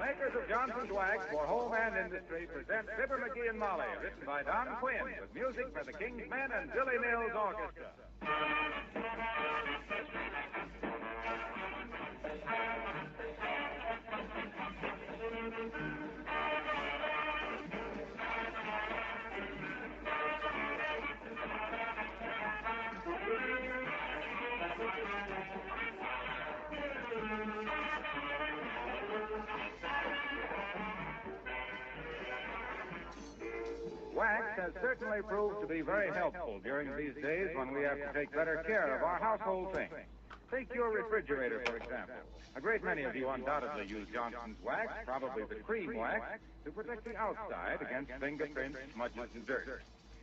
makers of Johnson's Wax for home and industry present Fibber McGee and Molly, written by Don Quinn, with music by the King's Men and Billy Mills Orchestra. Wax has certainly proved to be very helpful during these days when we have to take better care of our household things. Take your refrigerator, for example. A great many of you undoubtedly use Johnson's Wax, probably the cream wax, to protect the outside against fingerprints, smudges, and dirt.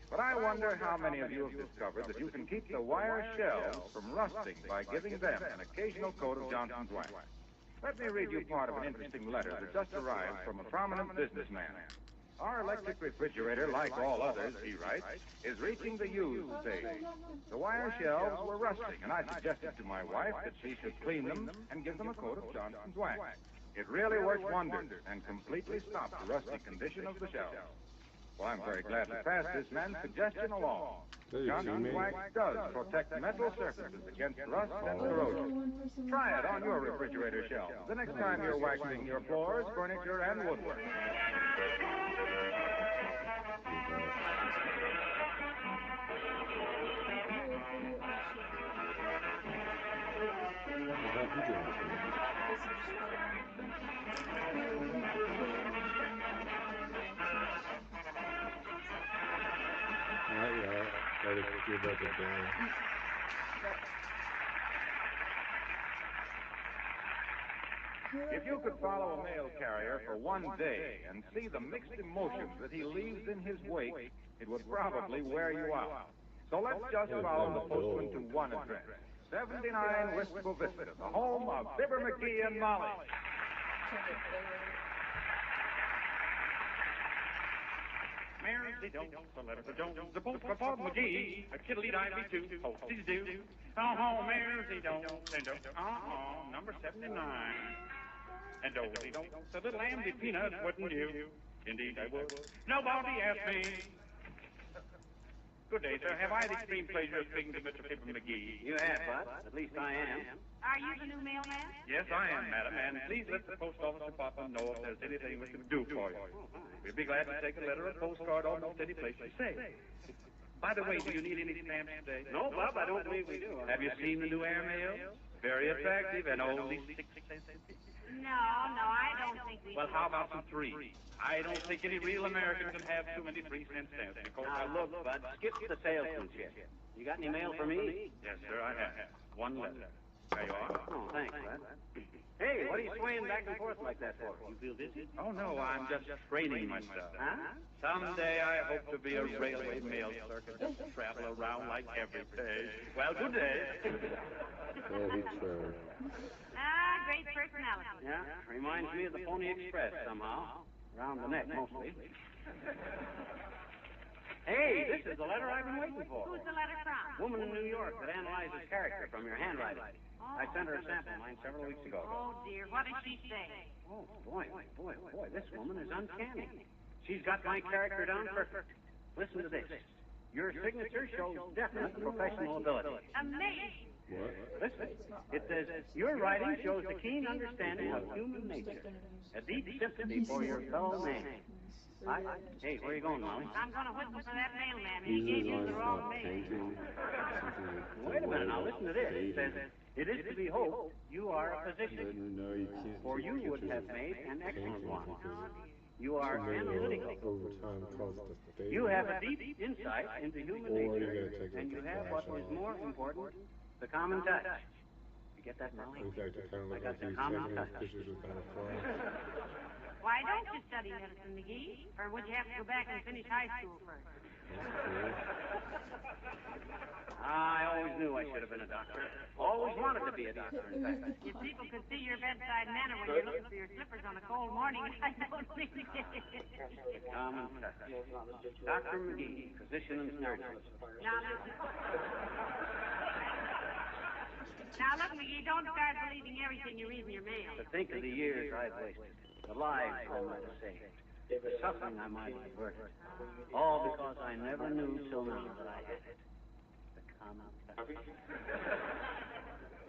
But I wonder how many of you have discovered that you can keep the wire shells from rusting by giving them an occasional coat of Johnson's Wax. Let me read you part of an interesting letter that just arrived from a prominent businessman. Our electric refrigerator, like all others, he writes, is reaching the used stage. The wire shelves were rusting, and I suggested to my wife that she should clean them and give them a coat of Johnson's Wax. It really worked wonders and completely stopped the rusty condition of the shelves. Well, I'm very glad to pass this man's suggestion along. Johnson's Wax does protect metal surfaces against rust and corrosion. Try it on your refrigerator shelves the next time you're waxing your floors, furniture, and woodwork. If you could follow a mail carrier for one day and see the mixed emotions that he leaves in his wake, it would probably wear you out. So let's just follow the postman to one address. 79 Wistful Vista, the home of Fibber McGee and Molly. Mares, they don't, the letters they don't, the postcard for McGee, a kiddly-divey too, posties do. Oh, mares, they don't, number 79. And oh, they don't, the little Amity peanuts wouldn't you? Indeed, I would. Nobody asked me. Good day, sir. Have I the extreme pleasure of speaking to Mr. Fibber McGee? You have, Bud. At least I am. Are you the new mailman? Yes, I am, madam, and please let the post office department know if there's anything we can do for you. We'd be glad to take a letter or postcard almost any place you say. By the way, do you need any stamps today? No, Bob, I don't believe we do. Have you seen the new airmail? Very attractive and only 6 cents. No, I don't think we Well, do. how about some 3? I don't think any real American can have too many 3-cent stamps because Now, look, Bud, skip the salesman shit. You got any mail for me? Yes, sir, I have. One letter. There you are. Oh, thanks, Bud. Hey, what are you swaying back and forth like that for? You feel dizzy? Oh, no, I'm just training myself. Huh? Someday I hope to be a railway mail clerk and just travel around like every day. Well, good day. Great personality. Yeah, reminds me of the Pony Express somehow. Around the neck, mostly. Hey, this is the letter I've been waiting for. Who's the letter from? Woman in New York that analyzes character from your handwriting. I sent her a sample of mine several weeks ago. Oh, dear. What did she say? Oh, boy, this woman is uncanny. She's got my character down perfect. Listen to this. Your signature shows definite professional ability. Amazing. Listen, it says, your writing shows a keen understanding of human nature, a deep sympathy for your fellow man. Hey, where are you going, Molly? I'm going to whistle for that mailman. He gave you the wrong mail. Wait a minute, now listen to this. It says, it is to be hoped you are a physician, for you would have made an excellent one. You are analytical. You have a deep insight into human nature, and you have what is more important, the common touch. You get that, Molly? I got the common touch. Why don't you study medicine, McGee? Or would you have to go back and finish high school first? I always knew I should have been a doctor. Always wanted to be a doctor, in fact. If people could see your bedside manner when you're looking for your slippers on a cold morning, I don't think Common touch. Dr. McGee, physician and surgeon. Now, listen. Now, look, McGee, don't start believing everything you read in your mail. To think of the years I've wasted. the lives I might have saved, the suffering I might have averted. All because I never knew till now that I had it. The common touch.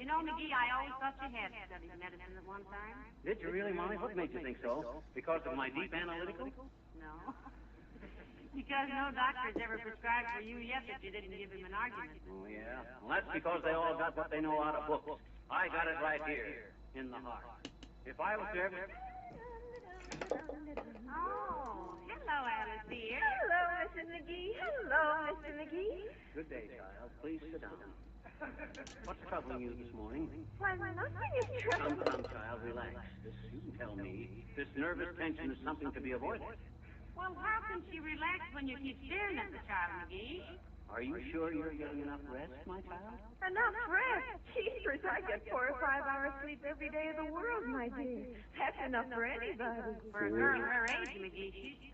You know, McGee, I always thought you had studied medicine at one time. Did you really, Molly? What made you think so? Because of my deep analytical? No. Because no doctor's ever prescribed for you yet that you didn't give him an argument. Oh, yeah? Well, that's because they all got what they know out of books. I got it right here, in the heart. If I was to ever... Oh, hello, Alice dear. Hello, Mrs. McGee. Hello, Mr. McGee. Good day, child. Please sit down. What's troubling you this morning? Why, nothing is troubling. Come, child, relax. You can tell me. This nervous tension is something to be avoided. Well, how can she relax when you keep staring at the child, McGee? Are you sure you're getting enough rest, my child? Enough rest. Jeepers, I get 4 or 5 hours sleep every day of the world, my dear. That's enough for anybody. For a girl her age, McGee, she's...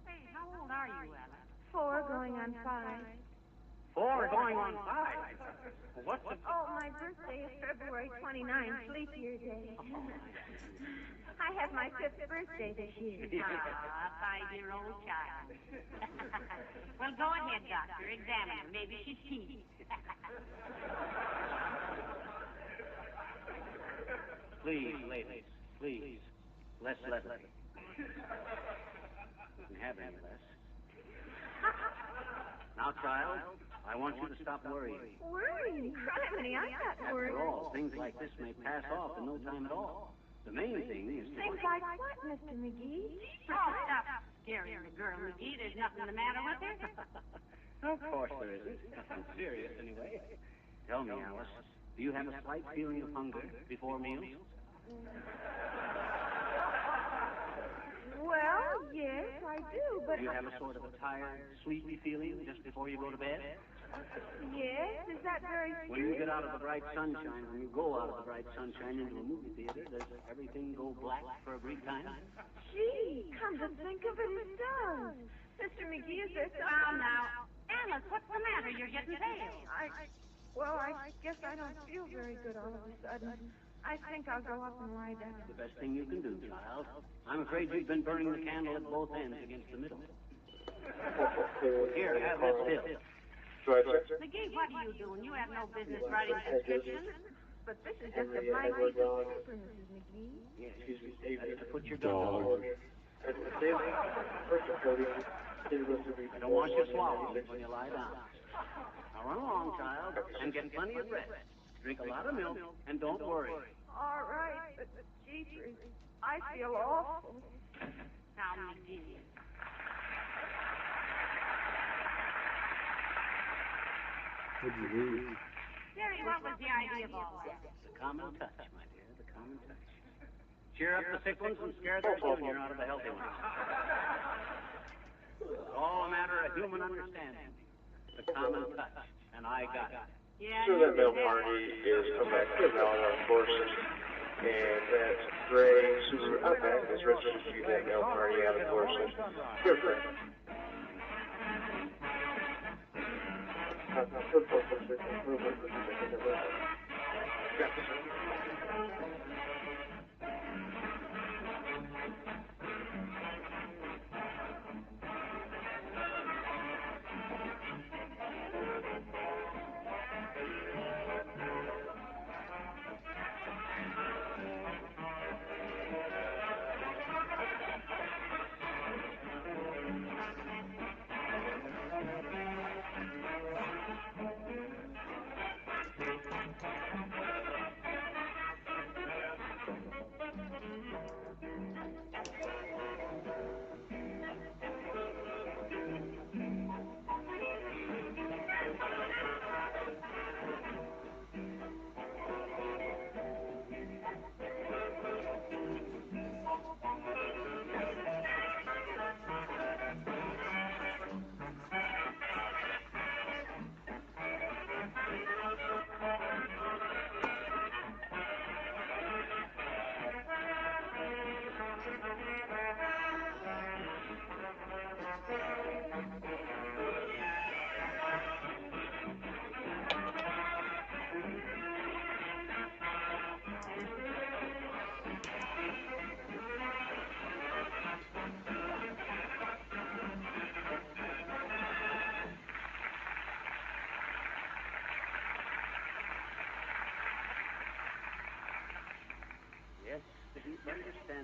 Hey, how old are you, Alice? 4 going on 5. 4 going on 5. What's the... Oh, my birthday is February 29th, leap year day. I have my 5th birthday this year. Ah, 5-year-old child. Well, go ahead, doctor. Examine her. Maybe she's teething. Please, ladies, please. Less levity. You can have any less. Now, child, I want you to stop worrying. Worrying? Criminy, I'm not worried. After all, things like this may pass off in no time at all. The main thing is... Things like what, Mr. McGee? Oh, stop scaring the girl, McGee. There's nothing the matter with her. Of course there isn't. Nothing serious, anyway. Tell me, Alice, do you have a slight feeling of hunger before meals? Well, yes, I do, but... Do you have a sort of a tired, sleepy feeling just before you go to bed? Yes, is that very When you get out of the bright sunshine, when you go out of the bright sunshine into a movie theater, does everything go black for a brief time? Gee, come to think of it, it does. Mr. McGee, is there something... Now, Alice, what's the matter? You're getting pale. I guess I don't feel very good all of a sudden. I think I'll go up and lie down. The best thing you can do, child. I'm afraid you've been burning the candle at both ends against the middle. Here, have this pill. McGee, what are you doing? You have no business writing prescriptions. But this is just a blank piece of paper, Mrs. McGee. Yes, that's to put your gun on. I don't want you swallowing when you lie down. Now run along, child, and get plenty of rest. Drink a lot of milk, and don't worry. All right, but jeepers, I feel awful. Now, McGee. What'd you read? Jerry, what was the idea of all that? The common touch, my dear, the common touch. Cheer up the sick ones and scare the junior out of the healthy ones. It's all a matter of human understanding. The common touch, and I got it. Yeah, So that milk party is come back to Callahan, of course, and that's Gray, Subaru, Outback, that's registered to that milk party out, of course, your friend.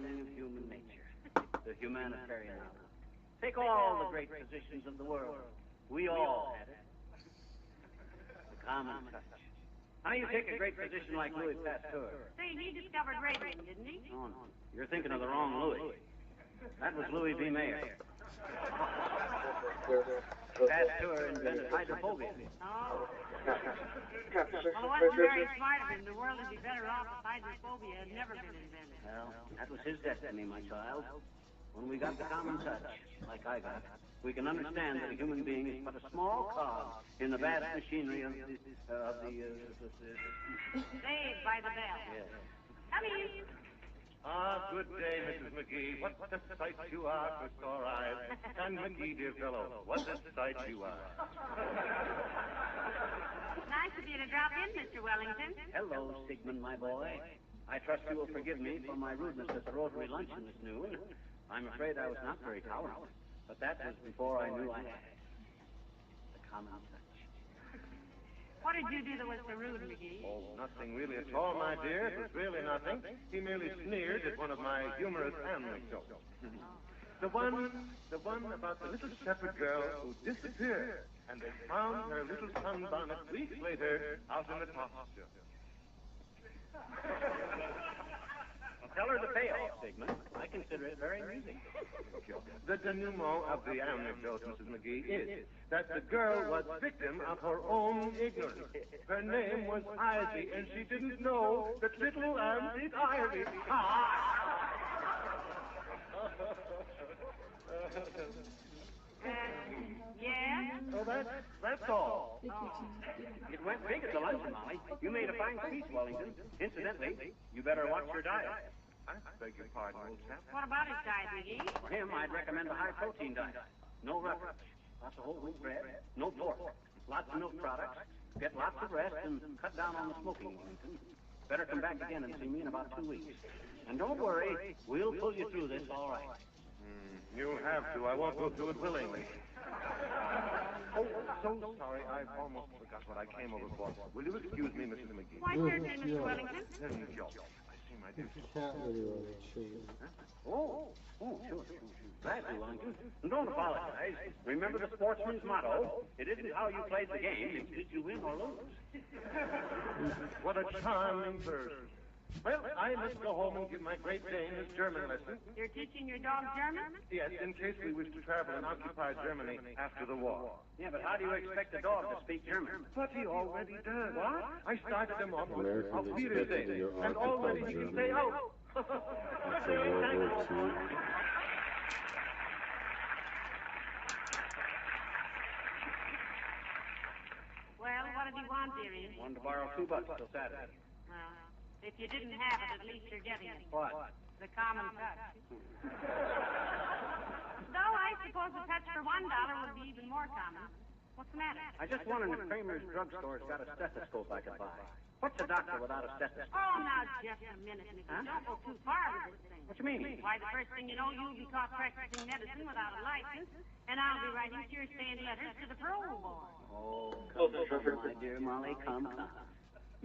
understanding of human nature, the humanitarian outlook. Take all the great physicians of the world. We all had it. The common touch. How do you take a great physician like Louis Pasteur? Say, he discovered radium, didn't he? Oh, no. You're thinking of the wrong Louis. That was Louis B. Mayer. Pasteur invented hydrophobia. Oh. Well, it wasn't very smart of him. The world would be better off if hydrophobia had never been invented. Well, that was his destiny, my child. When we got the common touch, like I got, we can understand that a human being is but a small cog in the vast machinery of the Saved by the bell. Yes. Come in. Ah, good day, Mrs. McGee. What a sight you are for sore eyes. And McGee, dear fellow, what a sight you are. Nice of you to drop in, Mr. Wellington. Hello, Sigmund, my boy. I trust you will forgive me for my rudeness at the Rotary luncheon this noon. I'm afraid I was not very tolerant, but that was before I knew I had it. The common touch. What did you do that was so rude, McGee? Oh, nothing really at all, my dear. It was really nothing. He merely sneered at one of my humorous anecdotes. The one about the little shepherd girl who disappeared, and they found her little sunbonnet weeks later out in the pasture. Well, tell her the payoff, Sigmund. I consider it very amusing. The denouement of the anecdote, Mrs. McGee, is that the girl was victim of her own ignorance. Her name was Ivy, and she didn't know that little lamb did Ivy. Yes? So that's all. It went big at the luncheon, Molly. You made a fine speech, Wellington. Incidentally, you better watch your diet. I beg your pardon, old chap. What about his diet, McGee? For him, I'd recommend a high-protein diet. No roughage. Lots of whole wheat bread. No pork. Lots of milk products. Get lots of rest and cut down on the smoking, Wellington. Better come back again and see me in about 2 weeks. And don't worry, we'll pull you through this all right. You'll have to. I won't go through it willingly. Oh, so sorry. I've almost forgot what I came over for. Will you excuse me, Mrs. McGee? Why, certainly, Mr. Wellington. Joe. I see, my dear. Cat litter on the chin. Oh, sure. Glad to, Wellington. And don't apologize. Remember the sportsman's motto. It isn't how you played the game. It's did you win or lose. What a charming person. Well, I must go home and give my Great Dane his German lesson. You're teaching your dog German? Yes, in case we wish to travel in occupied Germany after the war. Yeah, but how do you expect a dog to speak German? But he already does. What? I started him off with Americans Auf Wiedersehen, expected your and already occupied he can Germany say out. after World War II. Well, what did he want, dearie? Wanted to borrow $2 till Saturday. Well, if you didn't have it, at least you're getting it. What? The common touch. Though I suppose a touch for $1 would be even more common. What's the matter? I just wondered if Kramer's drugstore's got a stethoscope I could buy. What's a doctor without a stethoscope? Oh, now, just a minute, Nicky. Don't go too far with this thing. What you mean? Why, the first thing you know, you'll be caught practicing medicine without a license, and I'll be writing tear-stained letters to the parole board. Oh, come, my dear Molly, come.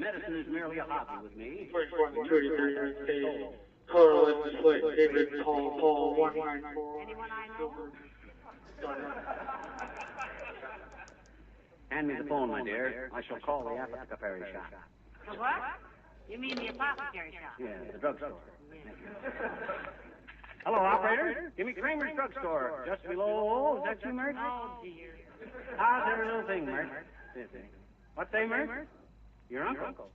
Medicine is merely a hobby with me. 4133 Carl legislate David Paul 194. Anyone I know? Hand me the phone, my dear. I shall call the apothecary shop. The what? You mean the apothecary shop? Yeah, the drugstore. Hello, operator. Give me Kramer's drugstore. Just below. Is that you, Mert? Oh, dear. How's every little thing, Mert? What's that, Mert? Your uncle?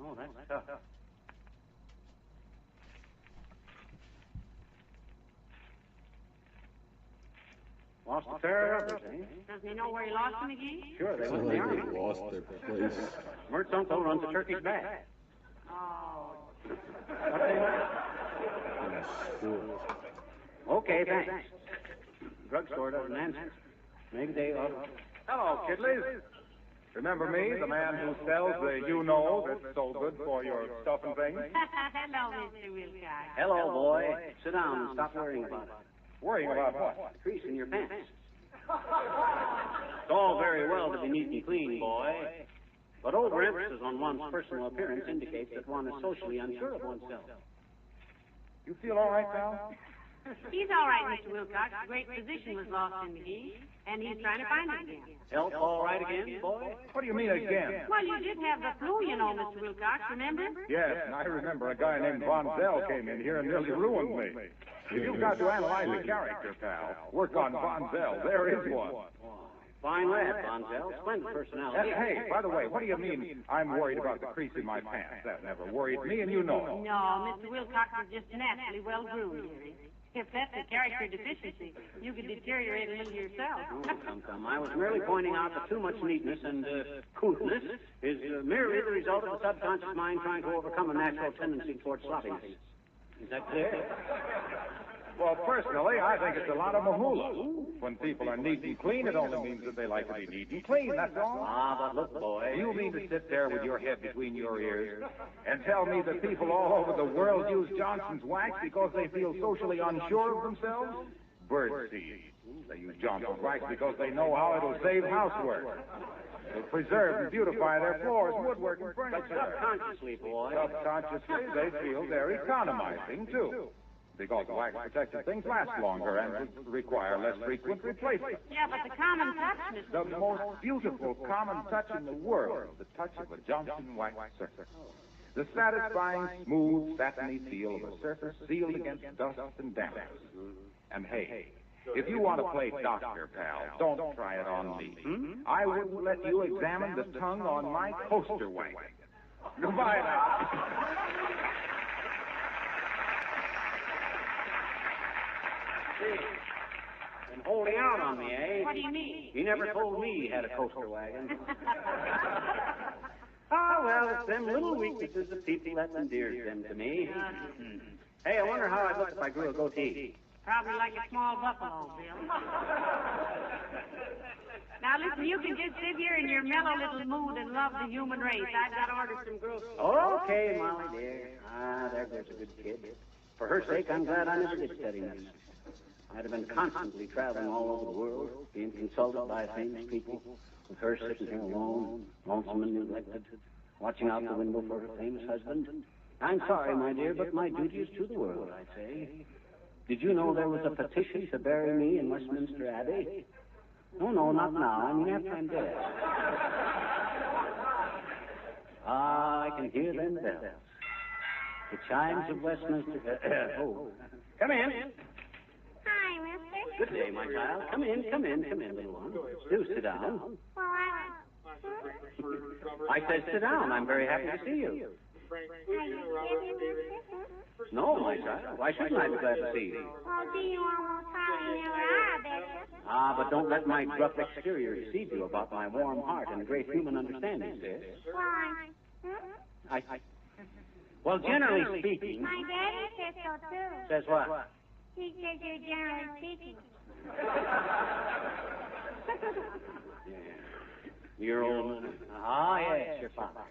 Oh, that's tough. Lost a pair of others, eh? Doesn't he know where he lost them, McGee? Sure, they Sounds went in the like army. they lost their place. Mert's uncle runs a turkey's back. Oh. What's that? Okay, thanks. Drugstore doesn't answer. Maybe they ought to. Hello, kiddies. Remember me, the man who sells the you-know that's so good for your stuff and things? Hello, Mr. Wilcox. Hello, boy. Sit down and stop worrying about it. Worrying about what? Crease in your pants. It's all very well to be neat and clean, boy. But overemphasis on one's personal appearance indicates that one is socially unsure of oneself. You feel all right, pal? He's all right, Mr. Wilcox. The great physician was lost in McGee, and he's trying to find it again. Health all right again, boy? What do you mean again? Well, you did have the flu, you know, Mr. Wilcox, remember? Yes, and I remember a guy named Von Zell came in here and nearly ruined me. If you've got to analyze a character, pal, work on Von Zell. There is one. Fine lad, Bonzel. Splendid personality. Hey, by the way, what do you mean I'm worried about the crease in my pants? That never worried me, and you know it. No, Mr. Wilcox is just naturally well-groomed. If that's a character deficiency, you could deteriorate a little yourself. Come. I was merely pointing out that too much neatness and coolness is merely the result of the subconscious mind trying to overcome a natural tendency towards sloppiness. Is that clear? Well, personally, I think it's a lot of mahula. When people are neat and clean, it only means that they like to be neat and clean, that's all. Ah, but look, boy. You mean to sit there with your head between your ears and tell me that people all over the world use Johnson's wax because they feel socially unsure of themselves? Birdseed. They use Johnson's wax because they know how it'll save housework. It'll preserve and beautify their floors, woodwork, and But furniture. subconsciously, boy. Subconsciously, they feel they're economizing, too. Because wax-protected things last longer and require less frequent replacement. Yeah, but the common touch, Mr. The most beautiful common touch in the world, the touch of a Johnson wax surface. The satisfying, smooth, satiny feel of a surface sealed against dust and dampness. And hey, if you want to play doctor, pal, don't try it on me. I wouldn't let you examine the tongue on my coaster wagon. Goodbye now. Been holding out on me, eh? What do you mean? He never told me he had a coaster wagon. Oh, well, it's them little weaknesses of people that endears them to me. Hey, I wonder how I'd look if I grew a goatee. Probably like a small buffalo, Bill. Now, listen, you can just sit here in your mellow little mood and love the human race. I've got to order some groceries. Okay, Molly, dear. Ah, there goes a good kid. For her sake, I'm glad I never did steadiness. I'd have been constantly traveling all over the world, being consulted by famous people, with her sitting here alone, lonesome and neglected, watching out the window for her famous husband. I'm sorry, my dear, but my duty is to the world, I say. Did you know there was a petition to bury me in Westminster Abbey? No, not now. I mean after I'm dead. Ah, I can hear them bells. The chimes of Westminster... Come in. Hi, mister. Good day, my child. Come in, little one. Do sit down. Well, I said sit down. I'm very happy to see you. are you kidding, mister? No, my child. Why shouldn't I be glad to see you? Oh, gee, you almost hardly never are, betcha. Ah, but don't let my gruff exterior deceive you about my warm heart and great human understanding, sis. Well, Well, generally speaking... my daddy says so, too. Says what? He says you're generally speaking. Your old... Ah, yes, your father.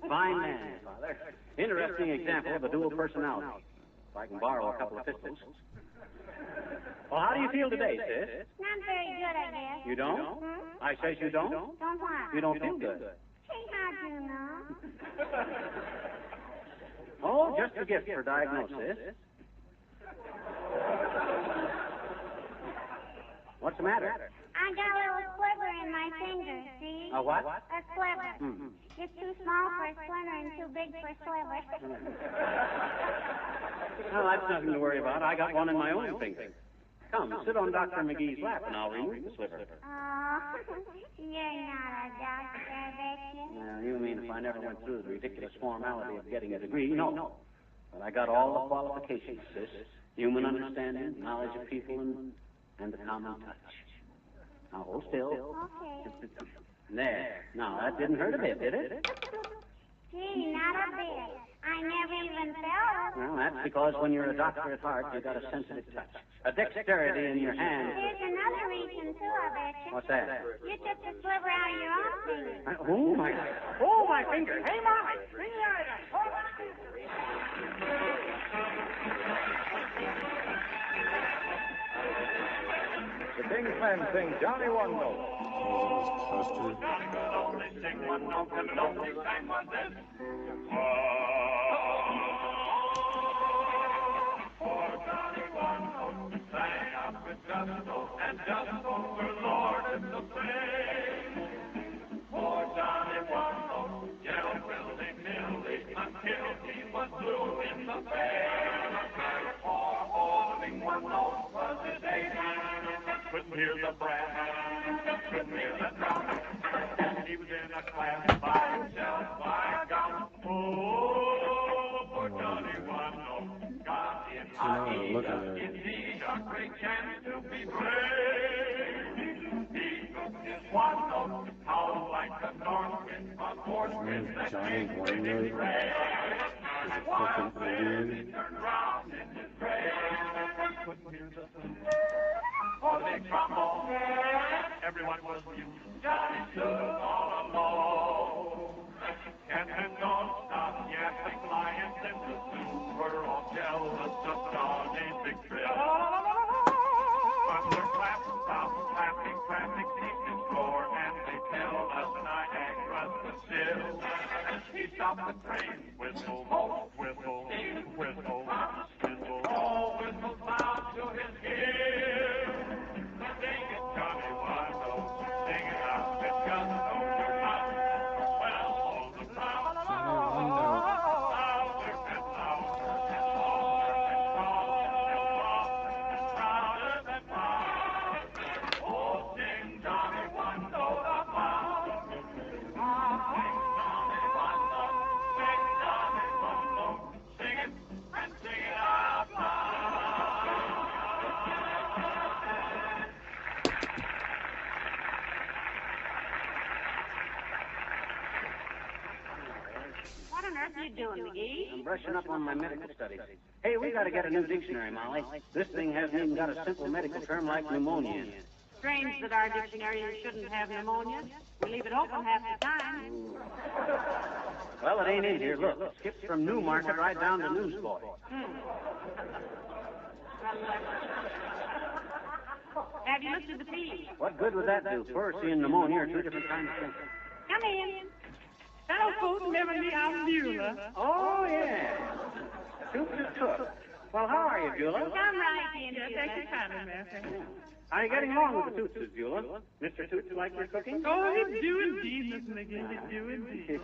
Fine man, your father. Interesting example of a dual personality. If I can borrow a couple of pistols. Well, how do you feel today, sis? Not very good, I guess. You don't? I says you don't? Don't what? You don't feel good. Hey, how'd you know? Oh, just a gift for diagnosis. What's the matter? I got a little sliver in my finger, see? A what? A sliver. It's too small for a splinter and too big for a sliver. Well, that's nothing to worry about. I got one in my own finger. Come, sit on Dr. McGee's lap and I'll remove the sliver. Oh, you're not a doctor, I bet you. Now, you mean if I never went through the ridiculous formality of getting a degree? No. But I got all the qualifications, sis. Human understanding, knowledge of people, and the common touch. Now, hold still. Okay. There. Now, that didn't hurt a bit, did it? Gee, not a bit. I never even felt it. Well, that's because when you're a doctor at heart, you've got a sensitive touch. A dexterity in your hand. There's another reason, too, I bet you. What's that? You took the sliver out of your own finger. Oh, my finger. Hey, Molly. Bring the other guy. The King's men sing Johnny One Note. and just overlord in the bay. Poor Johnny Wando yelled willy-nilly until he was blue in the face. For holding one note was his aim. Couldn't hear the brass, couldn't hear the drum. He was in a class by himself, by God. Oh, poor Johnny Wando got in indeed a great chance to be brave. He took his one note, howled like the north wind, a north wind that came with his rain. While he turned round in his grave, couldn't hear the sun or the trombone. Everyone was mute. Johnny stood all alone. Captain, don't stop yapping, lions in the zoo were all jealous of Johnny's victory. Thunder clap, stop clapping, traffic ceased its roar, and they tell us Niagara's the sill. He stopped the train, whistle, whistle, whistle, whistle, oh, whistle bound to his ear. Sing it, Johnny Wando, sing it out, it's just no enough. Well, on the ground, louder and louder, and taller and taller, and prouder and prouder than proud. Oh, sing Johnny Wando the Bound. Sing Johnny Wando, sing Johnny Wando, sing it and sing it out loud. What on earth are you doing, McGee? I'm brushing up on my medical studies. Hey, we got to get a new dictionary, Molly. This thing hasn't even got a simple medical term like pneumonia in it. Strange that our dictionary shouldn't have pneumonia. We leave it open half the time. Well, it ain't in here. Look, it skips from Newmarket right down to Newsboy. Have you looked at the feed? What good would that do? Pleurisy and pneumonia are two different kinds of things. Come in. Hello, folks. Remember me? I'm Beulah. Oh, yeah. Toots' cook. Well, how are you, Beulah? Come right in, Yeah, thank you kindly, ma'am. How are you getting along with the Tootses, Beulah? Mr. Toots like your cooking? Oh, he do indeed, Miss McGee. He do indeed.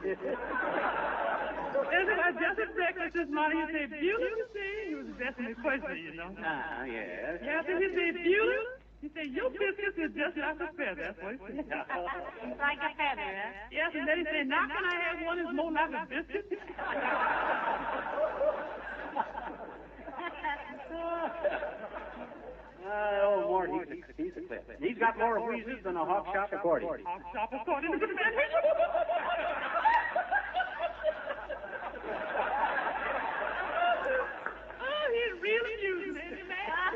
And I just at breakfast this morning, he said, Beulah, you say? He was addressing me personally, you know. Ah, yes. Yeah, then he said, Beulah? He said, your biscuits is just like a feather. That's what he said. Like a feather, huh? Yes, and then he said, now can I have one that's more like a biscuit? Oh, Mort, he's a clip. He's got more wheezes than a hawk shop accordion. Hawk shop accordion to the man. Oh, he really used me, man.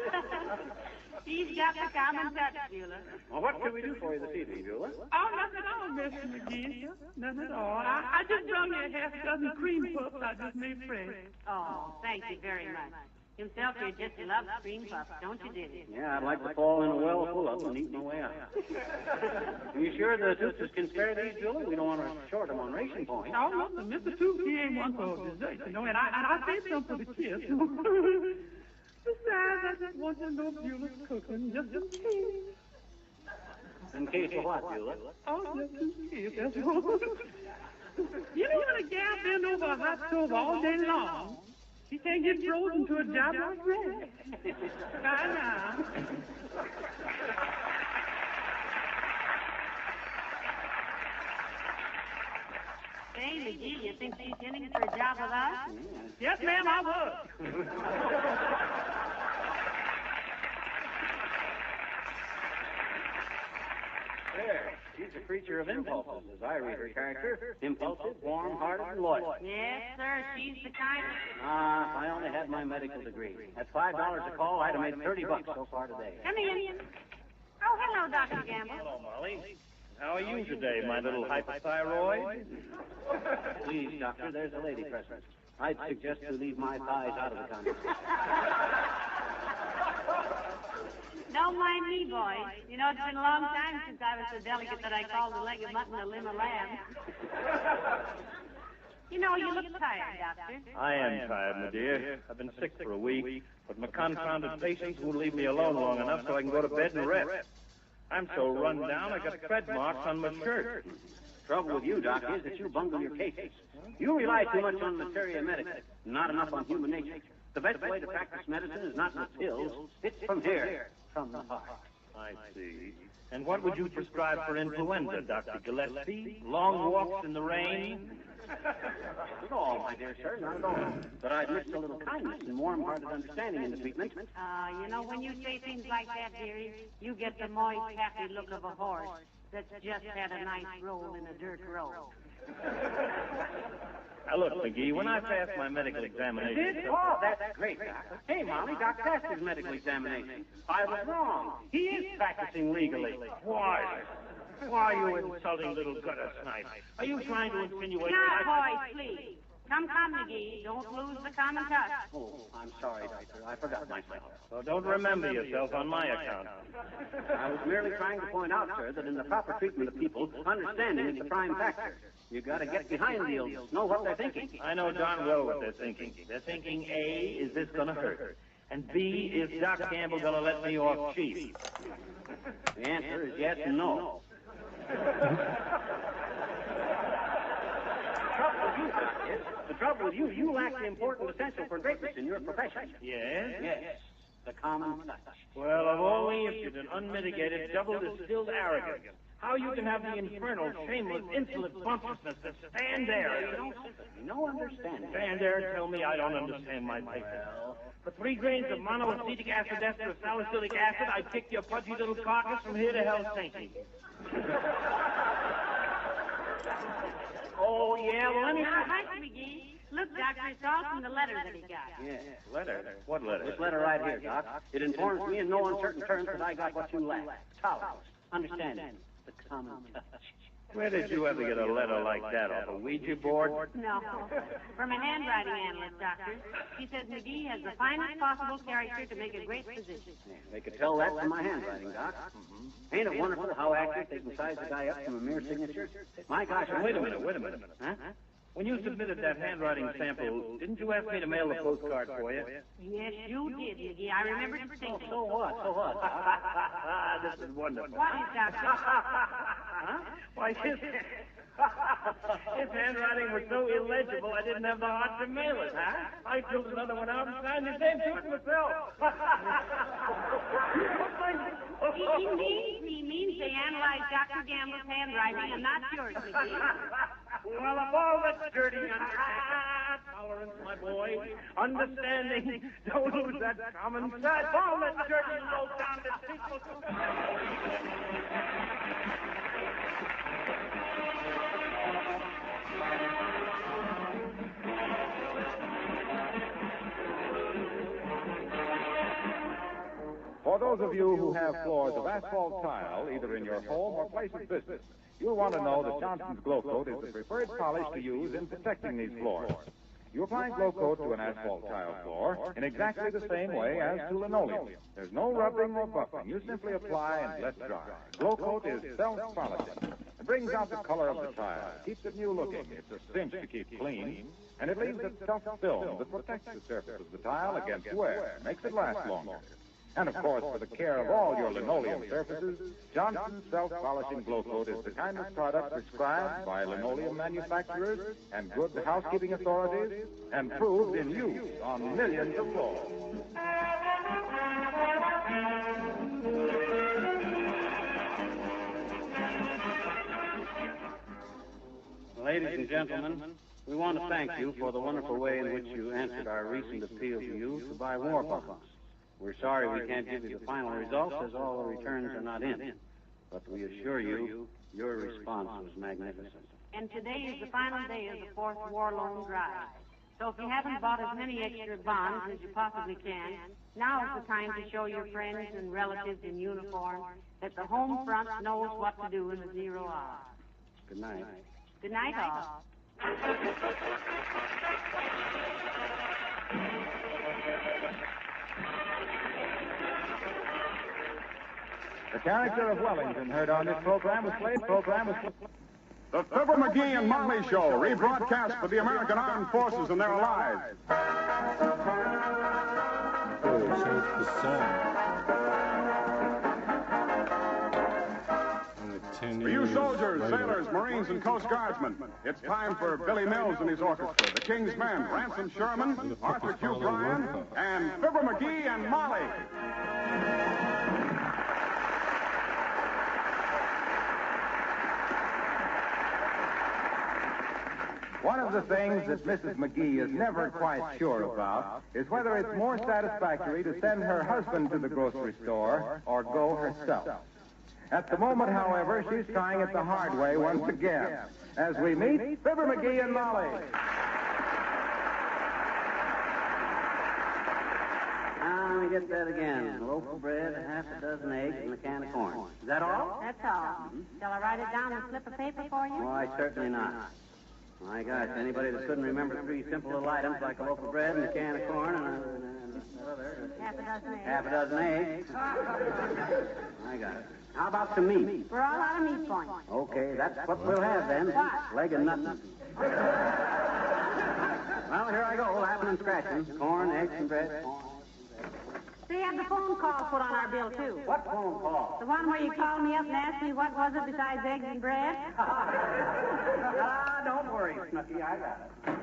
He's got the common touch, Beulah. Well, what can we do for you this evening, Beulah? Oh, nothing at all, Mr. McGee. Nothing at all. I just brought you a half dozen cream puffs I just made fresh. Oh, thank you very much. Himself, he just loves cream puffs, don't you, dearie? Yeah, I'd like to fall in a well full of them and eat my way out. Are you sure the Tootses can spare these, Beulah? We don't want to short them on ration points. Oh, no, Mr. Toots, he ain't one for dessert, you know, and I saved some for the kids. Besides, I just want to know Beulah's cooking, just in case. In case of what, Beulah? Oh, just in case, that's all. You know when a gal bend over a hot stove all day long, she can't get frozen to a job like that. Bye now. Say, McGee, you think she's in for a job with us? Yes, ma'am, I was. There. She's a creature of impulses, as I read her character. Impulsive, warm-hearted, and loyal. Yes, sir, she's the kind of... Ah, I only had my medical degree. At $5 a call, I'd have made $30 so far today. Come in. Oh, hello, Dr. Gamble. Hello, Molly. How are you today, my little hypothyroid? Please, doctor, there's a lady present. I'd suggest you leave my thighs out of the conversation. Don't mind me, boys. You know, it's been a long time since I was so delicate that I called the leg of mutton a limb of lamb. You know, you look tired, Doctor. I am tired, my dear. I've been sick for a week, but my confounded patients won't leave me alone long enough so I can go to bed and rest. I'm so run down, I got tread marks on my shirt. The trouble with you, Doc, is that you bungle your cases. You rely too much on materia medica, not enough on human nature. The best way to practice medicine is not with pills. It's from here, from the heart. I see. And what would you prescribe for influenza, Dr. Gillespie? Long walks in the rain? Not at all, my dear sir, not at all. But I'd mix a little kindness and warm-hearted understanding in the treatment. You know, when you say things like that, dearie, you get the moist, happy look of a horse that's just had a nice roll in a dirt road. Now, look, McGee, when I passed my medical examination... Oh, that's great, Doc. Hey, Molly, Doc passed his medical examination. I was wrong. He is practicing legally. Why? Why, you insulting little gutter snipe? Are you trying to insinuate... Now, boys, please. Come, McGee. Don't lose the common touch. Oh, I'm sorry, Doctor. I forgot myself. Well, don't remember yourself on my account. I was merely trying to point out, sir, that in the proper treatment of people, understanding is the prime factor. You got to get behind the illness, know what they're thinking. I know darn well what they're thinking. They're thinking, A, is this going to hurt? And B, is Doc Campbell going to let me off cheap? The answer is yes and no. The trouble with you, you lack the important essential for greatness in your profession. Yes? Yes, the common touch. Well, of all the impudent, unmitigated, double-distilled arrogance, how you can have the infernal, shameless, insolent bumptiousness to stand there. No understanding. Stand there and tell me I don't understand my patient. For 3 grains of monoacetic acid ester salicylic acid, I kick your pudgy little carcass from here to hell sinking. Oh, yeah, well, let me... Now, hush, McGee. Look, Doctor, it's all from the letter that he got. Yes. Letter? What letter? This letter right here, Doc. It informs me in no uncertain terms that I got what you lack. Tolerance. Understanding. The common touch. Where did you ever get a letter like that, off a Ouija board? No. From a handwriting analyst, Doctor. He says McGee has the finest possible character to make a great physician. They could tell that from my handwriting, Doc. Ain't it wonderful how accurate they can size the guy up from a mere signature? My gosh, Wait a minute. Huh? When you submitted that handwriting sample, didn't you ask me to mail the postcard for you? Yes, you did, McGee. I remember distinctly. So what? This is wonderful. What is, Doctor? Why, his handwriting was so illegible, I didn't have the heart to mail it. I filled another one out and signed his name to it myself. He means they analyzed Dr. Gamble's handwriting and not yours, McGee. Well, of all the dirty tolerance, my boy, understanding, don't lose that common sense. All the dirty, low-down people. For those of you who have floors of asphalt tile, either in your home or place of business, you'll want to know that Johnson's Glow Coat is the preferred polish to use in protecting these floors. You apply Glow Coat to an asphalt tile floor in exactly the same way as to linoleum. There's no rubbing or buffing. You simply apply and let dry. Glow Coat is self-polishing. It brings out the color of the tile, keeps it new looking. It's a cinch to keep clean, and it leaves a tough film that protects the surface of the tile against wear, makes it last longer. And, of course, for the care of all your linoleum surfaces, Johnson's self-polishing Glow Coat is the kind of product prescribed by linoleum manufacturers and good housekeeping authorities and proved in use on millions of floors. Ladies and gentlemen, we want to thank you for the wonderful way in which you answered our recent appeal to you to buy war bonds. We're sorry we can't give you the final results as all the returns are not in. But we assure you, your response was magnificent. And today is the final day of the 4th War Loan Drive. So if you haven't bought as many extra bonds as you possibly can, now is the time to show your friends and relatives in uniform that the home front knows what to do in the 0 hour. Good night. Good night, all. The character of Wellington heard on this program was played. The Fibber McGee and Molly Show, rebroadcast for the American Armed Forces and their allies. Oh, they changed the song. For you soldiers, sailors, Marines, and Coast Guardsmen, it's time for Billy Mills and his orchestra, the King's Men, Ransom Sherman, Arthur Q. Bryan, and Fibber McGee and Molly. One of the things that Mrs. McGee is never quite sure about is whether it's more satisfactory to send her husband to the grocery store or go herself. At the moment, however, she's trying it the hard way once again as we meet Fibber McGee and Molly. Now, let me get that again. A loaf of bread, half a dozen eggs, and a can of corn. Is that all? That's all. Shall I write it down on a slip of paper for you? Why, certainly not. My gosh, anybody that couldn't remember three simple little items like a loaf of bread and a can of corn and Half a dozen eggs. half a dozen eggs. I got it. How about some meat? We're all out of meat points. Okay, that's what we'll have then. What? Leg and nothing. Well, here I go, laughing and scratching. Corn, eggs, and bread. They have the phone call put on our bill, too. What phone call? The one where you called me up and asked me what was it besides eggs and bread? Don't worry, Snooky, I got it.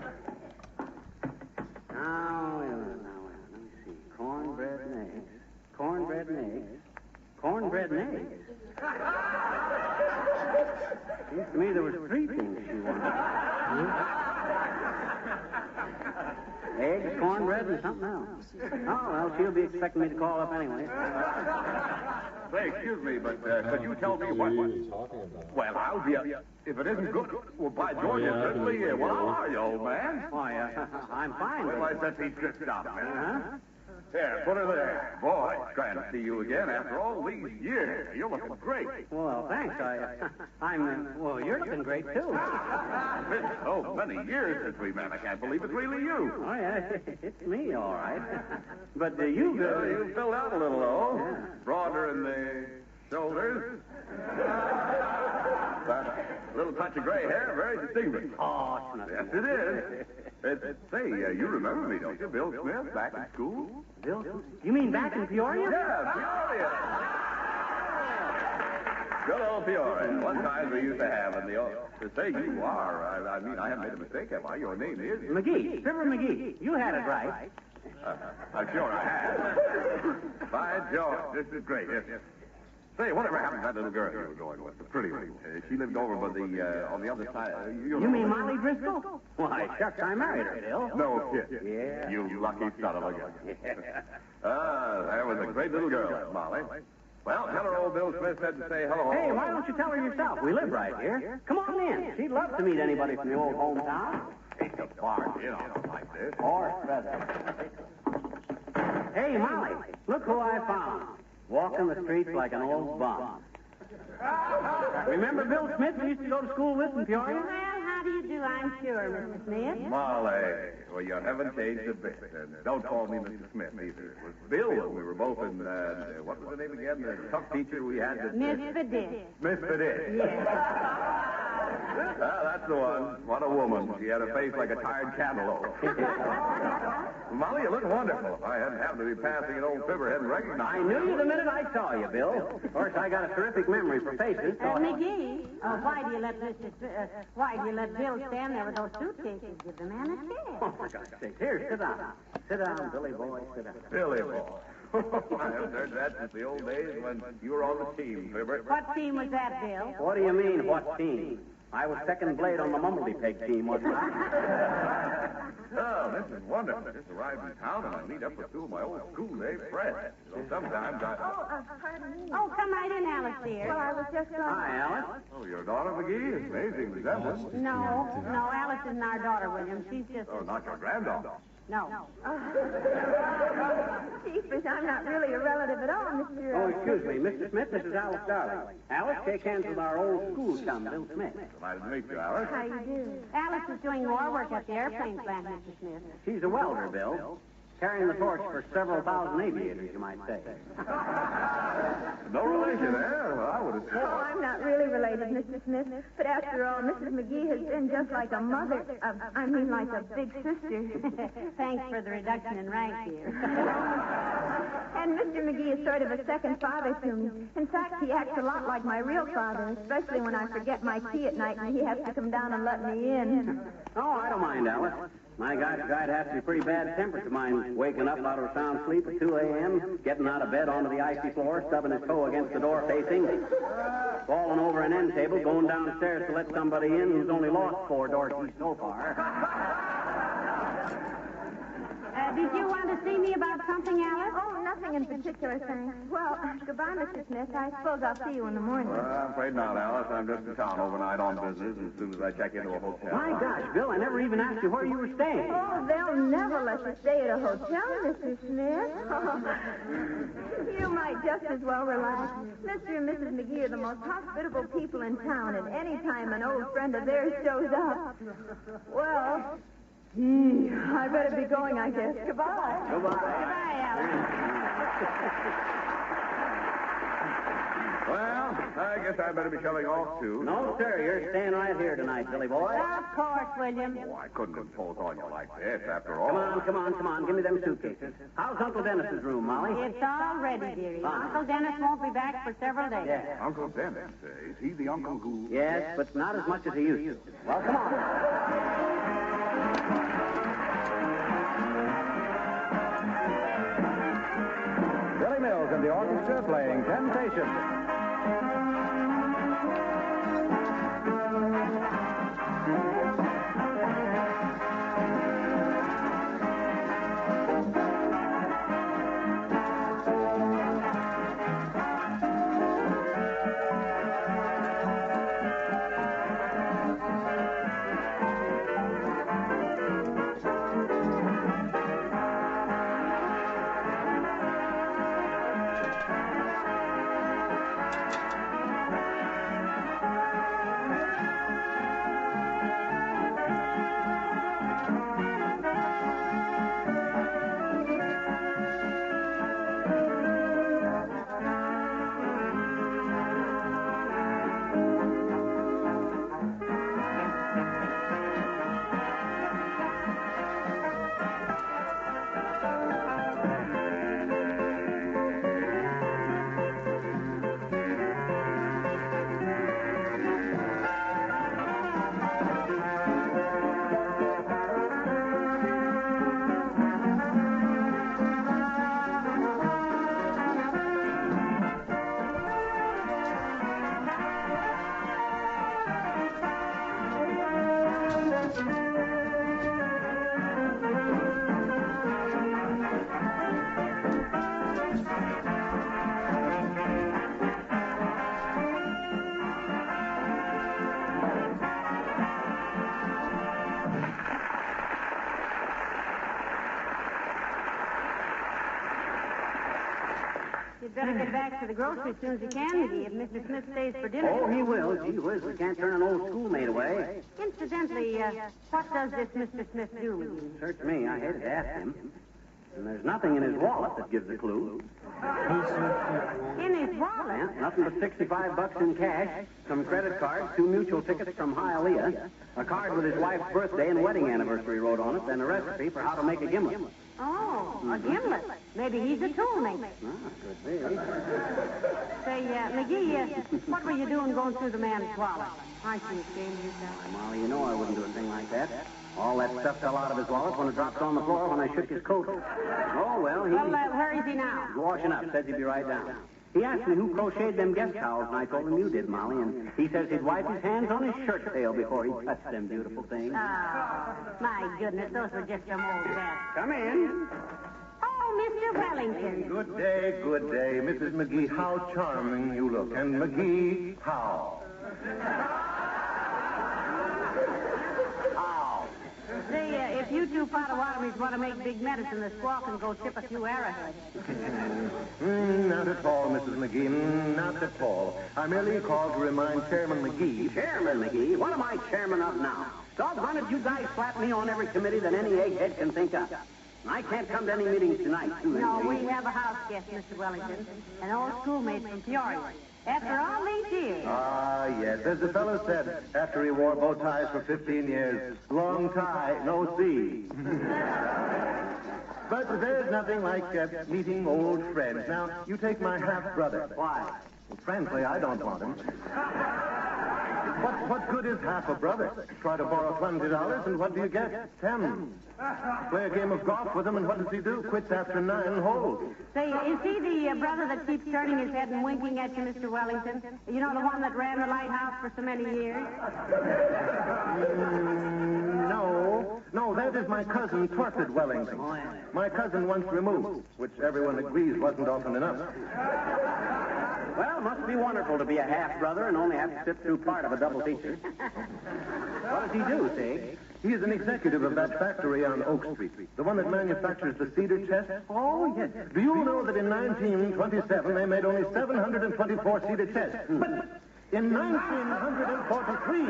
Now, wait a minute, let me see. Cornbread and eggs. Cornbread and eggs. Cornbread and eggs. Seems to me there was three things she wanted. Eggs, cornbread, and something else. Oh, well, she'll be expecting me to call up anyway. Say, excuse me, but could you tell me what... What are you talking about? Well, I'll be... if it isn't good, well, by George, yeah, certainly... Well, how are you, old man? Why, I'm fine. Well, I said he tripped out, man. Uh-huh. Here, put her there. Boy, it's grand to see you again after all these years. You're looking great. Well, thanks. Well, you're looking great, too. It's been so many years since we met. I can't believe it's really you. Oh, yeah, it's me, all right. But you filled out a little, though. Yeah. Broader in the shoulders. That little touch of gray hair, very distinguished. Oh, it's nothing. Yes, it is. Say, you remember me, don't you? Bill Smith, back in school? Bill? You mean back in Peoria? Yeah, Peoria. Good old Peoria. One time we used to have in the... To say you are, I mean, I haven't made a mistake, have I? Your name is... McGee. Fibber McGee. You had it right. I'm sure I have. By George, this is great. Yes. Say, whatever happened to that little girl you were going with, the pretty one? She lived over by the, on the other side. You mean Molly Driscoll? Why, shucks, I married her, Bill. No kid. Yeah. You lucky son of a gun. There was a great little girl, Molly. Well, tell her old Bill Smith said to say hello. Hey, why don't you tell her yourself? We live right here. Come on in. She'd love to meet anybody from the old hometown. Take a barge in on them like this. Horse feather. Hey, Molly, look who I found. Walking the streets like an old bum. Remember Bill Smith we used to go to school with in Peoria? Well, how do you do, I'm sure, Mr. Smith. Molly, well, you haven't changed a bit. And don't call me Mr. Smith either. It was Bill when we were both in, what was the name again? The tough teacher we had. Miss Fiddick. Miss Fiddick. Yes. Well, that's the one. What a woman. She had a face like a tired cantaloupe. Molly, you look wonderful. If I hadn't happened to be passing an old Fibber, hadn't recognized I knew you the minute I saw you, Bill. Of course, I got a terrific memory for faces. McGee, why do you let Bill stand there with those suitcases? Give the man a chair. Oh, for God's sake. Here, sit down. Sit down, Billy boy, sit down. Billy boy. I haven't heard that since the old days when you were on the team, Fibber. What team was that, Bill? What do you mean, what team? I was second blade on the Mumbledy-Peg team, wasn't I? Oh, this is wonderful. Just arrived in town and I meet up with two of my old school days friends. So sometimes I... Pardon me. Oh, come right in, Alice, dear. Well, I was just... Hi, Alice. Oh, your daughter, McGee? It's amazing resemblance. No, Alice isn't our daughter, William. She's just... Oh, not your granddaughter. No. Jeepers, I'm not really a relative at all, Mr. Oh, excuse me. Mr. Smith, this is Alice Darling. Alice, shake hands with our old school chum, Bill Smith. Delighted to meet you, Alice. How you do? Alice is doing war work at the airplane plant, Mr. Smith. She's a welder, Bill. carrying the torch for several thousand aviators, you might say. No relation, eh? Well, I would have Oh, thought. I'm not really related, Mr. Smith. But after all, Mrs. McGee has been just like a mother. Like a big sister. Thanks for the reduction in rank here. And Mr. McGee is sort of a second father to me. In fact, he acts a lot like my real father, especially when I forget my key at night and he has to come down and let me in. Oh, I don't mind, Alice. My guy'd have to be pretty bad-tempered to mind waking up out of a sound sleep at 2 a.m., getting out of bed onto the icy floor, stubbing his toe against the door facing, falling over an end table, going downstairs to let somebody in who's only lost 4 door keys so far. Did you want to see me about something, Alice? Oh, nothing in particular, thanks. Well, goodbye, Mr. Smith. I suppose I'll see you in the morning. I'm afraid not, Alice. I'm just in town overnight on business as soon as I check into a hotel. My gosh, Bill, I never even asked you where you were staying. Oh, they'll never let you stay at a hotel, Mr. Smith. You might just as well relax. Mr. and Mrs. McGee are the most hospitable people in town, and any time an old friend of theirs shows up, well, I better be going, I guess. Goodbye. Goodbye. Goodbye, Alice. Well, I guess I better be shoving off, too. No, sir, you're staying right here tonight, Billy boy. Of course, William. Oh, I couldn't impose on you like this, after all. Come on. Give me them suitcases. How's Uncle Dennis's room, Molly? It's all ready, dearie. Uncle Dennis won't be back for several days. Yes. Uncle Dennis, is he the uncle who... Yes, but not as much as he used to. Well, come on. Billy Mills and the orchestra playing Temptation. You'd better get back to the grocery as soon as you can, McGee, if Mr. Smith stays for dinner. Oh, he will. Gee whiz, we can't turn an old schoolmate away. Incidentally, what does this Mr. Smith do, McGee? Search me. I hated to ask him. And there's nothing in his wallet that gives a clue. In his wallet? Yeah, nothing but $65 in cash, some credit cards, 2 mutual tickets from Hialeah, a card with his wife's birthday and wedding anniversary wrote on it, and a recipe for how to make a gimlet. Oh, a gimlet. Maybe he's a tool maker. Could be. Say, McGee, what were you doing going through the man's wallet? Aren't you ashamed of yourself? Why, Molly, you know I wouldn't do a thing like that. All that stuff fell out of his wallet when it dropped on the floor when I shook his coat. Oh, well, he... Well, where is he now? Washing up. Says he'd be right down. He asked me who crocheted them guest towels, and I told him you did, Molly, and he says he'd wipe his hands on his shirt tail before he touched them beautiful things. Oh, my goodness, those were just some old cats. Come in. Oh, Mr. Wellington. Good day, good day. Mrs. McGee, how charming you look. And McGee, how? Say, if you two Potawatomis want to make big medicine, the squaw can go tip a few arrowheads. Not at all, Mrs. McGee. Not at all. I merely called to remind Chairman McGee. Chairman McGee? What am I chairman of now? Doggone it, you guys slap me on every committee that any egghead can think of. I can't come to any meetings tonight, too. No, we have a house guest, Mr. Wellington, an old schoolmate from Peoria. After all these years. Ah, yes. As the fellow said, after he wore bow ties for 15 years, long tie, no see. But there's nothing like meeting old friends. Now, you take my half-brother. Why? Well, frankly, I don't want him. What good is half a brother? Try to borrow $20, and what do you get? 10. Play a game of golf with him, and what does he do? Quits after 9 holes. Say, is he the brother that keeps turning his head and winking at you, Mr. Wellington? You know, the one that ran the lighthouse for so many years? No, that is my cousin, Torpid Wellington. My cousin once removed, which everyone agrees wasn't often enough. Well, must be wonderful to be a half-brother and only have to sit through part of a double feature. What does he do, Sig? He is an executive of that factory on Oak Street, the one that manufactures the cedar chest. Oh, yes. Do you know that in 1927 they made only 724 cedar chests? But in 1943,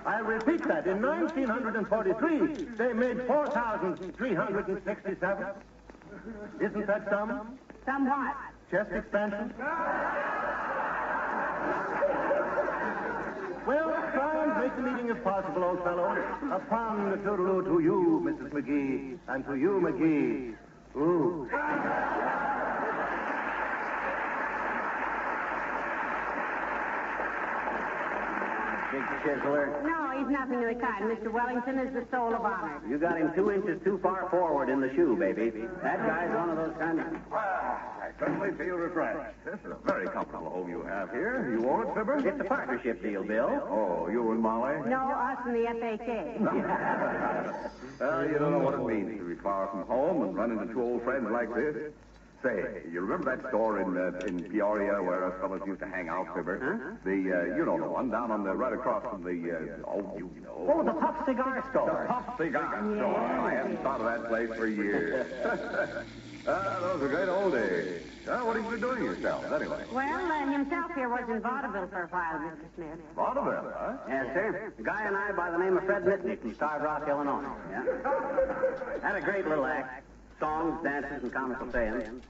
I repeat that, in 1943, they made 4,367. Isn't that some? Some what? Chest expansion? Well, try and make the meeting if possible, old fellow. A pound of toodaloo to you, Mrs. McGee, and to you, McGee. Ooh. Big chiseler. No, he's nothing of the kind. Mr. Wellington is the soul of honor. You got him 2 inches too far forward in the shoe, baby. That guy's one of those kind of... I certainly feel refreshed. This is a very comfortable home you have here. You own it, Fibber? It's a partnership deal, Bill. Oh, you and Molly? No, us and the FAK. Well, you don't know what it means to be far from home and run into 2 old friends like this. Say, you remember that store in Peoria where us fellows used to hang out, Fibber? Huh? The, you know the one down on the, right across from the, you know. Oh, the Puff Cigar Store. The Puff Cigar Store. I haven't thought of that place for years. Those are great old days. What have you been doing yourselves, anyway? Well, himself here was in vaudeville for a while, Mr. Smith. Vaudeville, huh? Yes, sir. A guy and I by the name of Fred Mitney from Starved Rock, Illinois. Yeah. Had a great little act. Songs, dances, and comical sayings.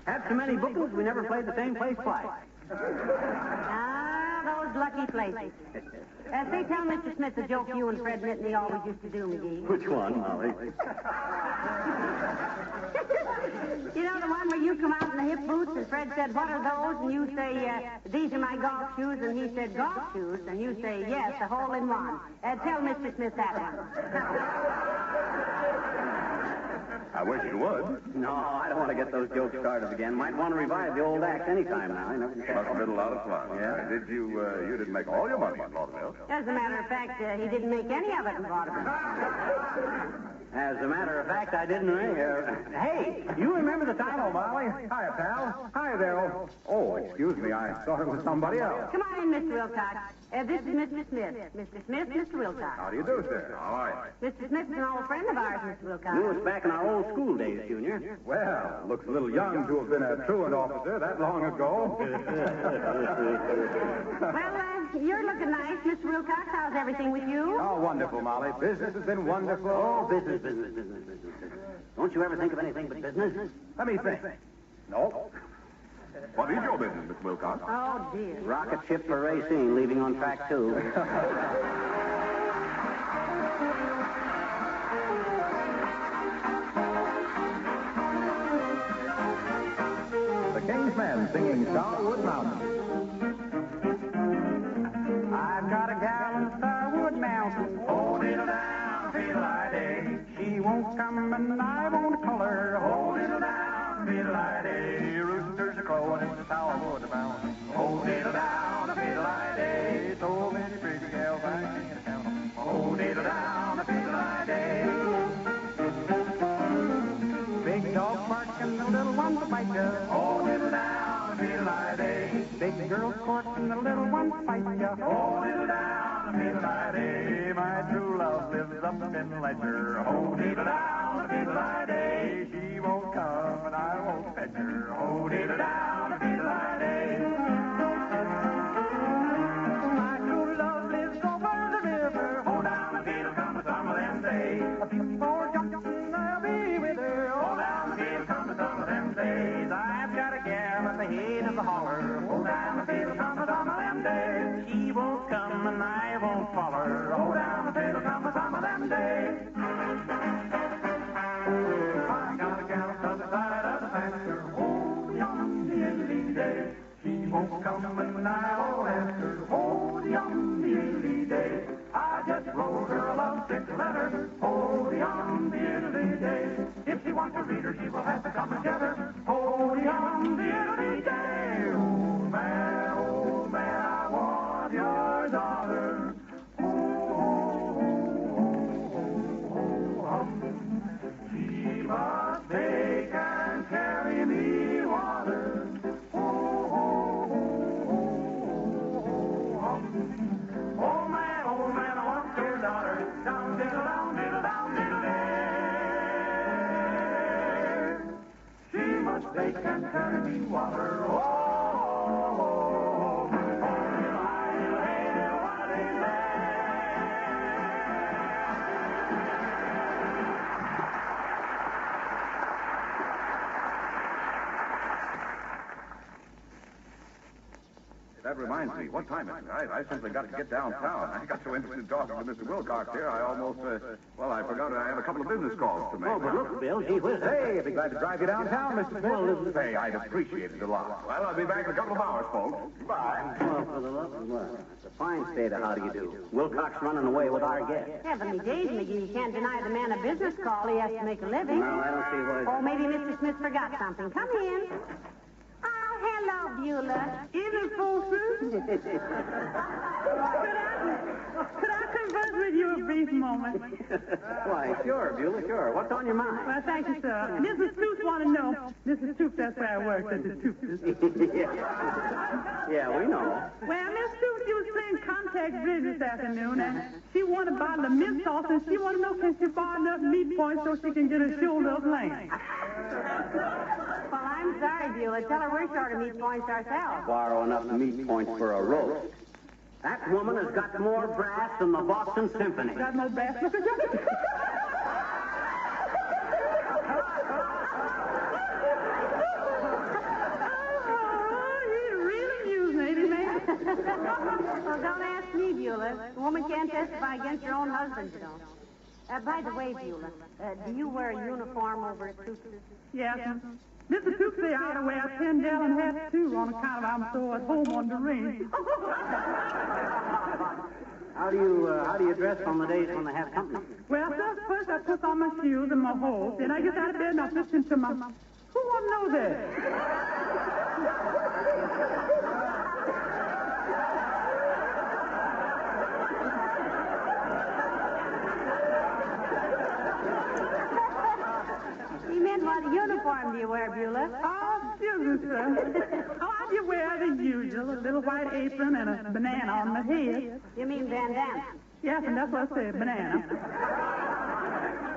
Had so many bookings, we never played the same place twice. Ah, those lucky places. Say, tell Mr. Smith the joke you and Fred Mitney always used to do, McGee. Which one, Molly? You know, the one where you come out in the hip boots and Fred said, what are those? And you say, these are my golf shoes. And he said, golf shoes? And you say, yes, a hole in one. Tell Mr. Smith that one. I wish you would. No, I don't want to get those jokes started again. Might want to revive the old act anytime now. You know. Must have been a lot of fun. Yeah. Did you didn't make all your money in vaudeville? As a matter of fact, he didn't make any of it in vaudeville. As a matter of fact, I didn't. Hey, you remember the time? Hello, Molly. Hiya, pal. Hi, Bill. Oh, excuse me. I thought it was somebody else. Come on in, Mr. Wilcox. This is Mr. Smith. Mr. Smith, Mr. Wilcox. How do you do, sir? All right. Mr. Smith's an old friend of ours, Mr. Wilcox. Knew us back in our old school days, Junior. Well, looks a little young to have been a truant officer that long ago. Well, you're looking nice, Mr. Wilcox. How's everything with you? Oh, wonderful, Molly. Business has been wonderful. Oh, business. Don't you ever think of anything but business? Let me think. No. What is your business, Miss Wilcox? Oh, dear. Rocket ship for Racine, leaving on track 2. The King's Men singing Starwood Mountain. I've got a gal in Starwood Mountain. Hold it down, fiddle-I-day. She won't come and I won't call her. Hold it down, fiddle-I-day. Roosters are crowing in Starwood Mountain. Hold it down, fiddle-I-day. So many pretty gals I can't count 'em. Hold it down, fiddle-I-day. Big dog barking, the little ones bite ya. Hold it down, fiddle-I-day. Big girls courting, the little ones fight ya. Hold it down, fiddle-I-day. My true love lives up in Ledger. Hold it down, fiddle-I-day. She won't come and I won't fetch her. Hold it down, fiddle-I-day. My true love lives over the river. Hold down, fiddle, come some of them days. A few more jumps and I'll be at the head of the holler. Oh, down the fiddle, some of them days. She won't come and I won't follow her. Oh, down the fiddle, some of them days. I got a gal on the side of the pasture. Oh, young diddly day. She won't come and I won't ask her. Oh, young diddly day. I just wrote her a lovesick letter. Oh, young diddly day. If she wants to read her, she will have to come and get her. Oh, young diddly day. Old man, I want your daughter. She must take and carry me water. Oh man, I want your daughter. Down, diddle, down, diddle, down, diddle, day. She must take and carry me water. Oh, That reminds me, what time is it? I simply got to get downtown. I got so interested in talking to Mr. Wilcox here, I almost, I forgot I have a couple of business calls to make. Oh, but look, Bill, gee whiz. Hey, I'd be glad to drive you downtown, Mr. Smith. Hey, I'd appreciate it a lot. Well, I'll be back in a couple of hours, folks. Bye. Well, for the love of God. It's a fine state of how do you do. Wilcox running away with our guest. Heavenly days, McGee. You can't deny the man a business call. He has to make a living. No, I don't see why. Oh, maybe Mr. Smith forgot something. Come in. Oh, hello, Beulah. Evening, folks. Could I converse with you a brief moment? Why, sure, Beulah, sure. What's on your mind? Well, thank you, sir. Mrs. Stoops want to know. Mrs. Stoops, that's where I work, Mrs. Stoops. Yeah, we know. Well, Miss Stoops, you was playing contact bridge this afternoon, and she wanted a bottle of mint sauce, and she wanted to know can she buy enough meat points so she can get a shoulder of lamb. Well, I'm sorry, Beulah. Tell her we're short of meat points ourselves. Borrow enough meat points for a roast. That woman has got more brass than the Boston Symphony. Got no brass? Well, don't ask me, Beulah. A woman can't testify against her own husband, you know. By the way, Beulah, do you wear a uniform over at Stoops'? Yes. Mr. Stoops say I ought to wear a 10-gallon hat, too, on account of I'm so at home on the range. How do you dress on the days when they have company? Well, sir, first I put on my shoes and my hose, then I get out of bed and I listen to my... Who want to know that? He meant what uniform do you wear, Beulah? Oh, excuse me, sir. Oh, I just wear the usual, a little white apron and a banana on my head. You mean bandana? Yes, and that's what I said, banana.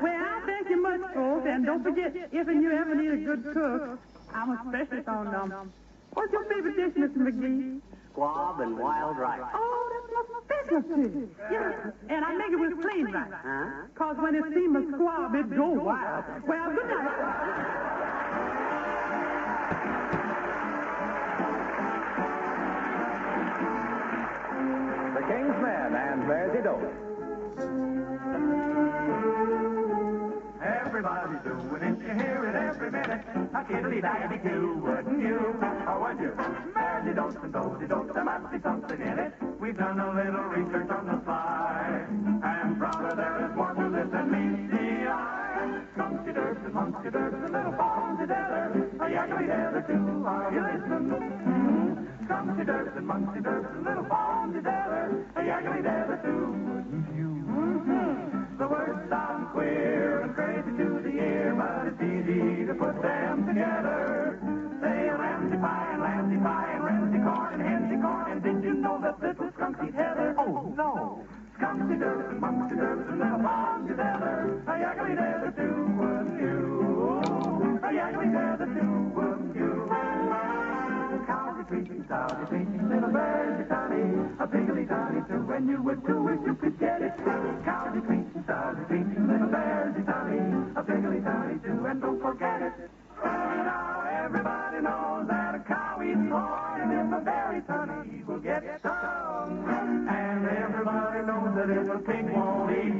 Well, thank you much, folks, and don't forget, if you ever need a good cook, I'm a specialist on them. What's your favorite dish, Mr. McGee? Squab and wild rice. Oh, that's my specialty. Yes, and I make it with plain rice. Huh? Because when it seems a squab, it goes wild. Well, good night. The King's Men, and there's he goes. Everybody's doing it, you hear it every minute. A kiddly-daggly-doo, wouldn't you? Or would you? Merry-don'ts and dozy-don'ts, there must be something in it. We've done a little research on the fly, and brother, there is more to this than meets the eye. Skunky-durbs and monkey-durbs and little bones together, a yaggly-daggly too, are you listening? Skunky-durbs and monkey-durbs and little bones together, a yaggly-daggly too, wouldn't you? The words sound queer and crazy to the ear, but it's easy to put them together. Say Ramsey pie and Lamsey pie and Ramsey corn and Hensey corn, and did you know that little skunky heather? Oh, no! Skunky durbs and monkey durbs and little bonds together, a yaggly tether too, wouldn't you? A yaggly tether too, wouldn't you? Cows are creaking, cows are creaking, little birds are tiny, a piggly tiny too, and you would too if you could get it. Cows are creaking, little bears are tiny, a piggly tiny too, and don't forget it. Now everybody knows that a cow eats corn, and if a berry's honey, he will get stung. And everybody knows that if a pig won't eat,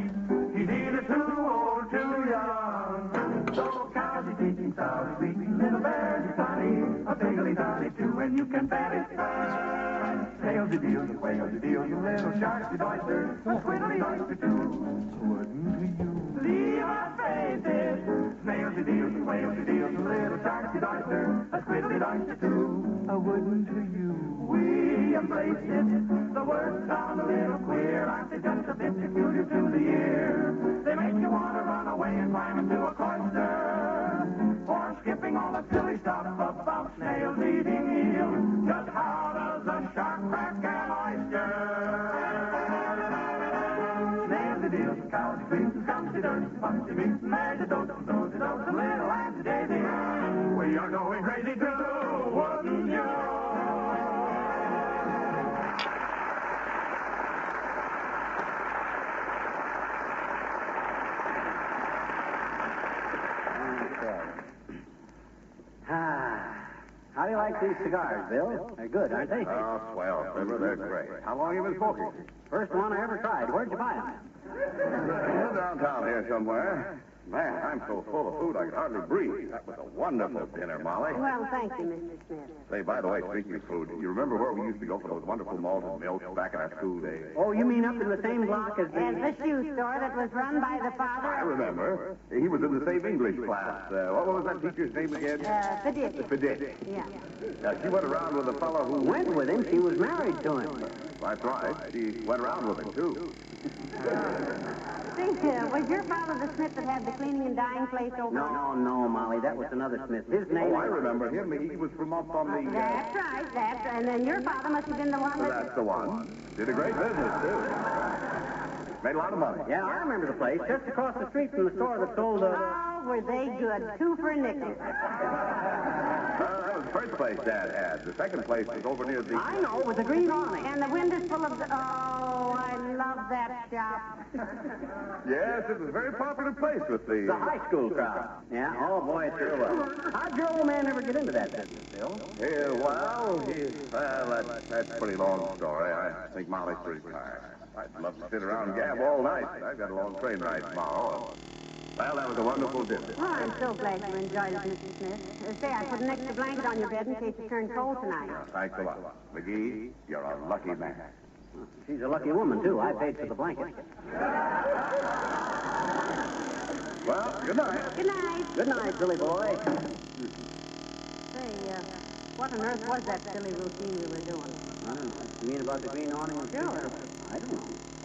he's either too old or too young. So cows eat eating, sows eat eating, little bears eat honey, a pig eats honey too, and you can bet it. Snails eat eels, and whales eat eels, and little sharks eat oysters, a squid eat oyster too. Wouldn't you? Leave our faces. Snails eat eels, and whales eat eels, and little sharks eat oysters, a squid eat oyster too. Wouldn't you? We embrace it. The words sound a little queer, aren't they just a bit peculiar to the ear? They make you want to run away and climb into a cloister, or skipping all the silly stuff about snails eating eels. Just how does a shark crack an oyster? Snails eat eels, and cows eat greens, and skunks eat earth, and punks eat meats, and there's a does, and those, and little lambs and daisies. We are going crazy too, wouldn't you? How do you like these cigars, Bill? They're good, aren't they? Oh, swell, Fibber. They're great. How long have you been smoking? First one I ever tried. Where'd you buy them? Downtown here somewhere. Man, I'm so full of food I can hardly breathe. That was a wonderful dinner, Molly. Well, thank you, Mr. Smith. Say, by the way, speaking of food, you remember where we used to go for those wonderful malted milks back in our school days? Oh, you mean up in the same block as And the shoe store that was run by the father? I remember. He was in the same English class. What was that teacher's name again? Fiddick. Fiddick. Yeah. She went around with a fellow who... Went with him. She was married to him. That's right. She went around with him, too. See, was your father the Smith that had the cleaning and dyeing place over? No, Molly. That was another Smith. His name... Oh, I remember him. He was from up on the... That's right. And then your father must have been the one that... That's the one. Did a great business, too. Made a lot of money. Yeah, I remember the place. Just across the street from the store that sold... Oh, were they good. 2 for a nickel. That was the first place Dad had. The second place was over near the... I know, with the green awning. And the windows full of... Oh, I love that shop. Yes, it was a very popular place with the... The high school crowd. Yeah, oh, boy, it sure was. How'd your old man ever get into that business, Bill? That's a pretty long story. I think Molly's pretty tired. I'd love to sit around and gab all night. I've got a long train ride tomorrow. Well, that was a wonderful dinner. Oh, I'm so glad you enjoyed it, Mr. Smith. Say, I put an extra blanket on your bed in case you turn cold tonight. Thanks a lot. McGee, you're a lucky man. She's a lucky woman, too. I paid for the blanket. Well, good night. Good night. Good night, Billy boy. Say, what on earth was that silly routine we were doing? I don't know. You mean about the green awning? Sure. I don't know.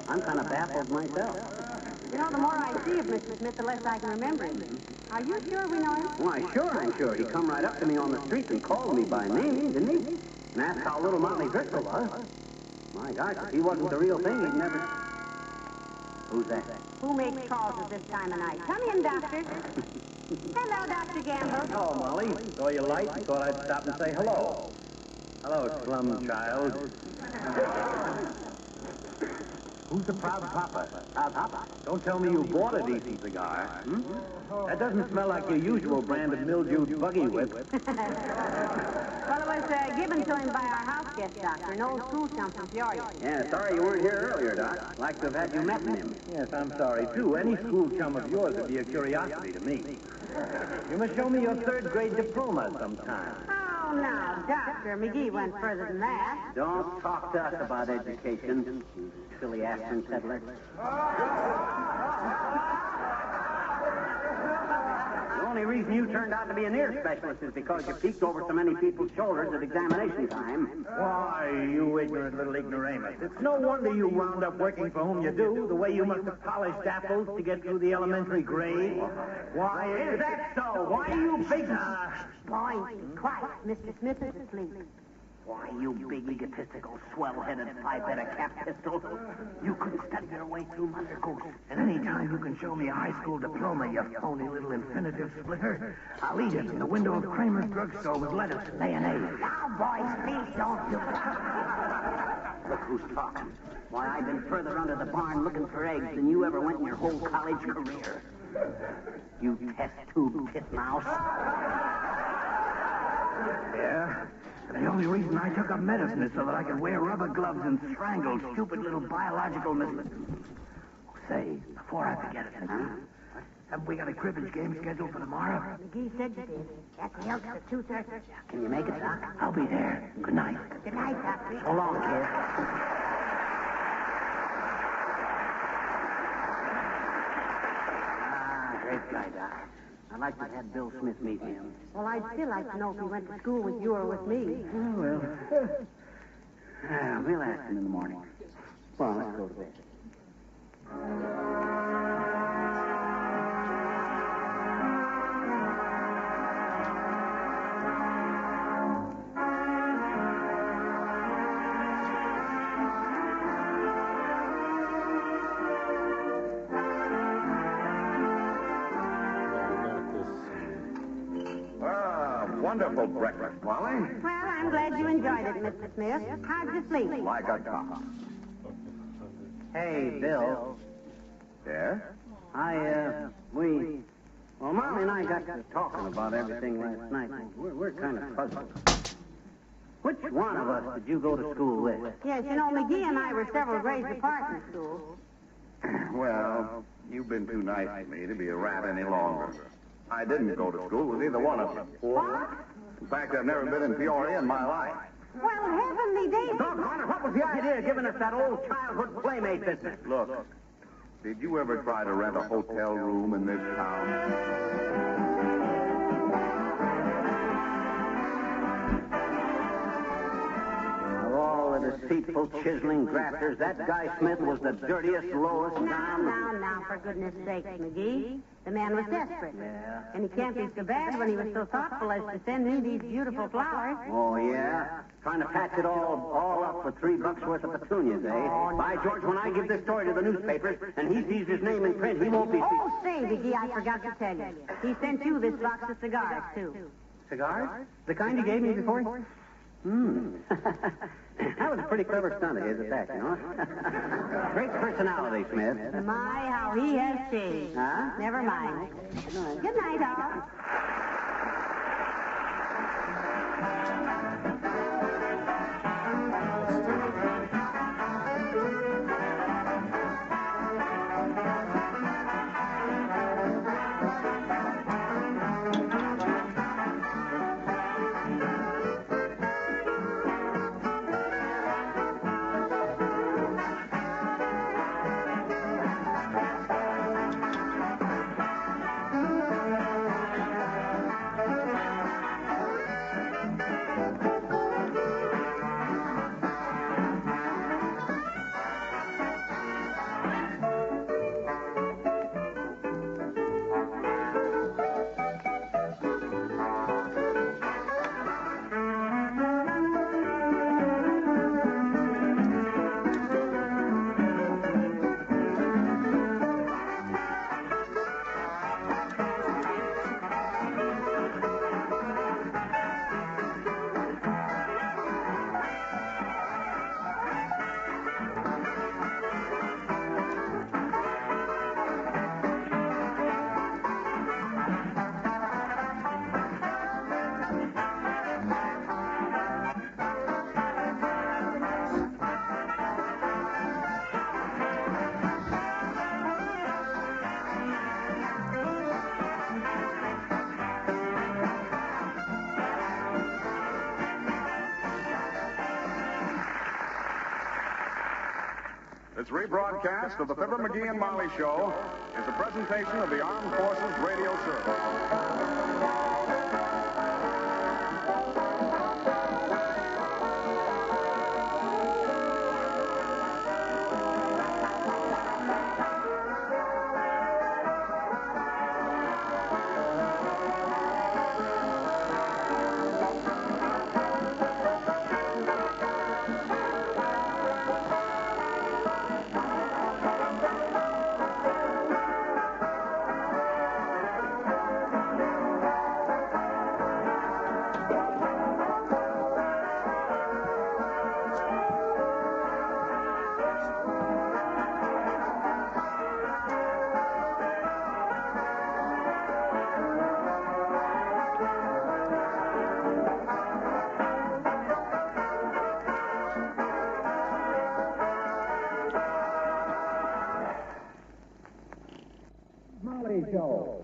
I'm kind of baffled myself. You know, the more I see of Mr. Smith, the less I can remember him. Are you sure we know him? Why, sure I'm sure. He come right up to me on the street and called me by name, didn't he? And asked how little Molly Driscoll was. My gosh, if he wasn't the real thing, he'd never... Who's that? Who makes calls at this time of night? Come in, Doctor. Hello, Dr. Gamble. Hello, Molly. Saw you light and thought I'd stop and say hello. Hello, slum child. Who's the proud papa? Proud papa? Don't tell me you bought a decent cigar. That doesn't smell like your usual brand of mildewed buggy whip. Well, it was given to him by our house guest doctor, an old school chum from Peoria. Yeah, sorry you weren't here earlier, Doc. Like to have had you met him. Yes, I'm sorry, too. Any school chum of yours would be a curiosity to me. You must show me your third-grade diploma sometime. Oh, now, Dr. McGee went further than that. Don't talk to us about education, you silly aspirin peddler. The only reason you turned out to be an ear specialist is because you peeked over so many people's shoulders at examination time. Why, you ignorant little ignoramus. It's no wonder you wound up working for whom you do, the way you must have polished apples to get through the elementary grade. Why is that so? Why you big... Boys, be quiet. Mr. Smith is asleep. Why, you big, egotistical, swell-headed, five-headed cap pistol. You could study your way through Mother Goose. And any time you can show me a high school diploma, you phony little infinitive splitter, I'll eat it in the window of Kramer's drugstore with lettuce and mayonnaise. Now, boys, please don't do that. Look who's talking. Why, I've been further under the barn looking for eggs than you ever went in your whole college career. You test tube titmouse. Yeah? The only reason I took up medicine is so that I could wear rubber gloves and strangle stupid little biological missiles. Say, before I forget it, haven't we got a cribbage game scheduled for tomorrow? McGee said you did. At the Elks at 2:30. Can you make it, Doc? I'll be there. Good night. Good night, Doc. So long, kid. Great guy, Doc. I'd like to have Bill Smith meet him. Well, I'd still like to know if he went to school with you or with me. Oh, well. We'll ask him in the morning. Come on, let's go to bed. Wonderful breakfast, Molly. Well, I'm glad you enjoyed it, Mr. Smith. How'd you sleep? Like a top. Hey, Bill. Yeah? Well, Molly and I got to talking about everything last night. We're kind of puzzled. Which one of us did you go to school with? Yes, you know, McGee and I were several grades apart in school. Well, you've been too nice to me to be a rat any longer. I didn't go to school with either one of you. What? In fact, I've never been in Peoria in my life. Well, heavenly days. Doggone it, what was the idea of giving us that old childhood playmate business? Look, did you ever try to rent a hotel room in this town? Of all the deceitful, chiseling grafters, that guy Smith was the dirtiest, lowest down. Now, for goodness sakes, McGee. The man was desperate. Yeah. And he can't be so bad when he was so thoughtful as to send me these beautiful flowers. Oh, yeah? Trying to patch it all up for $3 worth of petunias, eh? By George, when I give this story to the newspapers and he sees his name in print, he won't be... Oh, say, McGee, I forgot to tell you. He sent you this box of cigars, too. Cigars? The kind he gave me before? That was a pretty clever stunt of his at that, you know? Great personality, Smith. My, how he has changed. Huh? Never mind. Good night, all. This rebroadcast of the Fibber McGee and Molly Show is a presentation of the Armed Forces Radio Service. Show.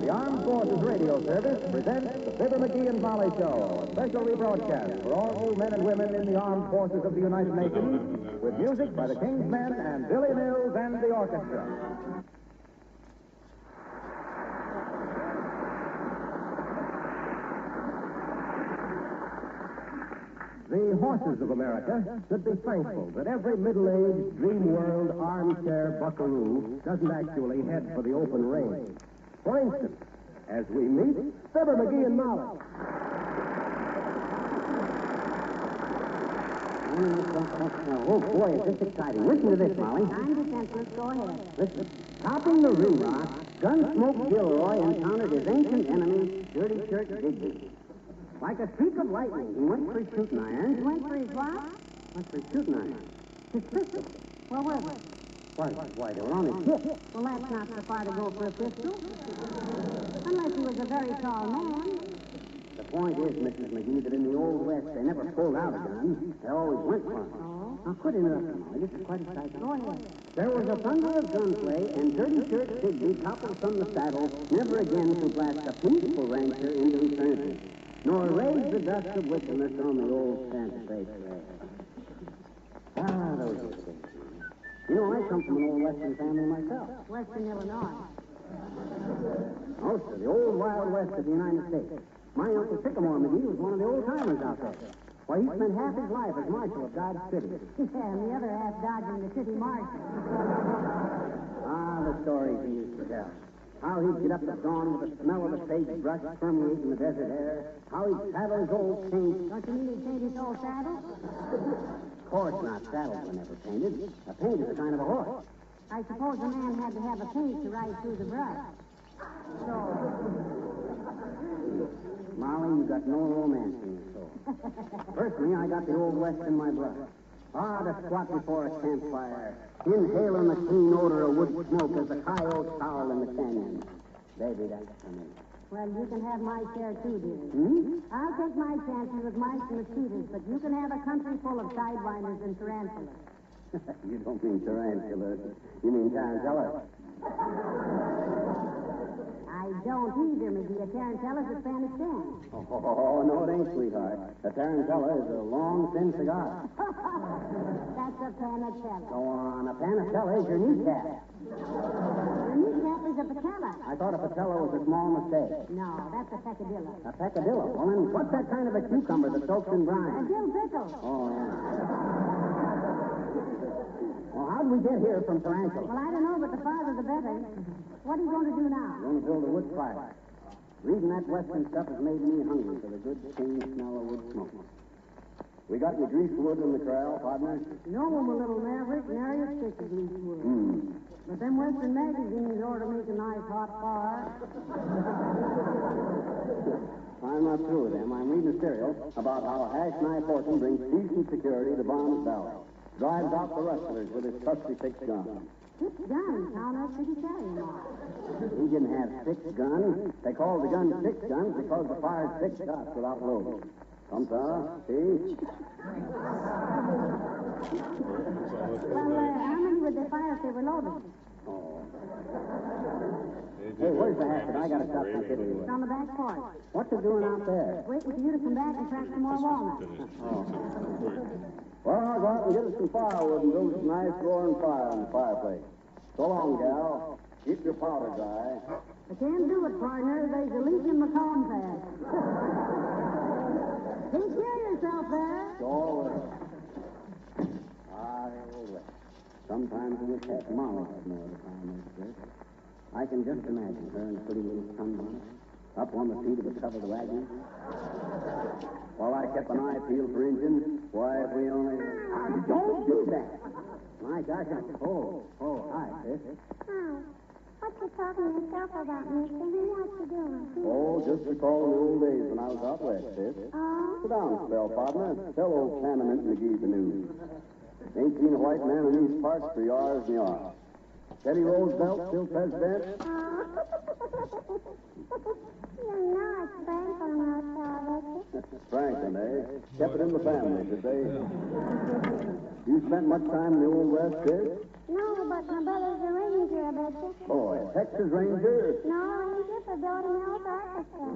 The Armed Forces Radio Service presents the Fibber McGee and Molly Show, a special rebroadcast for all you men and women in the Armed Forces of the United Nations, with music by the King's Men and Billy Mills and the orchestra. The horses of America should be thankful that every middle-aged, dream world, armchair buckaroo doesn't actually head for the open range. For instance, as we meet Fibber McGee and Molly. Oh, boy, is this exciting. Listen to this, Molly. I'm defenseless. Go ahead. Listen. Topping the ring rock, Gunsmoke Gilroy encountered his ancient enemy, Dirty Shirt Digby. Like a streak of lightning, he went for his shooting iron. He went for his what? Went for his shooting iron. His pistol. Where was it? Why, they were on his hip. Well, that's not so far to go for a pistol. Unless he was a very tall man. The point is, Mrs. McGee, that in the Old West, they never pulled out a gun. They always went for it. Oh? Now, quit interrupting, Molly. This is quite exciting. Go ahead. There was a thunder of gunplay, and Dirty Shirt Digby toppled from the saddle, never again to blast a peaceful rancher into eternity, nor raise the dust of wickedness on the old Santa Fe trail. Ah, those are the days. You know, I come from an old Western family myself. Western Illinois. Oh, sir, the old Wild West of the United States. My Uncle Sycamore McGee was one of the old-timers out there. Why, he spent half his life as marshal of Dodge City. Yeah, and the other half dodging the city marshal. Ah, the stories he used to tell. How he'd get up at dawn with the smell of the sagebrush permeating the desert air. How he'd saddle his old paint. Don't you mean he'd paint his old saddle? Of course not. Saddles were never painted. A paint is a kind of a horse. I suppose a man had to have a paint to ride through the brush. So... Molly, you got no romance in your soul. Personally, I got the Old West in my blood. Ah, to squat before a campfire, inhaling the clean odor of wood smoke as the coyotes howl in the canyon. Baby, that's for me. Well, you can have my share too, dear. Hmm? I'll take my chances with mice and mosquitoes, but you can have a country full of sidewinders and tarantulas. You don't mean tarantulas. You mean tarantellas. I don't either, McGee. A tarantella's a Spanish dance. Oh, no, it ain't, sweetheart. A tarantella is a long, thin cigar. That's a panatella. Go on. A panatella is your kneecap. Your kneecap is a patella. I thought a patella was a small mistake. No, that's a peccadillo. A peccadillo? Well, then what's that kind of a cucumber that soaks in A brine? dill pickle. Oh, yeah. Well, how'd we get here from tarantula? Well, I don't know, but the farther the better. What are you going to do now? I'm going to build a wood fire. Reading that Western stuff has made me hungry for the good, clean smell of wood smoke. We got any greased wood in the corral, partner? No, I'm a little maverick, nary a stick of greased wood. But them Western magazines ought to make a nice hot fire. I'm not through with them. I'm reading a serial about how Hash Knife Horton brings peace and security to Bond's Valley. Drives out the rustlers with his trusty fixed gun. 6 guns, how much did he carry now? He didn't have 6 guns. They called the gun 6 guns because the fired 6 shots without loading. Come, Sarah. See? Well, how many would they fire if they were loaded? Oh. Hey, where's the hatchet? I got to stop some fiddling with. It's on the back porch. What's it doing out there? Waiting for you to come back and crack some more walnuts. Oh. Well, I'll go out and get us some firewood and build some nice roaring fire in the fireplace. So long, gal. Keep your powder dry. I can't do it, partner. There's a leak in my corn pad. Take care of yourself there. Sure will. Ah, old West. Sometimes I wish that Molly had more of the time like this. I can just imagine her in a pretty little sunbonnet, up on the seat of a covered wagon. While I kept an eye peeled for Indians, why, if we only... Don't do that! My gosh, hi, sis. Oh, what you talking to yourself about, mister? What you doing? Oh, just recall the old days when I was out west, sis. Oh? Sit down, spell, partner. Tell old Sandman McGee the news. Ain't seen a white man in these parts for yards and yards. Teddy Roosevelt still president? Oh. You know it's Franklin outside, Franklin, eh? Kept it in the family, did they? You spent much time in the Old West, Sis? No, but my brother's a ranger, I bet you. Oh, a Texas Ranger? No, ranger for Billy Mills Orchestra.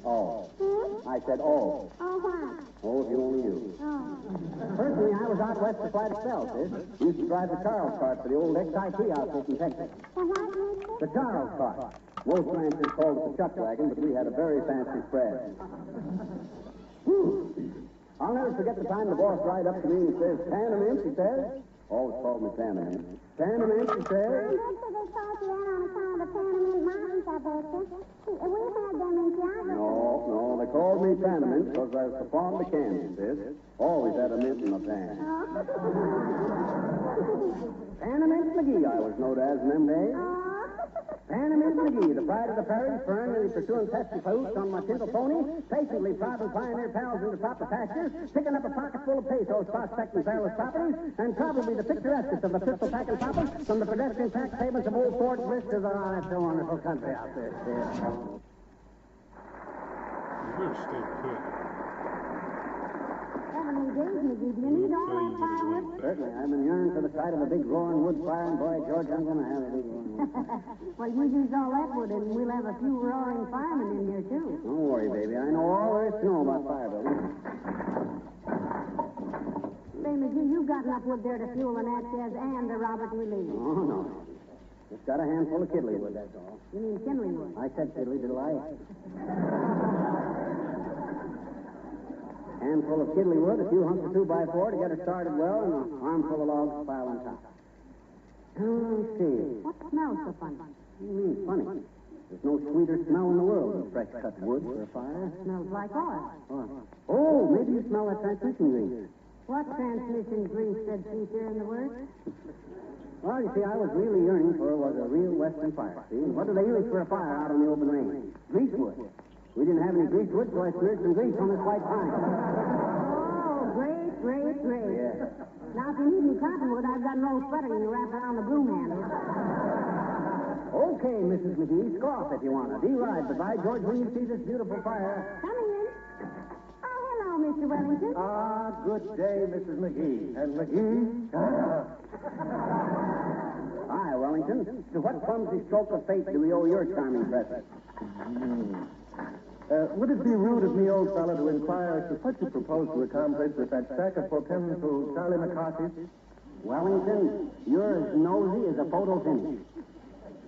Oh. Hmm? I said, oh. Oh, why? Oh, if you only knew. Oh. Personally, I was out west of Flat itself, Sis. Used to drive the Charles cart for the old XIT outfit in Texas. The what, mister? The Charles cart. Most ranchers called it the chuck wagon, but we had a very fancy spread. I'll never forget the time the boss ride up to me and says, Panamint, he says. Always called me Panamint. Panamint, he says. I bet you they called you that on account of the Panamint Mountains, I bet you. We've had them in geography. No, they called me Panamint because I was so fond of candy, Sis. Always had a mint in my pan. Panamint McGee, I was known as in them days. Panamint McGee, the pride of the parish, perennially pursuing pesky pursuits on my tingle pony, patiently prodding pioneer pals into proper pastures, picking up a pocket full of pesos, prospecting perilous properties, and probably the picturesquest of the pistol packing poppers from the pedestrian tax havens of old Fort Bliss to the it's a wonderful country out there. You better stay put. Heavenly days, McGee, do you need all that firewood? Certainly, I've been yearning for the sight of a big roaring wood fire, and boy, George, I'm going to have a big one. Well, you use all that wood, and we'll have a few roaring firemen in here, too. Don't worry, baby. I know all there is to know about fire building. Say, McGee, you've got enough wood there to fuel the Natchez and the Robert Lee Lee. Oh, no. Just got a handful of kiddly wood, that's all. You mean kindling wood? I said kiddly, did I? Handful of kiddly wood, a few hunks of 2x4 to get her started well, and an armful of logs to pile on top. Oh, let's see. What smells so funny? What do you mean, funny? There's no sweeter smell in the world than fresh cut wood for a fire. Smells like oil. Oh, maybe you smell that transmission grease. What transmission grease, said Peter in the word? Well, you see, I was really yearning for was a real western fire, see? And what do they use for a fire out on the open range? Greasewood. We didn't have any greasewood, so I smeared some grease on this white pine. Oh, great. Yeah. Now, if you need any cottonwood, I've got an old sweater you can wrap around the broom handle. Okay, Mrs. McGee, scoff if you want to. Be right, but by George, when you see this beautiful fire... Come in. Oh, hello, Mr. Wellington. Ah, good day, Mrs. McGee. And McGee? Hi, Wellington. To what clumsy stroke of fate do we owe your charming presence? Would it be rude of me, old fellow, to inquire as to what you propose to accomplish with that sack of potential Charlie McCarthy's? Wellington, you're as nosy as a photo finish.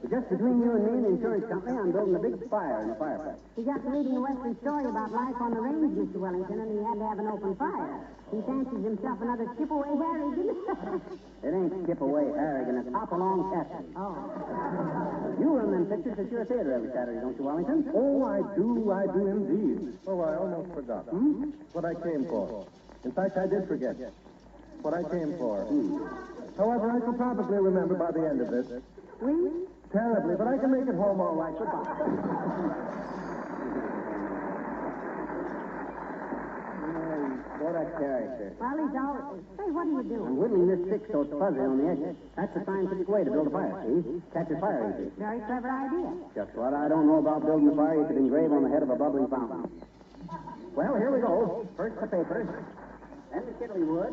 Just between you and me and the insurance company, I'm building a big fire in the fireplace. He got to reading a Western story about life on the range, Mr. Wellington, and he had to have an open fire. He fancies himself another Skip-Away Harrigan. It ain't Skip-Away Harrigan, it's Hop-Along Captain. Oh. You run them pictures at your theater every Saturday, don't you, Wellington? Oh, I do indeed. Oh, I almost forgot. What I came for. In fact, I did forget what I came for. However, I shall probably remember by the end of this. We? Terribly, but I can make it home all right. Goodbye. What a character. Well, he's always... Say, what are you doing? I'm whittling this stick so it's fuzzy on the edges. That's the scientific way to build a fire, see? Catches fire easy. Very clever idea. Just what I don't know about building a fire you could engrave on the head of a bubbling fountain. Well, here we go. First the paper, then the kiddly wood.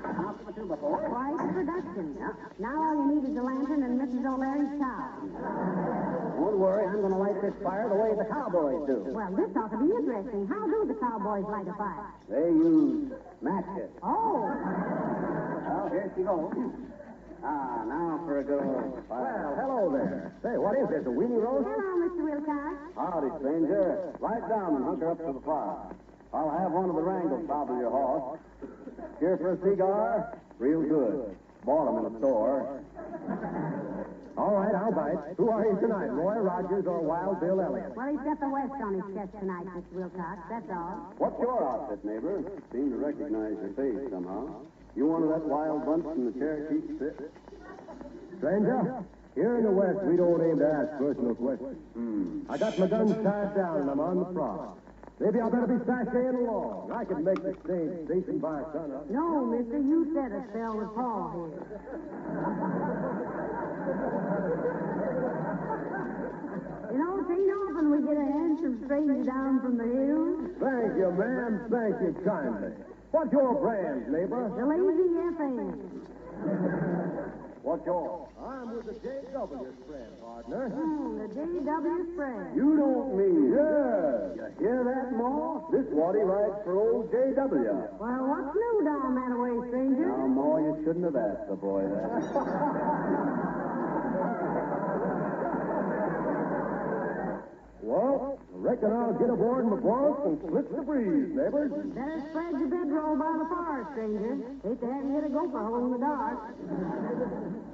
Now for the 2x4. Quite a production. Now all you need is a lantern and Mrs. O'Leary's cow. Don't worry, I'm going to light this fire the way the cowboys do. Well, this ought to be interesting. How do the cowboys light a fire? They use matches. Oh. Well, here she goes. Now for a good old fire. Well, hello there. Say, what is this, a weenie roast? Hello, Mr. Wilcox. Howdy, stranger. Lie down and hunker up to the fire. I'll have one of the wrangles hobble your horse. Here for a cigar? Real good. Bought 'em in the store. All right, I'll bite. Who are you tonight, Roy Rogers or Wild Bill Elliott? Well, he's got the West on his chest tonight, Mr. Wilcox. That's all. What's your outfit, neighbor? Seem to recognize your face somehow. You one of that wild bunch from the Cherokee Spit? Stranger, here in the West, we don't aim to ask personal questions. I got my guns tied down and I'm on the prowl. Maybe I better be sashaying along. I can make the stage station by sunup. No, mister, you said a spell with Paul here. You know, some strangers down from the hills. Thank you, ma'am. Thank you kindly. What's your brand, neighbor? The Lazy F.A. What's yours? I'm with the J.W. spread, partner. The J.W. spread. You don't mean... Yeah. You hear that, Ma? This Waddy writes for old J.W. Well, what's new down that way, stranger? Now, Ma, you shouldn't have asked the boy that. Well, I reckon I'll get aboard my bronc and split the breeze, neighbors. Better spread your bedroll by the fire, stranger. Hate to have you hit a gopher hole in the dark.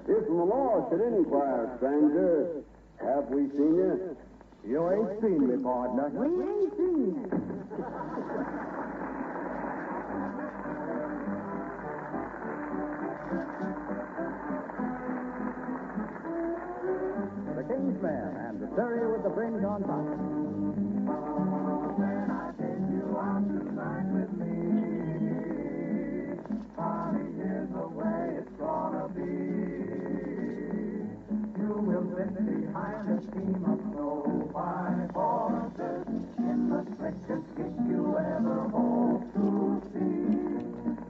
If the law should inquire, stranger, have we seen you? You ain't seen me, partner. We ain't seen you. The King's Man and the Surrey with the fringe on top. When I take you out tonight with me, honey, here's the way it's gonna be. You will sit behind a team of snow-white horses in the slickest gig you ever hope to see.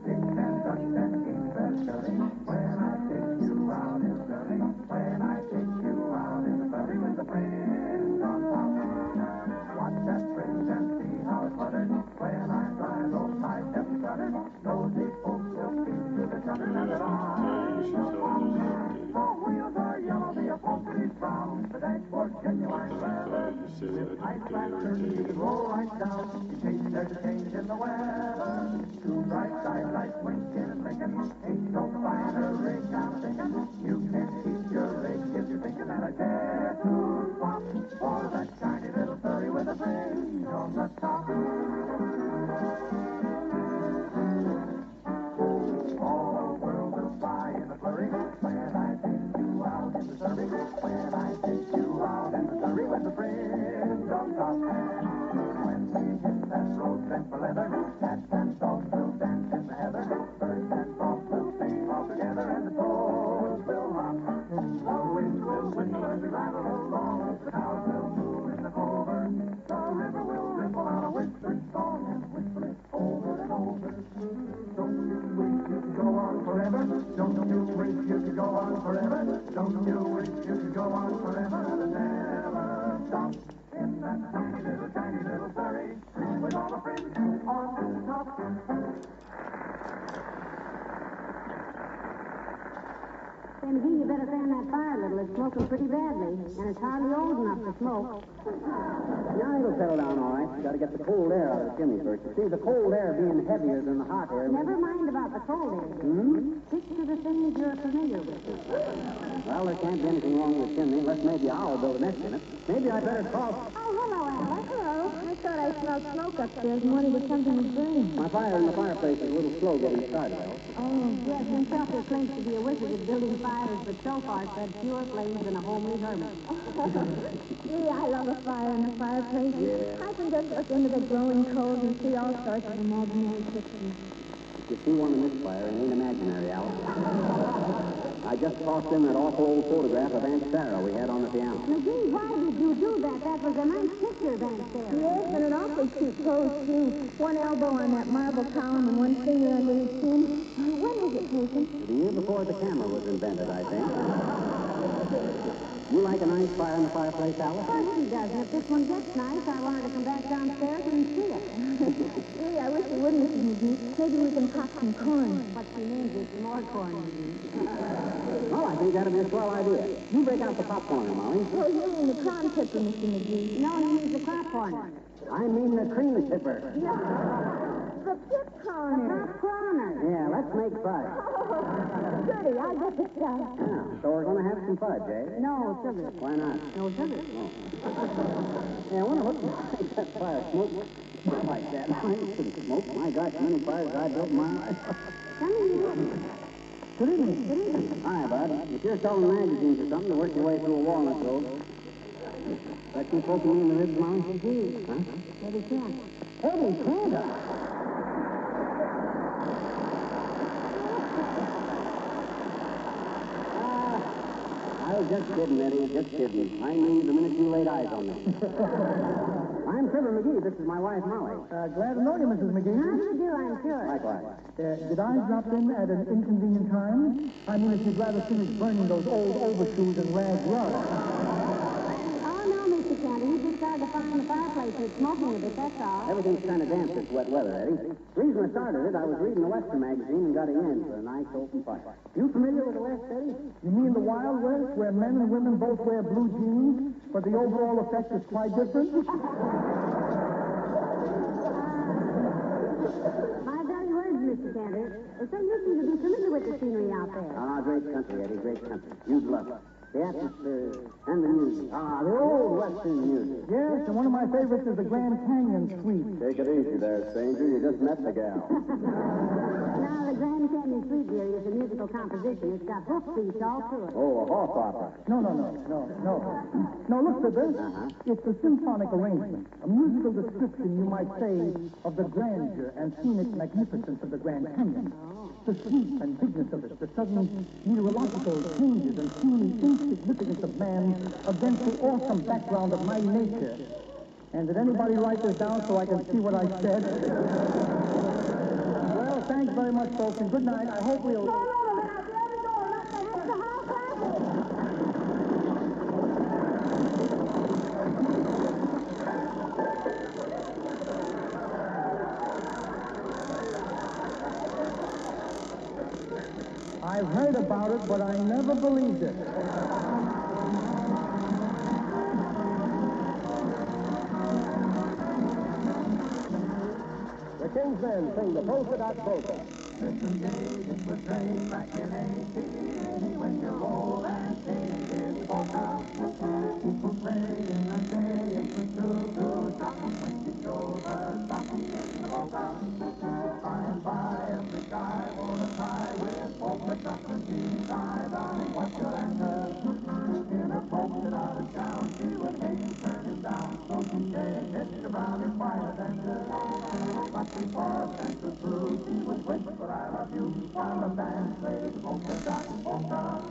Dick and Dutch and King Surrey, when I take you out in Surrey, when I take you out in Surrey with the fringe on top. Watch that fringe and see how it flutters when I drive those high step cutters. Nosy folks will keep to the cutter and the wheels are yellow, the upholstery's brown, the dashboard's genuine leather. With high flatters, you can roll right down in case there's a change in the weather. Two bright side lights winking and blinking, ain't no finer rig I'm thinking. You can keep your rig if you're thinking that I care to swap for that shiny little Surrey with a fringe on the top. All the world will buy in a flurry when I take you out in the Surrey, when I take you out in the Surrey with the fringe on top. When we hit that road set for leather, cats and dogs will dance in the heather, birds and frogs will sing all together, and the toads will hop. The wind will whistle as we rattle along, the cows will moo in the clover, the river will ripple out a whispered song and whistle it over and over. Don't you wish you could go on forever? Don't you wish you could go on forever? Don't you wish you could go on forever and never stop? In that tiny little Surrey, with all the fringe on top. Say, McGee, you better fan that fire a little. It's smoking pretty badly, and it's hardly old enough to smoke. Now it'll settle down all right. You got to get the cold air out of the chimney first. You see, the cold air being heavier than the hot air. Never mind about the cold air. Stick to the things you're familiar with. Well, there can't be anything wrong with the chimney unless maybe I'll build a nest in it. Maybe I better call. Oh, hello, Alice. Hello. I thought I smelled smoke upstairs and wondered if something was burning. My fire in the fireplace is a little slow getting started, Alice. Oh, yes, himself who claims to be a wizard at building fires, but so far fed fewer flames than a homely hermit. Gee, I love a fire in the fireplace. Yeah. I can just look into the glowing coals and see all sorts of imaginary pictures. If you see one in this fire, it ain't imaginary, Alice. I just tossed in that awful old photograph of Aunt Sarah we had on the piano. McGee, why did you do that? That was a nice picture of Aunt Sarah. Yes, and an awfully cute pose, too. One elbow on that marble column and one finger under his chin. When was it taken? The year before the camera was invented, I think. You like a nice fire in the fireplace, Alice? Of course she does. And if this one gets nice, I want her to come back downstairs and see it. Gee, I wish you wouldn't, Mrs. McGee. Maybe we can pop some corn. What she means is more corn, McGee. Oh, I think that'd be a swell idea. You break out the popcorn, Molly. Oh, you mean the corn tipper, Mr. McGee? No, he means the crop corner. I mean the cream tipper. Yeah. The pip corner. Crop corner. Yeah, let's make fudge. Oh, goody, I'll get the stuff. Yeah, so we're going to have some fudge, eh? No, sugar. Why not? No sugar. Oh. Yeah, I wonder what makes that fire smoke like that. I shouldn't smoke. My gosh, how many fires I built in my life. Come in. Good evening. Good evening. Hi, Bud. If you're selling magazines or something to work your way through a walnut grove, that you poking me in the ribs, Molly? McGee. Huh? Eddie Kent. Eddie Kent. I was just kidding, Eddie. Just kidding. I knew the minute you laid eyes on me. I'm Fibber McGee. This is my wife, Molly. Glad to know you, Mrs. McGee. How do you do, I'm sure. Likewise. Did I drop in at an inconvenient time? I mean, if you'd rather finish burning those old overshoes and rag rugs. Oh, no, Mr. Candy. He just started to fuss in the fireplace and smoking a bit, that's all. Everything's kind of damp this wet weather, Eddie. The reason I started it, I was reading the Western magazine and got in for a nice open fire. You familiar with the West, Eddie? You mean the Wild West, where men and women both wear blue jeans, but the overall effect is quite different? My very words, Mr. Candy. So you seem to be familiar with the scenery out there. Ah, great country, Eddie, great country. You'd love it. The atmosphere and the music. Ah, the old Western music. Yes, and one of my favorites is the Grand Canyon Suite. Take it easy there, stranger. You just met the gal. Now, the Grand Canyon Suite, dearie, is a musical composition. It's got hoofbeats all through it. Oh, a horse opera. No, look, Fibber. It's a symphonic arrangement, a musical description, you might say, of the grandeur and scenic magnificence of the Grand Canyon. The sweep and bigness of it, the sudden meteorological changes and seeming insignificance of man against the awesome background of mighty nature. And did anybody write this down so I can see what I said? Well, thanks very much, folks, and good night. I hope we'll... I've heard about it, but I never believed it. The King's Men sing the polka-dot polka. Listen, Dave, it was rain back in 1880 when you rolled and skated polka. People say in the day it was too shocking when you showed her stocking in the polka. By and by, every guy wore a tie with polka chocolate jeans. I darling, what's your answer? In a polka-dotted gown, she would hate to turn him down. So she said, Mr. Brown is quite a dancer. But before a dancer through, she would whisper, I love you, while the band played polka-dot polka.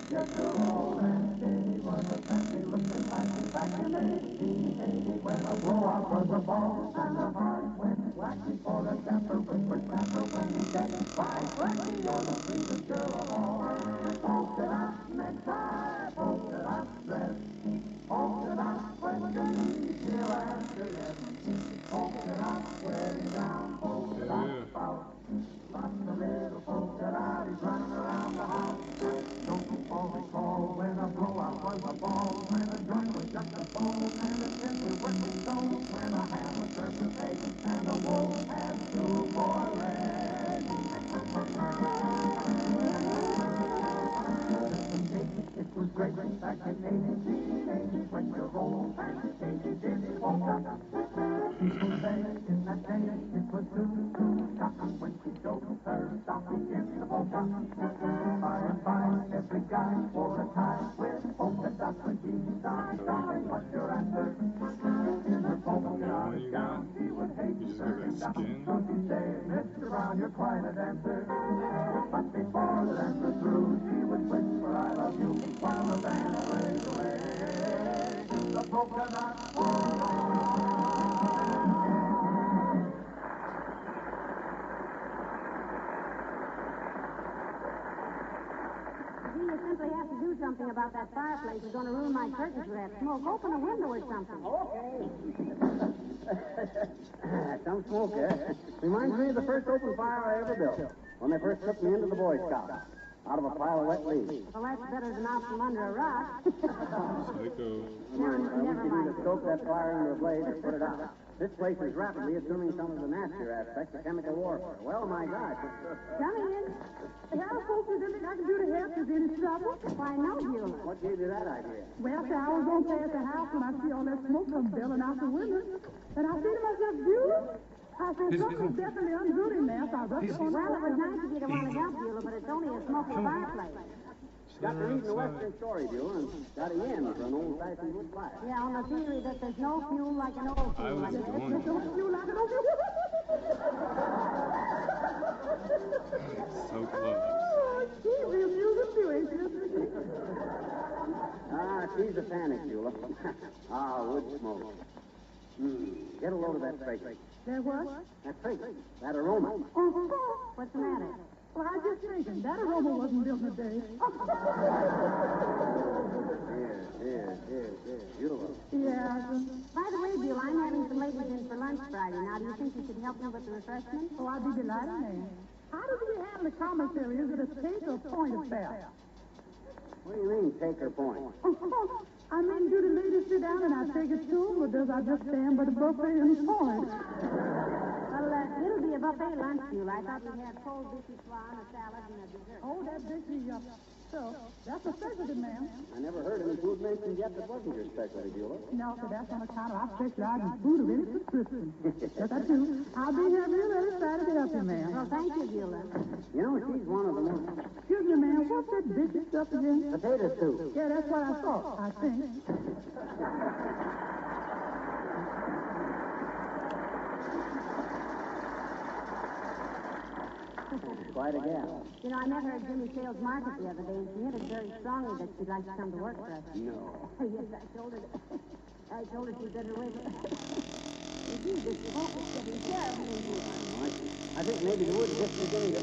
Yes, the roll and steady was a fancy looking fancy back in 1880 when a blowout was a ball and the heart went wacky for the dancer whispered dancer when he said, by Frankie, you're the sweetest girl of all. Polka-dot necktie, polka-dot dress, polka-dot question, she'll answer yes. Polka-dot wedding gown, polka-dot spout. Lots of little polka-dotties running around the house. Don't you recall when a blowout was a ball, when a joint was just a bone, and a tin was working stones, when a ham was served with bacon, and a wolf had 2 more legs. It was great back in 1880 when you rolled and skated in the polka. People say in that day it was too shocking when she showed her stocking in the polka. By and by, every guy wore a tie with polka-dot jeans. Darling, what's your answer? In her polka-dotted gown, she would hate to turn him down. So she said, Mr. Brown, you're quite a dancer. But before the dancer through, she would whisper, I love you, while the band played away. The polka-dot You simply have to do something about that fireplace. It's going to ruin my curtains with that smoke. Open a window or something. Okay. Some smoke, eh? Reminds me of the first open fire I ever built, when they first took me into the Boy Scouts, out of a pile of wet leaves. Well, that's better than out from under a rock. Psycho. Never mind. To stoke that fire into a blaze and put it out. This place is rapidly assuming some of the nastier aspects of chemical warfare. Well, my gosh. Come in. How folks do you think I can do to help you in trouble? Why, no, Beulah. What gave you that idea? Well, sir, I was going past the house when I see all that smoke come billowing out the window. And I say to myself, Beulah, I said, something's definitely ungood in there, so I rushed on. Well, it was nice of you to want to help, Beulah, but it's only a smoky fireplace. Got to read the Western story, Beulah, and got a yen for an old-fashioned wood fire. Yeah, on the theory that there's no fuel like an old fuel. Like that. There's no fuel like an old fuel. So close. Oh, she's real music too, ain't she? Ah, she's a panic, Beulah. Wood smoke. Get a load of that fragrance. There what? That fragrance. That aroma. What's the matter? Well, I was just thinking, that aroma wasn't built in a day. Here. Beautiful. Yeah. By the way, Bill, I'm having some ladies in for lunch Friday. Now, do you think you could help me with the refreshments? Oh, I'd be delighted, ma'am. How do you handle the commissary? Is it a take or point of fare? What do you mean, take or point? I mean, do the ladies sit down and I take it to them, or does I just stand by the buffet and point? Well, it'll be a buffet lunch, Bill. I thought we had cold beefy swan, a salad, and a dessert. Oh, that beefy, so that's a specialty, ma'am. I never heard any food mentioned yet that wasn't your specialty, Beulah. No, so that's on account of I specialize in food of any description. Yes, I do. I'll be here real early Friday to help you, ma'am. Well, thank you, Beulah. You know, she's one of the most... Excuse me, ma'am. What's that big stuff again? Potato soup. Yeah, that's what I thought, I think. Quite a gal. You know, I met her at Jimmy Sales Market the other day, and she hinted very strongly that she'd like to come to work for us. No. Yes, I told her she'd better wait. Gee, this smoke is getting terrible in here. I think maybe the wood's just beginning to...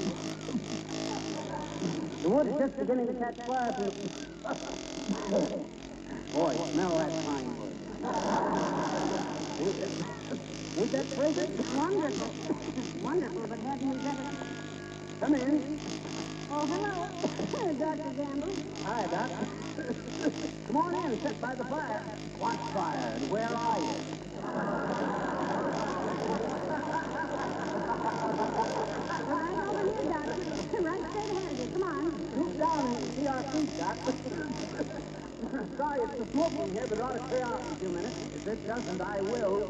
The wood's just beginning to catch fire from the... Boy, smell that pine wood. Ain't that fragrant? Wonderful. Wonderful, but hadn't we better... Come in. Oh, hello. Dr. Gamble. Hi, Doc. Come on in, sit by the fire. What fire? And where are you? Right over here, Doctor. Right straight ahead of you. Come on. Scoot down and see our feet, Doc. Sorry, it's the smoking here, but it ought to clear out in a few minutes. If it doesn't, I will.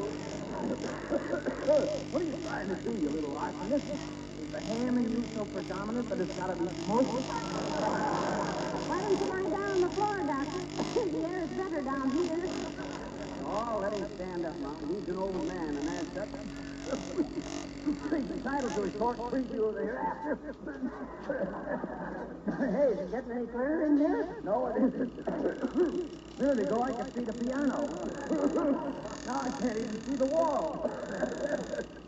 What are you trying to do, you little arsonist? Is the ham in you so predominant that it's got to be smoked? Why don't you lie down on the floor, Doctor? The air is better down here. Oh, let him stand up now. He's an old man, and that's that. He's entitled to a short preview of the hereafter. Hey, is it getting any clearer in here? No, it isn't. A minute ago, I could see the piano. Now I can't even see the wall.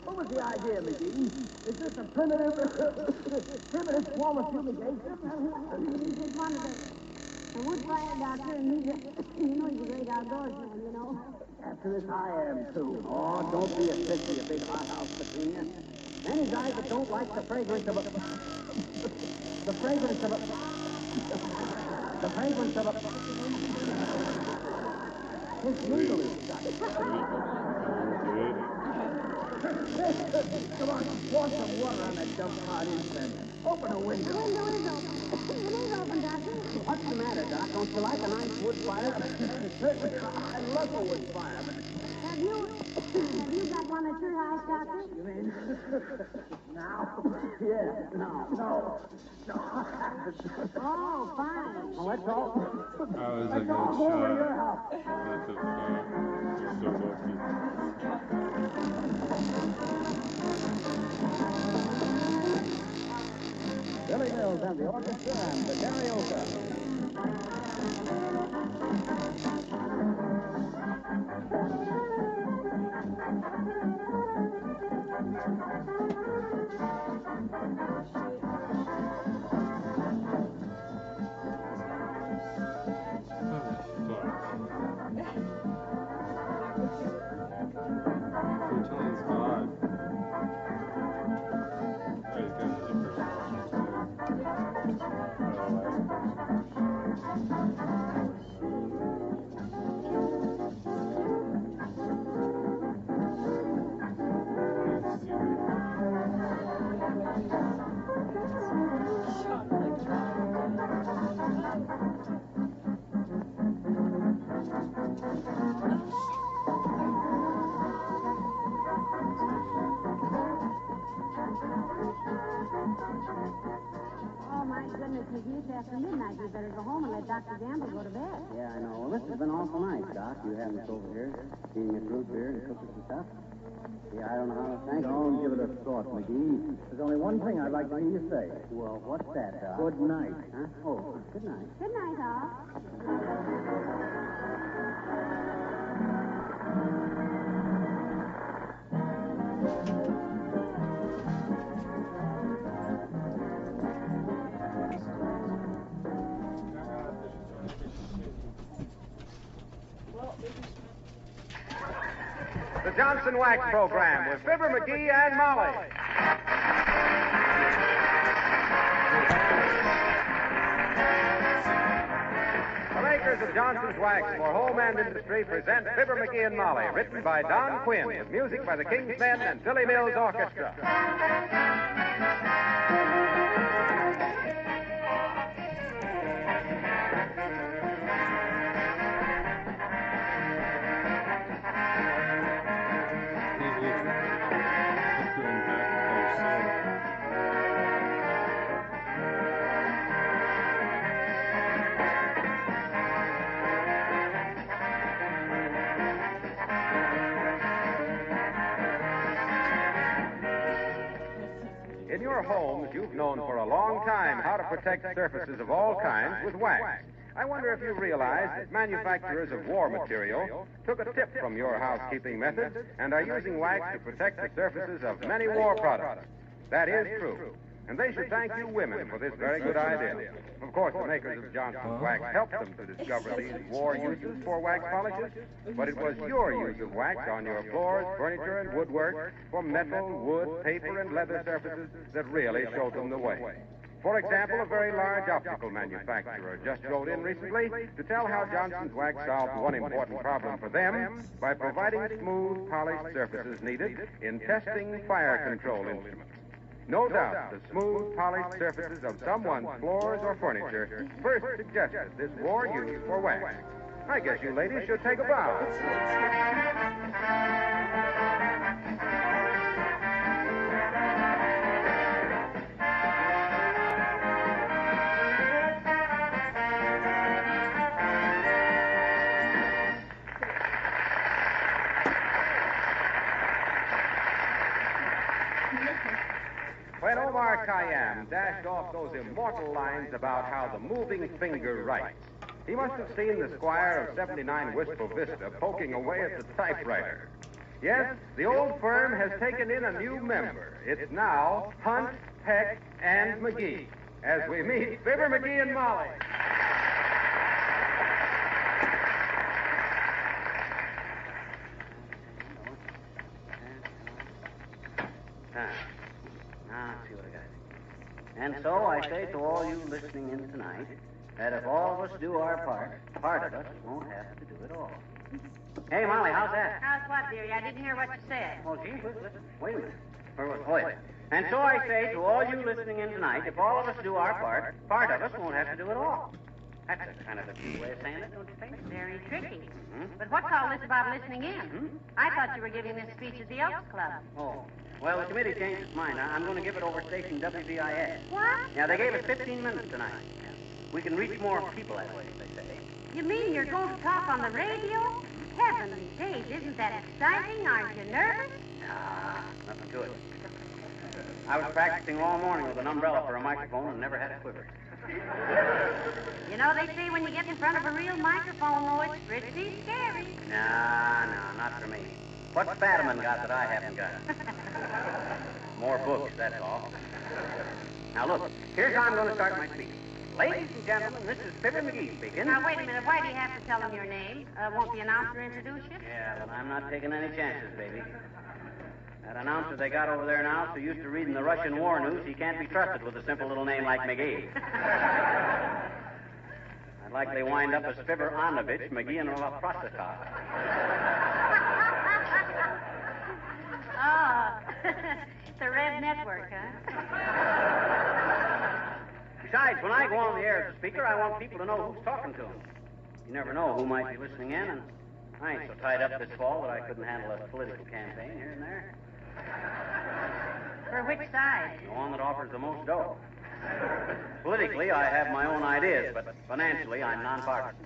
What was the idea, McGee? Is this a primitive form of fumigation? He just wanted a wood fire, Doctor, and he's a great outdoorsman, you know. After this, I am, too. Oh, don't be a sissy, a big hothouse between you. Many guys that don't like the fragrance of a... The fragrance of a... The fragrance of a... His needle is stuck. Come on, pour some water on that dump pot incense. Open a window. The window is open. It is open, Doctor. What's the matter, Doc? Don't you like a nice wood fire? Certainly, I love a wood fire, but... Have you got one at your house, Doctor? You mean... Now? Yeah, now. No. Oh, fine. Well, that's all. That was a good Over shot. your house. What the fuck? You're so lucky. Billy Mills and the orchestra and the karaoke. Fortune's gone. Oh, he's got another person too. Oh, my goodness, McGee, it's after midnight. We better go home and let Dr. Gamble go to bed. Yeah, I know. Well, this has been awful nice, Doc. You having us over here, feeding us root beer and cookies and stuff. Yeah, I don't know how to thank you. Don't give it a thought, McGee. There's only one thing I'd like to hear you say. Well, what's that, Doc? Good night. Huh? Oh, good night. Good night, all. the Johnson Wax Program with Fibber McGee and Molly. The makers of Johnson's Wax for Home and Industry present Fibber McGee and Molly, written by Don Quinn, with music by the King's Men and Billy Mills Orchestra. In your homes, you've known for a long time how to protect surfaces of all kinds with wax. I wonder if you realize that manufacturers of war material took a tip from your housekeeping methods and are using wax to protect the surfaces of many war products. That is true. And they should thank you women for this very good idea. Of course, the makers of Johnson's Wax helped them to discover these war uses for wax polishes, but it was your use of wax on your floors, furniture, and woodwork for metal, wood, paper, and leather surfaces that really showed them the way. For example, a very large optical manufacturer just wrote in recently to tell how Johnson's Wax solved one important problem for them by providing smooth, polished surfaces needed in testing fire control instruments. No doubt, the smooth, polished surfaces of someone's floors or furniture first suggested this war use for wax. I guess you ladies should take a bow. When Omar Khayyam dashed off those immortal lines about how the moving finger writes, he must have seen the squire of 79 Wistful Vista poking away at the typewriter. Yes, the old firm has taken in a new member. It's now Hunt, Peck, and McGee, as we meet Fibber McGee and Molly. And so I say to all you listening in tonight that if all of us do our part of us won't have to do it all. Hey, Molly, how's that? How's what, dearie? I didn't hear what you said. Oh, gee, listen. Wait a minute. Wait. And so I say to all you listening in tonight, if all of us do our part of us won't have to do it all. That's a kind of a cute way of saying it, don't you think? Very tricky. But what's all this about listening in? I thought you were giving this speech at the Elks Club. Oh. Well, the committee changed its mind. I'm going to give it over station WVIS. What? Yeah, they gave us 15 minutes tonight. We can reach more people that way, they say. You mean you're going to talk on the radio? Heavenly days, isn't that exciting? Aren't you nervous? Nah, nothing to it. I was practicing all morning with an umbrella for a microphone and never had a quiver. You know, they say when you get in front of a real microphone, though, it's pretty scary. Nah, not for me. What's Fadiman got that I haven't got? More books, that's all. Now, look, here's how I'm going to start my speech. Ladies and gentlemen, this is Fibber McGee speaking. Now, wait a minute. Why do you have to tell them your name? Won't the announcer introduce you? Yeah, but I'm not taking any chances, baby. That announcer they got over there now, so used to reading the Russian war news, he can't be trusted with a simple little name like McGee. I'd likely wind up as Fibber Anovich, McGee and Prostitute. Oh, the Red Network, huh? Besides, when I go on the air as a speaker, I want people to know who's talking to them. You never know who might be listening in, and I ain't so tied up this fall that I couldn't handle a political campaign here and there. For which side? The one that offers the most dough. Politically, I have my own ideas, but financially, I'm nonpartisan.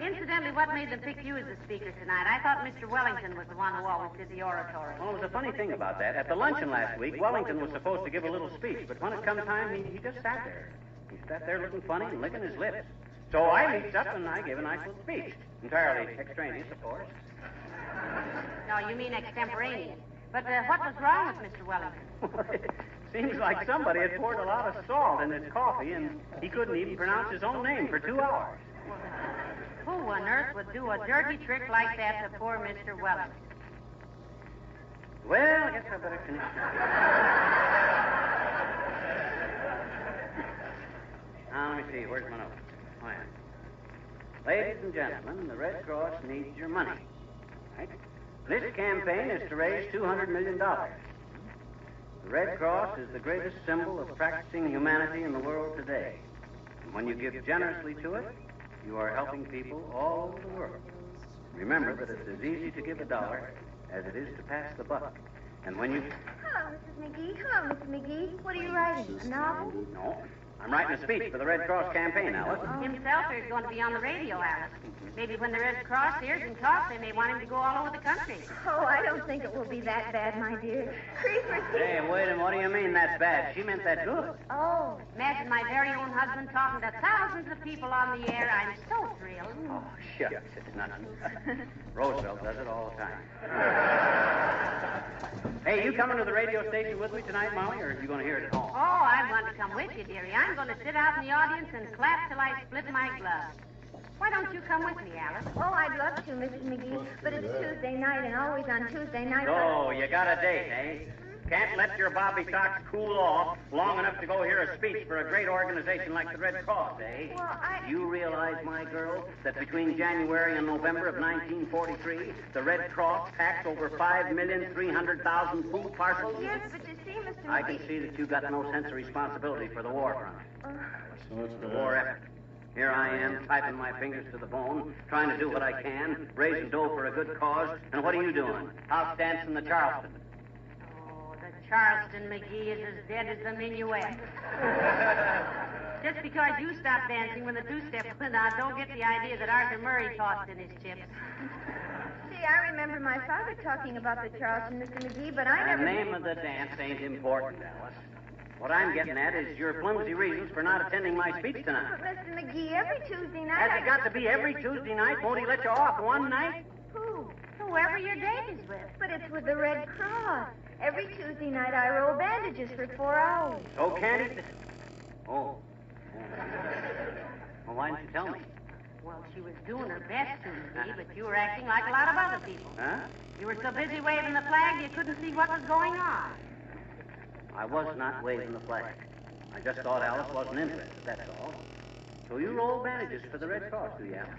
Incidentally, what made them pick you as the speaker tonight? I thought Mr. Wellington was the one who always did the oratory. Well, it was a funny thing about that. At the luncheon last week, Wellington was supposed to give a little speech, but when it come time, he just sat there. He sat there looking funny and licking his lips. So I reached up and I gave a nice little speech. Entirely extraneous, of course. No, you mean extemporaneous. But what was wrong with Mr. Wellington? Seems like somebody had poured a lot of salt in his coffee, and he couldn't even pronounce his own name for 2 hours. Who on earth would do a dirty trick like that to poor Mr. Wellington? Well, I guess I better finish. Now, let me see. Where's my note? Oh, yeah. Ladies and gentlemen, the Red Cross needs your money. Right? This campaign is to raise $200 million. The Red Cross is the greatest symbol of practicing humanity in the world today. And when you give generously to it, you are helping people all over the world. Remember that it's as easy to give $1 as it is to pass the buck. And when you... Hello, Mrs. McGee. Hello, Mr. McGee. What are you writing? A novel? No. I'm writing a speech for the Red Cross campaign, Alice. Himself is going to be on the radio, Alice. Maybe when the Red Cross hears him talk, they may want him to go all over the country. Oh, I don't think it will be that bad, my dear. Creeper, Hey, wait a minute. What do you mean that's bad? She meant that good. Oh, imagine my very own husband talking to thousands of people on the air. I'm so thrilled. Oh, shucks. It's nothing. Roosevelt does it all the time. Hey, you coming to the radio station with me tonight, Molly, or are you going to hear it at home? Oh, I'm going to come with you, dearie. I'm going to sit out in the audience and clap till I split my gloves. Why don't you come with me, Alice? Oh, I'd love to, Mrs. McGee, but it's Tuesday night, and always on Tuesday night... So, you got a date, eh? Can't let your bobby socks cool off long enough to go hear a speech for a great organization like the Red Cross, eh? Well, You realize, my girl, that between January and November of 1943, the Red Cross packed over 5,300,000 food parcels? Yes, but you see, Mr. McGee... I can see that you got no sense of responsibility for the war front. The war effort. Here I am, typing my fingers to the bone, trying to do what I can, raising dough for a good cause, and what are you doing? House dancing the Charleston. Oh, the Charleston, McGee, is as dead as the minuet. Just because you stopped dancing when the two-step went out, don't get the idea that Arthur Murray tossed in his chips. See, I remember my father talking about the Charleston, Mr. McGee, but I never... The name of the dance ain't important, Alice. What I'm getting at is your flimsy reasons for not attending my speech tonight. But, Mr. McGee, every Tuesday night... Has it got to be every Tuesday night? Won't he let you off one night? Who? Whoever your date is with. But it's with the Red Cross. Every Tuesday night I roll bandages for 4 hours. So can't he... Oh. Well, why didn't you tell me? Well, she was doing her best to me, but you were acting like a lot of other people. Huh? You were so busy waving the flag you couldn't see what was going on. I was not waving the flag. I just thought Alice wasn't interested, that's all. So you roll bandages for the Red Cross, do you, Alice?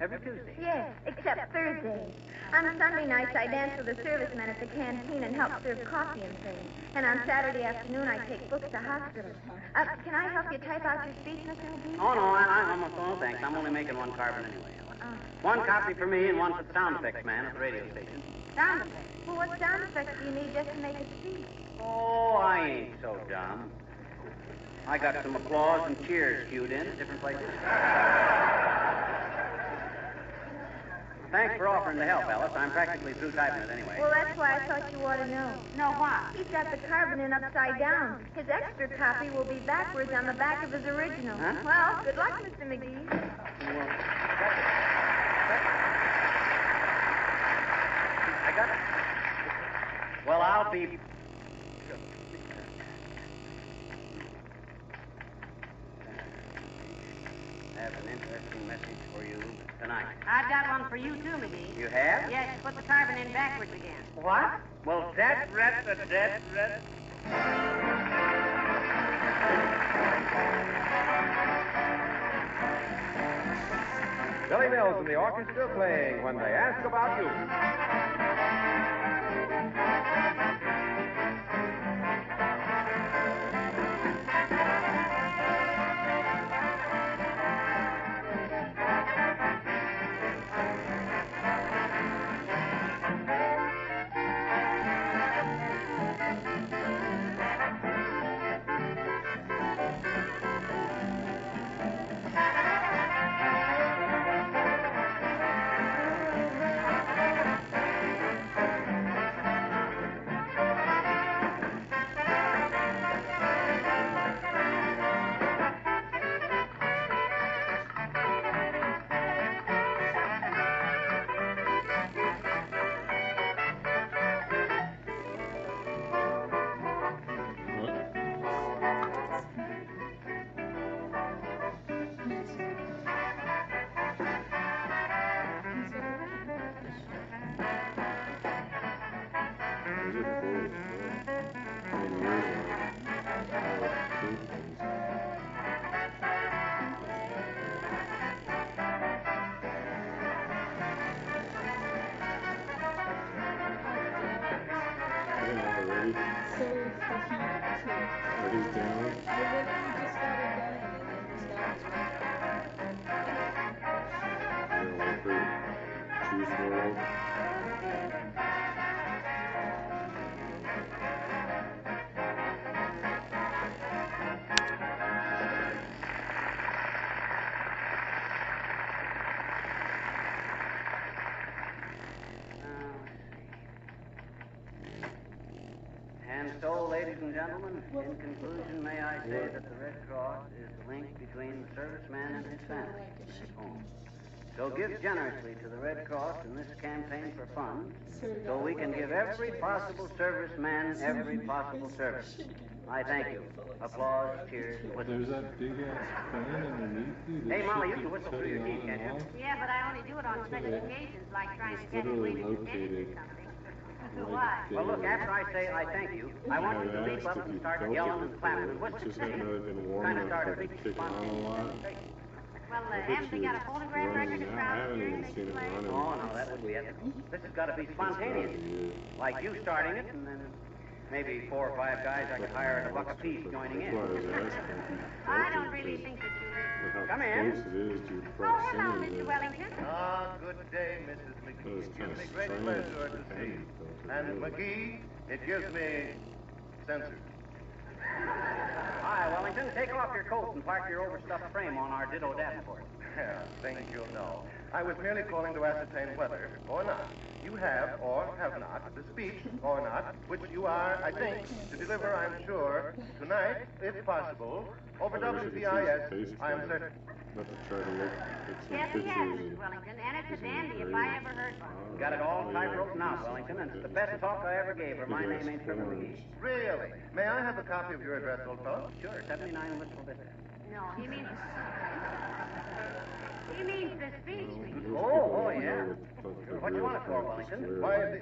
Every Tuesday? Yes, except Thursday. On Sunday nights, I dance with the servicemen at the canteen and help serve coffee and things. And on Saturday afternoon, I take books to hospitals. Can I help you type out your speech, Mr. McGee? Oh, no, no, thanks. I'm only making one carbon anyway, Alice. One copy for me and one for the sound effects man at the radio station. Sound effects? Well, what sound effects do you need just to make a speech? Oh, I ain't so dumb. I got some applause and cheers cued in at different places. Thanks for offering the help, Alice. I'm practically through typing it anyway. Well, that's why I thought you ought to know. Know what? He's got the carbon in upside down. His extra copy will be backwards on the back of his original. Huh? Well, good luck, Mr. McGee. I got it. Well, I'll be... I have an interesting message for you tonight. I've got one for you, too, McGee. You have? Yes, put the carbon in backwards again. What? Well, that's red. Billy Mills and the orchestra playing When They Ask About You. But he's down. Well, then he just started gunning and then just got his You're one for Juice WRLD. And so, ladies and gentlemen, in conclusion, may I say that the Red Cross is the link between the serviceman and his family and his home. So give generously to the Red Cross in this campaign for funds, so we can give every possible serviceman every possible service. I thank you. Applause, cheers, whistles. There's that big ass fan underneath you. Hey, Molly, you can whistle through your teeth, can't you? Yeah, but I only do it on special occasions, like trying to get Literally away with located. Why? Well, look, after I say I thank you, I want you to leap up and start yelling and clapping and whistling. Just hadn't really been warm Kind of enough start for a it to big kick on a lot. Well, I haven't they got a phonograph record running of now. I haven't crowd even seen it running. Oh, no, that wouldn't be ethical. This has got to be spontaneous. Like you starting it, and then maybe 4 or 5 guys I could hire at a buck apiece joining in. I don't really think that you will. Come in. Close it is to your Oh, hello, proximity Mr. there. Wellington. Ah, good day, Mrs. That McGee. was It kind gives of me great strange. pleasure to see you. And McGee, it gives me censored. Hi, Wellington. Take off your coat and park your overstuffed frame on our ditto davenport. Yeah, thank you, no. I was merely calling to ascertain whether, or not, you have or have not the speech, or not, which you are, I think, to deliver, I'm sure, tonight, if possible, over WBIS, I am certain. Not to try to look at some Yes, he has, pictures Mr. Wellington, and it's a He's in dandy if the I ever heard one. Got it all typewritten out, Wellington, and it's the best talk I ever gave her. My name ain't Fibber McGee. Really? May I have a copy of your address, old fellow? Sure, 79 Wistful Vista. No, he means the speech. Oh, yeah. What do you want it for, Wellington? Why,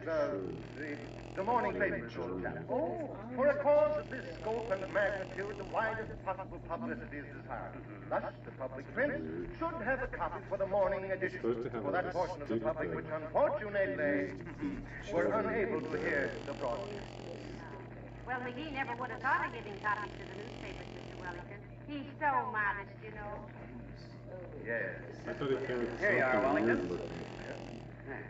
the morning papers, old chap. Oh, for a cause of this scope and magnitude, the widest possible publicity is desired. Thus, the public print should have a copy for the morning edition, for that portion of the public which unfortunately were unable to hear the broadcast. Well, McGee never would have thought of giving copies to the newspapers, Mr. Wellington. He's so modest, you know. Yes. I thought he came with Here you are, something Wellington. weird looking.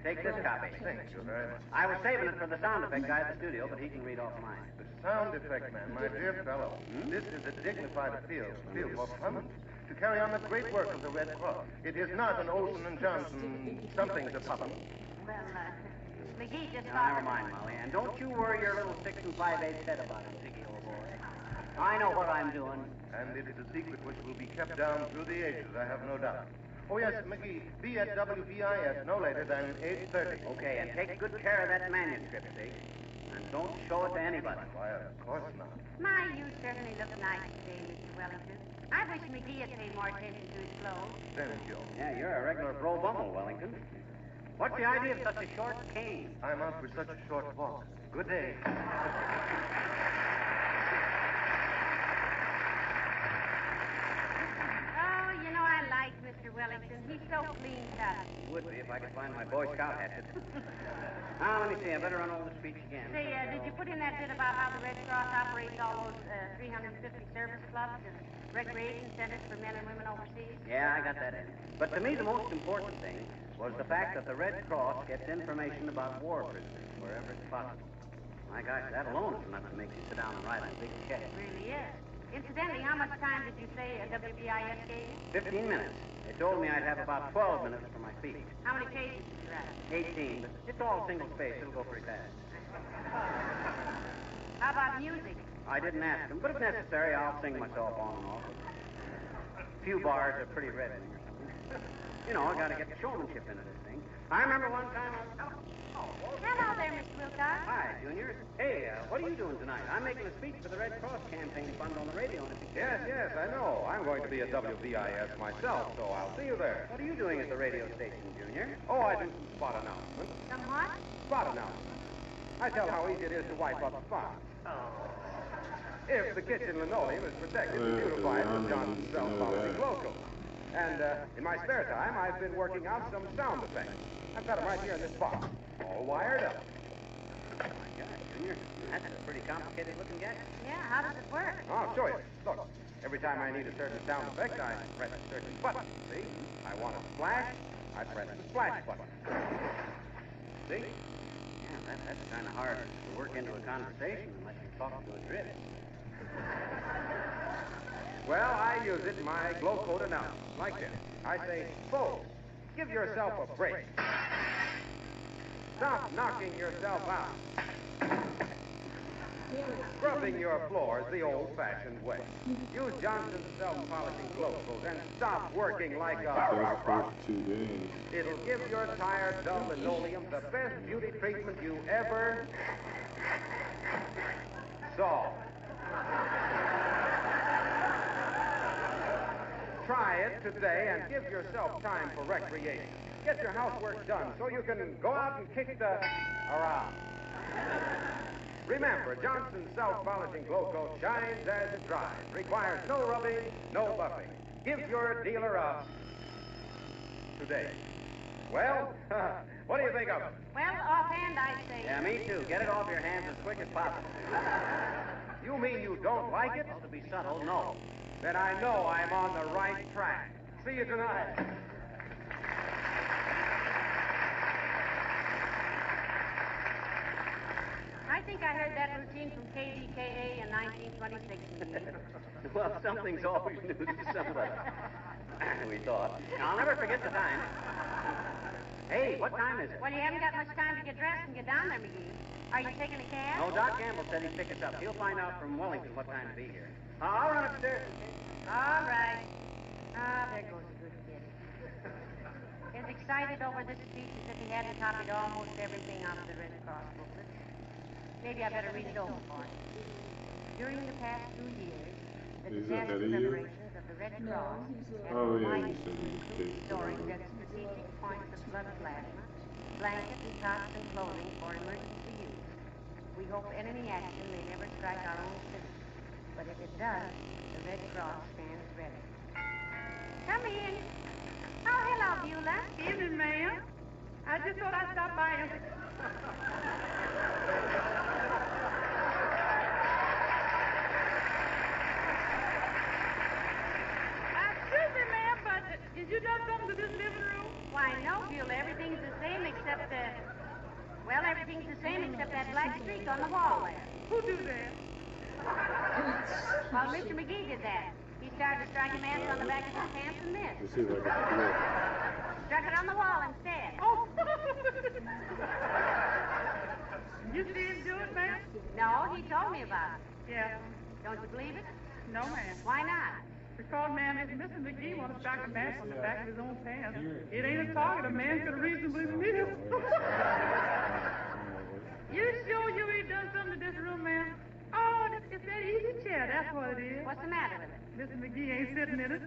Take this copy. Thank you very much. I was saving it for the sound effect guy at the studio, but he can read off mine. The sound effect man, my dear fellow, this is a dignified appeal for funds to carry on the great work of the Red Cross. It is not an Olsen and Johnson something to puppet. Well, McGee just Now, thought... never mind, Molly, and don't you worry your little 6 5/8 head about it, Ziggy, old boy. I know what I'm doing. And it is a secret which will be kept down through the ages, I have no doubt. Oh, yes, McGee, be at WBIS no later than 8:30. Okay, and take good care of that manuscript, see? And don't show it to anybody. Why, of course not. My, you certainly look nice today, Mr. Wellington. I wish McGee had paid more attention to his clothes. Thank you. Yeah, you're a regular bro bumble, Wellington. What's the idea of such a short cane? I'm out for such a short walk. Good day. Oh, you know, I like Mr. Wellington. He's so clean cut. Would be if I could find my Boy Scout hatchet. Now, let me see. I better run over the speech again. Say, did you put in that bit about how the Red Cross operates all those 350 service clubs and recreation centers for men and women overseas? Yeah, I got that in. But to me, the most important thing was the fact that the Red Cross gets information about war prisoners wherever it's possible. My gosh, that alone is enough to make you sit down and write a big check. It really is. Incidentally, how much time did you say WBIS gave you? 15 minutes. They told me I'd have about 12 minutes for my speech. How many pages did you write? 18, but it's all single space. It'll go pretty fast. How about music? I didn't ask them, but if necessary, I'll sing myself on and off. A few bars are pretty reddening or something. You know, I got to get the showmanship into this thing. I remember one time I was... Hello there, Mr. Wilcox. Hi, Junior. Hey, what are you doing tonight? I'm making a speech for the Red Cross campaign fund on the radio. And if you Yes, I know. I'm going to be at WBIS myself, so I'll see you there. What are you doing at the radio station, Junior? Oh, I do some spot announcements. Some what? Spot announcements. I tell how easy it is to wipe up spots. If the kitchen linoleum is protected and beautified with Johnson's self-polishing logo. And in my spare time, I've been working out some sound effects. I've got them right here in this box, all wired up. My God, Junior, that's a pretty complicated-looking gadget. Yeah, how does it work? Oh, I'll show you. Look, every time I need a certain sound effect, I press a certain button. See? I want a splash, I press the splash button. See? Yeah, that's kind of hard to work into a conversation unless you're talking to a drip. Well, I use it in my glow code announcements, like this. I say, folks, give yourself a break. Stop knocking yourself out. Scrubbing your floors the old-fashioned way. Use Johnson's self-polishing glow coat and stop working like a... It'll give your tired, dull linoleum the best beauty treatment you ever saw. Try it today and give yourself time for recreation. Get your housework done so you can go out and kick the around. Remember, Johnson's self-polishing glow coat shines as it dries, requires no rubbing, no buffing. Give your dealer a today. Well, what do you think of it? Well, offhand, I say... Yeah, me too. Get it off your hands as quick as possible. You mean you don't like it? Oh, to be subtle, no. Then I know I'm on the right track. See you tonight. I think I heard that routine from KDKA in 1926. Well, something's always new to somebody. We thought. I'll never forget the time. Hey, what time is it? Well, you haven't got much time to get dressed and get down there, McGee. Are you taking a cab? No, Doc Campbell said he'd pick us up. He'll find out from Wellington what time to be here. I'll run upstairs. All right. Ah, there goes a good kid. As excited over this speech as if he hadn't copied almost everything out of the Red Cross booklet. Maybe I better read it over for him. During the past 2 years, the disaster preparations of the Red Cross have provided storing their strategic points of blood plasma, blankets, and cots and clothing for emergency use. We hope enemy action may never strike our own city. But if it does, the Red Cross stands ready. Come in. Oh, hello, Beulah. Evening, ma'am. I just thought I'd stop by and... Excuse me, ma'am, but did you just come to this living room? Why, no, Beulah. Everything's the same except well, everything's the same except that black streak on the wall there. Who do that? Well, Mr. McGee did that. He started striking ants on the back of his pants and missed. Struck it on the wall instead. Oh! You see him do it, ma'am? No, he told me about it. Yeah. Don't you believe it? No, ma'am. Why not? Because, ma'am, if Mr. McGee wants to strike a match on the back of his own pants, it ain't a target a man could reasonably miss. You sure you ain't done something to this room, ma'am? Oh, it's that easy chair. That's what it is. What's the matter with it? Mr. McGee ain't sitting in it.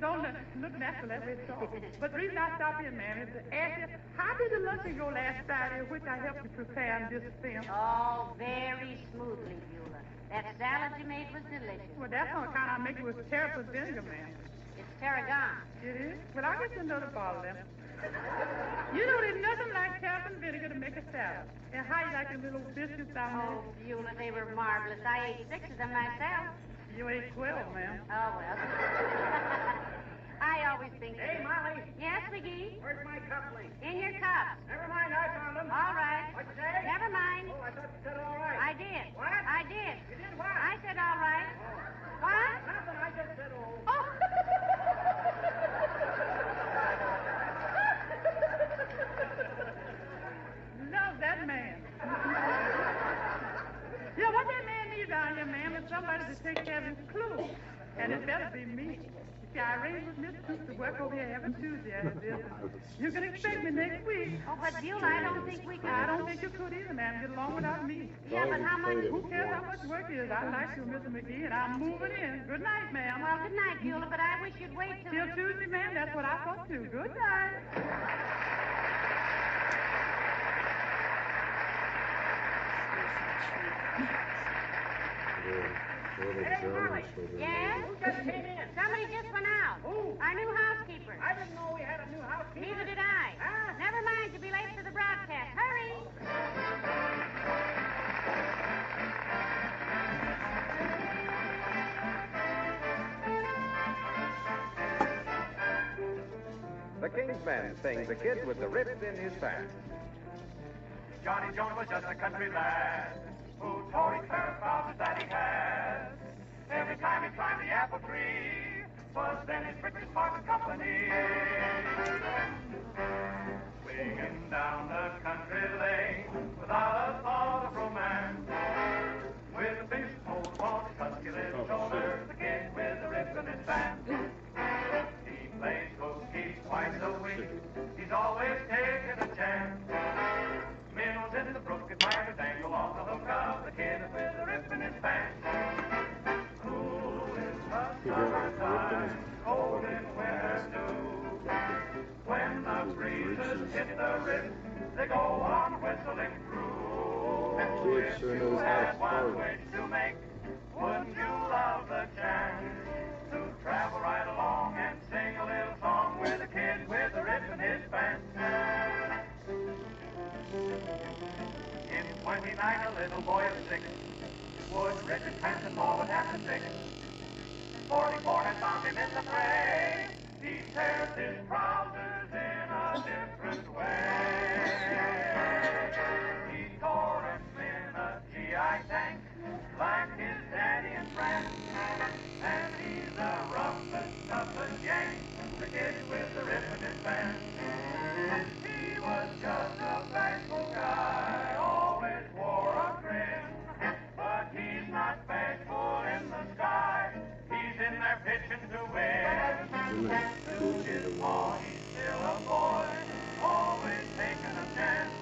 Don't look natural that way, so. But the reason I stopped in, ma'am, is to ask you, how did the luncheon go last Friday, which I helped you prepare and dispense? Oh, very smoothly, Beulah. That salad you made was delicious. Well, that's on account I make it with terrapin vinegar, ma'am. It's tarragon. It is? Well, I'll get you another bottle then. You know, there's nothing like terrapin vinegar to make a salad. And how you like the little biscuits down there? Oh, Beulah, they were marvelous. I ate 6 of them myself. You ate 12, ma'am. Oh, well. I always think... Hey, Molly. Yes, McGee? Where's my cufflinks? In your cups. Never mind, I found them. All right. What'd you say? Never mind. Oh, I thought you said all right. I did. What? I did. You did what? I said all right. Oh. What? Nothing, I just said oh. Oh! Love that man. You know, what that man needs down here, ma'am, is somebody to take care of his clothes. And it better be me. See, I arranged with Miss Coop to work over here every Tuesday as this. You can expect me next week. Oh, but Beulah, I don't think we can... I don't think you could either, ma'am. Get along without me. Yeah, but how much... Who cares how much work it is? I like you, Mr. McGee, and I'm moving in. Good night, ma'am. Well, good night, Beulah, but I wish you'd wait till... Till Tuesday, ma'am. That's what I thought, too. Good night. Hey, Molly. Yeah? Who just came in? Somebody just went out. Who? Our new housekeeper. I didn't know we had a new housekeeper. Neither did I. Huh? Never mind, you'll be late for the broadcast. Hurry! King's Men sing The Kid with the Rip in His Pants. Johnny Jones was just a country lad who told his parents about the that he had. Every time he climbed the apple tree was then his richest part of company. Swinging down the country lane without a thought of romance, with a big old walk, husky little shoulders, the kid with the rip in his pants. He plays hooky twice a week. He's always taking a chance. Minnows in the brook admire the dangle on the hook of the kid with the rip in his pants. Cool in the summertime, cold in winter too. When the breezes hit the rip, they go on whistling through. Kid sure knows how to One wish to make, wouldn't you love the chance to travel right along and sing a little song with a kid with a rip in his pants? In 29, a little boy of 6 would rip his pants and fall would have to fix. 44 had found him in the fray. He tears his trousers in a different way. He tore him in a GI tank like his daddy and friends. And he's the roughest, toughest yank, the kid with the rip in his pants. He was just a bashful guy, always wore a grin. But he's not bashful in the sky, he's in there pitching to win. To his paw, he's still a boy, always taking a chance.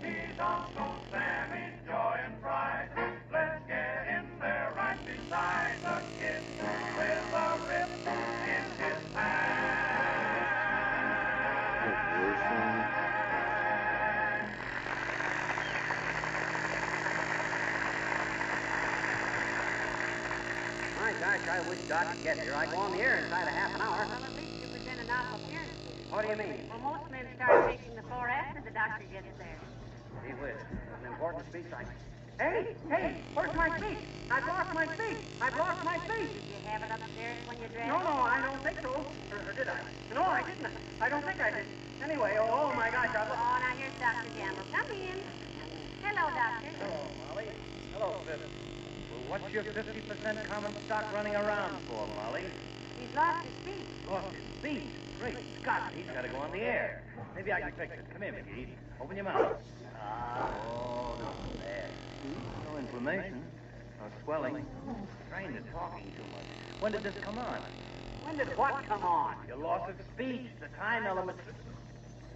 He's Uncle Sammy's joy and pride. Let's get in there right beside the kid with a rip in his pants. My gosh, I wish Doc could get here. I'd go on the air inside a half an hour. Well, at least you present an awful appearance. What do you mean? Well, most men start taking the floor after the doctor gets there. Gee whiz, an important speech like... Hey, where's my speech? I've lost my speech. I've lost my speech. Did you have it upstairs when you dressed? No, I don't think so. Or did I? No, I didn't. I don't think I did. Anyway, oh my gosh, I... Oh, now here's Dr. Gamble. Come in. Hello, Doctor. Hello, Molly. Hello, Fibber. Well, what's your 50% common stock running around for, Molly? He's lost his speech. Lost his speech? Great Scott, he's got to go on the air. Maybe I can fix it. Come here, McGee. Open your mouth. Oh, no, there. No inflammation. No swelling. Strained to talking too much. When did this come on? When did what come on? Your loss of speech, the time element.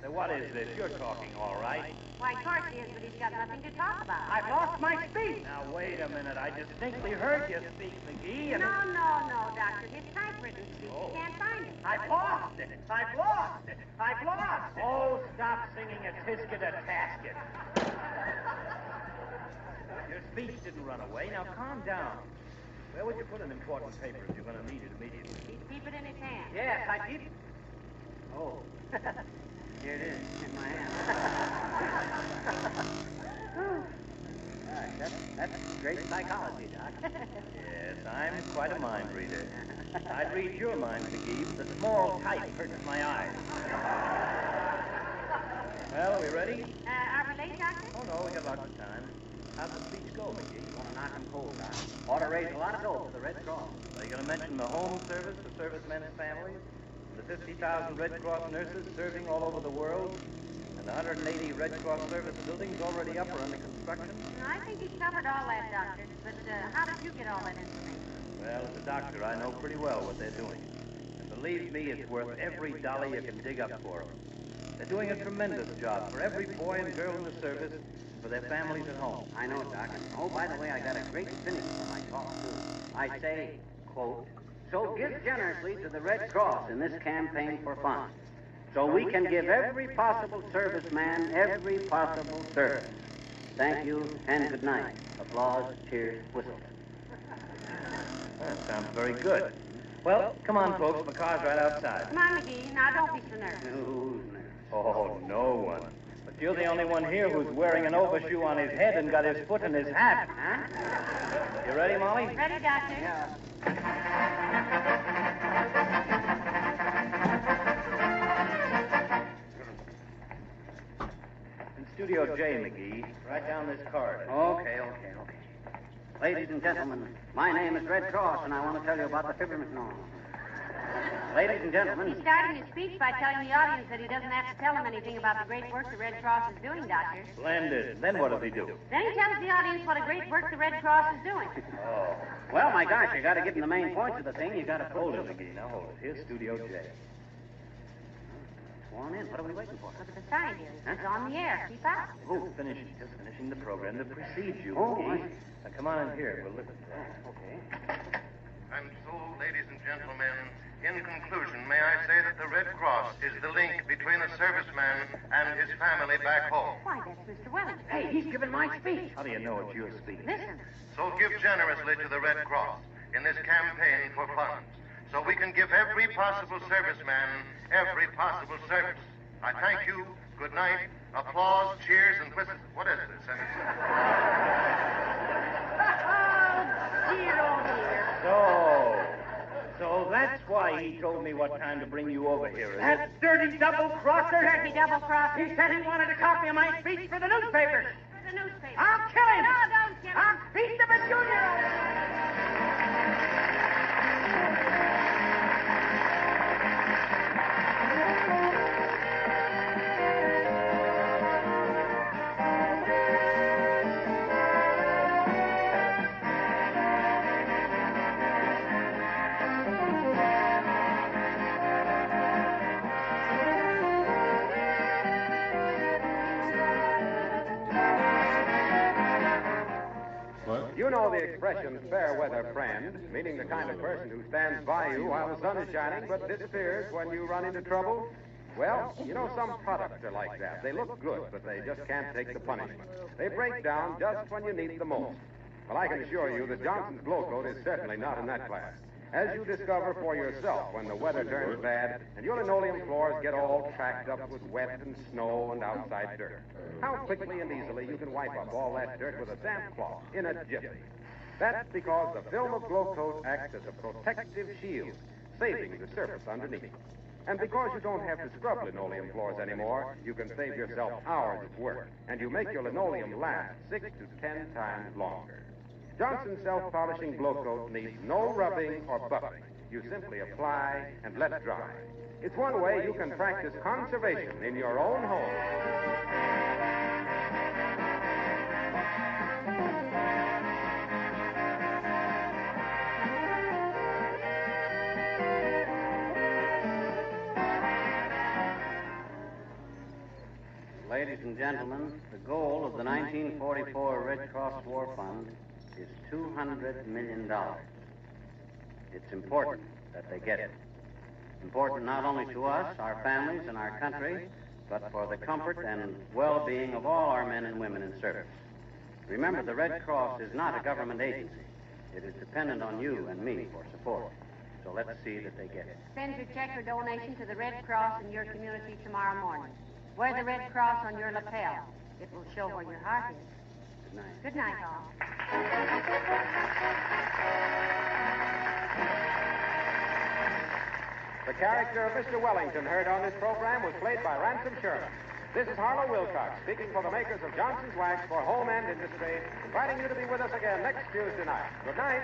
Now, what is this? You're talking all right. Why, of course he is, but he's got nothing to talk about. I've lost my speech. Now, wait a minute. I distinctly heard you speak, McGee. And No, Doctor. His typewritten speech. You can't find it. I've lost it. I've lost it. I've lost it. Oh, stop singing a tisket a tasket. Your speech didn't run away. Now, calm down. Where would you put an important paper if you're going to need it immediately? He'd keep it in his hand. Yes, I did. Oh. Here it is, in my hand. Gosh, that's great psychology, Doc. Yes, I'm quite a mind reader. I'd read your mind, McGee, but the small type hurts my eyes. Well, are we ready? Are we late, Doctor? Oh, no, we got lots of time. How's the speech go, McGee? Want to knock him cold, Doc. Ought to raise a lot of dough for the Red Cross. Are you going to mention the home service for servicemen's families? The 50,000 Red Cross nurses serving all over the world? And the 180 Red Cross service buildings already up or under construction? I think he's covered all that, Doctor. But how did you get all that information? Well, as a doctor, I know pretty well what they're doing. And believe me, it's worth every dollar you can dig up for them. They're doing a tremendous job for every boy and girl in the service and for their families at home. I know, Doc. Oh, by the way, I got a great finish for my talk, too. I say, quote, so give generously to the Red Cross in this campaign for funds, so we can give every possible serviceman every possible service. Thank you, and good night. Applause, cheers, whistle. That sounds very good. Well, come on, folks. The car's right outside. Come on, McGee. Now, don't be so nervous. Who's nervous? Oh, no one. But you're the only one here who's wearing an overshoe on his head and got his foot in his hat. Huh? You ready, Molly? Ready, Doctor? Yeah. Studio J, McGee. Right down this corridor. Okay. Ladies and gentlemen, my name is Red Cross, and I want to tell you about the Fibber McGee. Ladies and gentlemen. He's starting his speech by telling the audience that he doesn't have to tell them anything about the great work the Red Cross is doing, Doctor. Splendid. Then what does he do? Then he tells the audience what a great work the Red Cross is doing. Oh. Well, my gosh, you got to give them the main points of the thing. You got to Hold it, McGee. Now hold it. Here's Studio J. Sworn in. What are we waiting for? Look at the sign here. It's on the air. Keep out. Oh, just finishing the program that precedes you, Oh, McGee. Now, come on in here. We'll listen. Okay. And so, ladies and gentlemen, in conclusion, may I say that the Red Cross is the link between a serviceman and his family back home. Why, that's Mr. Wellington. Hey, he's giving my speech. How do you know it's your speech? Listen. So give generously to the Red Cross in this campaign for funds, so we can give every possible serviceman every possible service. I thank you. Good night. Applause, cheers, and whistle. What is this? So that's why he told me what time to bring you over here, is it? That dirty double-crosser! Dirty double-crosser! He said he wanted a copy of my speech for the newspapers. For the newspaper. I'll kill him! No, don't kill him. I'll beat the Junior! You know the expression fair weather friend, meaning the kind of person who stands by you while the sun is shining but disappears when you run into trouble? Well, you know, some products are like that. They look good, but they just can't take the punishment. They break down just when you need the most. Well, I can assure you that Johnson's Glow Coat is certainly not in that class. As you discover for yourself when the weather turns bad and your linoleum floors get all tracked up with wet and snow and outside dirt. How quickly and easily you can wipe up all that dirt with a damp cloth in a jiffy. That's because the film of Glow Coat acts as a protective shield, saving the surface underneath. And because you don't have to scrub linoleum floors anymore, you can save yourself hours of work, and you make your linoleum last 6 to 10 times longer. Johnson's self-polishing Glow Coat needs no rubbing or buffing. You simply apply and let dry. It's one way you can practice conservation in your own home. Ladies and gentlemen, the goal of the 1944 Red Cross War Fund is $200 million. It's important that they get it. Important not only to us, our families, and our country, but for the comfort and well-being of all our men and women in service. Remember, the Red Cross is not a government agency. It is dependent on you and me for support. So let's see that they get it. Send your check or donation to the Red Cross in your community tomorrow morning. Wear the Red Cross on your lapel. It will show where your heart is. Good night. Good night, all. The character of Mr. Wellington heard on this program was played by Ransom Sherman. This is Harlow Wilcox, speaking for the makers of Johnson's Wax for Home and Industry, inviting you to be with us again next Tuesday night. Good night.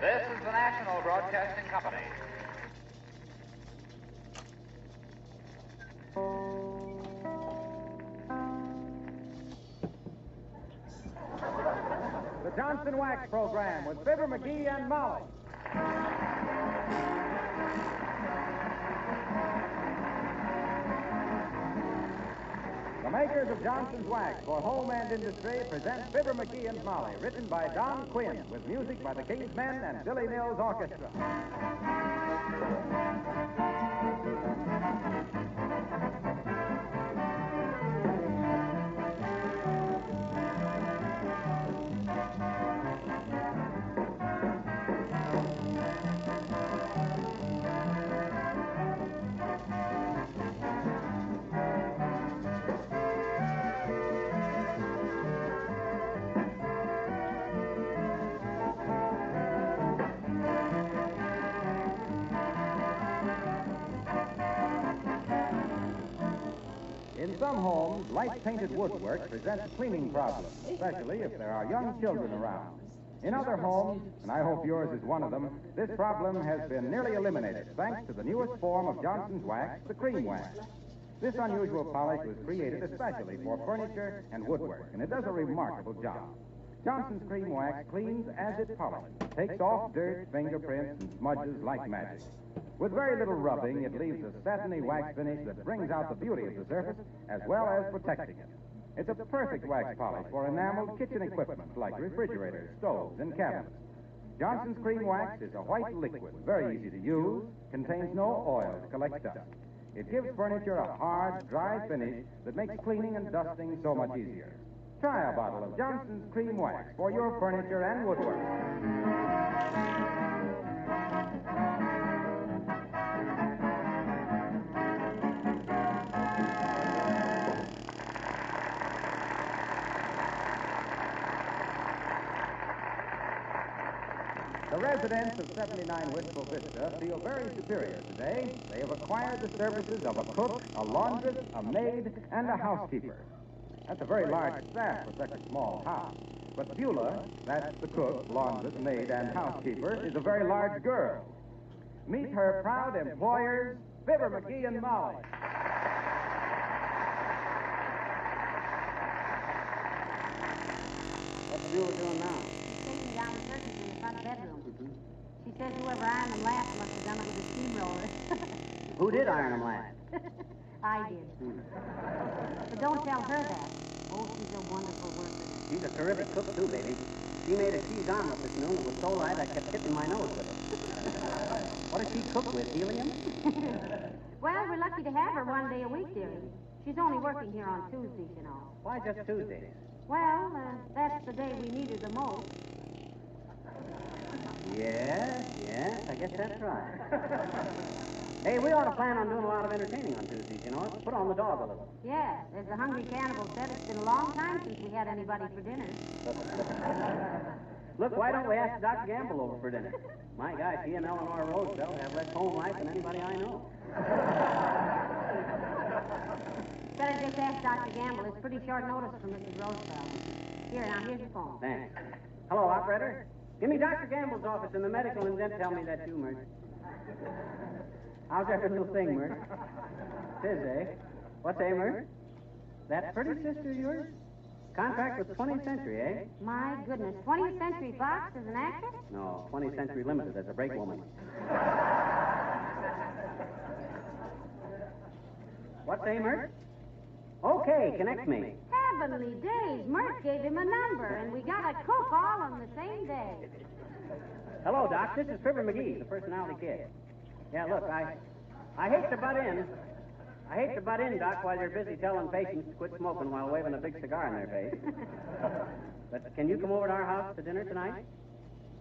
This is the National Broadcasting Company. The Johnson Wax Program with Fibber McGee and Molly. The makers of Johnson's Wax for Home and Industry present Fibber McGee and Molly, written by Don Quinn, with music by the King's Men and Billy Mills Orchestra. some homes, light-painted woodwork presents a cleaning problem, especially if there are young children around. In other homes, and I hope yours is one of them, this problem has been nearly eliminated thanks to the newest form of Johnson's wax, the cream wax. This unusual polish was created especially for furniture and woodwork, and it does a remarkable job. Johnson's cream wax cleans as it polishes, takes off dirt, fingerprints, and smudges like magic. With very little rubbing, it leaves a satiny wax finish that brings out the beauty of the surface as well as protecting it. It's a perfect wax polish for enameled kitchen equipment like refrigerators, stoves, and cabinets. Johnson's cream wax is a white liquid, very easy to use, contains no oil to collect dust. It gives furniture a hard, dry finish that makes cleaning and dusting so much easier. Try a bottle of Johnson's cream wax for your furniture and woodwork. The residents of 79 Wistful Vista feel very superior today. They have acquired the services of a cook, a laundress, a maid, and a housekeeper. That's a very large staff for such a small house. But Beulah, that's the cook, laundress, maid, and housekeeper, is a very large girl. Meet her proud employers, Fibber McGee and Molly. What's Beulah doing now? Taking down the curtains in the front bedroom. She says whoever ironed them last must have done it with a steamroller. Who did iron them last? I did. But don't tell her that. Oh, she's a wonderful worker. She's a terrific cook, too, baby. She made a cheese omelet this noon that was so light I kept hitting my nose with it. What does she cook with, helium? Well, we're lucky to have her one day a week, dearie. She's only working here on Tuesdays, you know. Why just Tuesdays? Well, that's the day we need her the most. Yes, I guess that's right. Hey, we ought to plan on doing a lot of entertaining on Tuesdays, you know. Put on the dog a little. Yeah, as the Hungry Cannibal said, it's been a long time since we had anybody for dinner. Look, why don't we ask Dr. Gamble over for dinner? My gosh, he and Eleanor Roosevelt have less home life than anybody I know. Better just ask Dr. Gamble. It's pretty short notice for Mrs. Roosevelt. Here, now, here's the phone. Thanks. Hello, operator. Give me Dr. Gamble's office in the medical and then tell me that you, Mert. How's every little thing, Mert? Tis, eh? What's a Mert? That pretty sister of yours? Contract with 20th Century, eh? My goodness, 20th Century Fox as an actress? No, 20th Century Limited as a break woman. What's a Mert? Okay, connect me. Heavenly days. Mert gave him a number, and we got a cook all on the same day. Hello, Doc. This is Fibber McGee, the personality kid. Yeah, look, I hate to butt in. I hate to butt in, Doc, while you're busy telling patients to quit smoking while waving a big cigar in their face. But can you come over to our house to dinner tonight?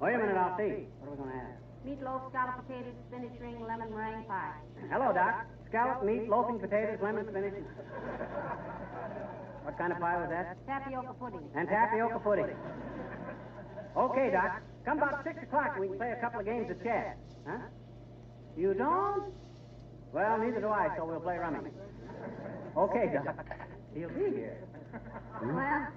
Wait a minute, I'll see. What are we going to have? Meatloaf, scalloped potatoes, spinach ring, lemon meringue pie. Hello, Doc. Scalloped meat, loafing potatoes, lemon spinach. What kind of pie was that? Tapioca pudding. And tapioca pudding. Okay, Doc. Come about 6 o'clock and we can play a couple of games of chess. Huh? You don't? Well, neither do I, so we'll play rummy. Okay, Doc. He'll be here. Well,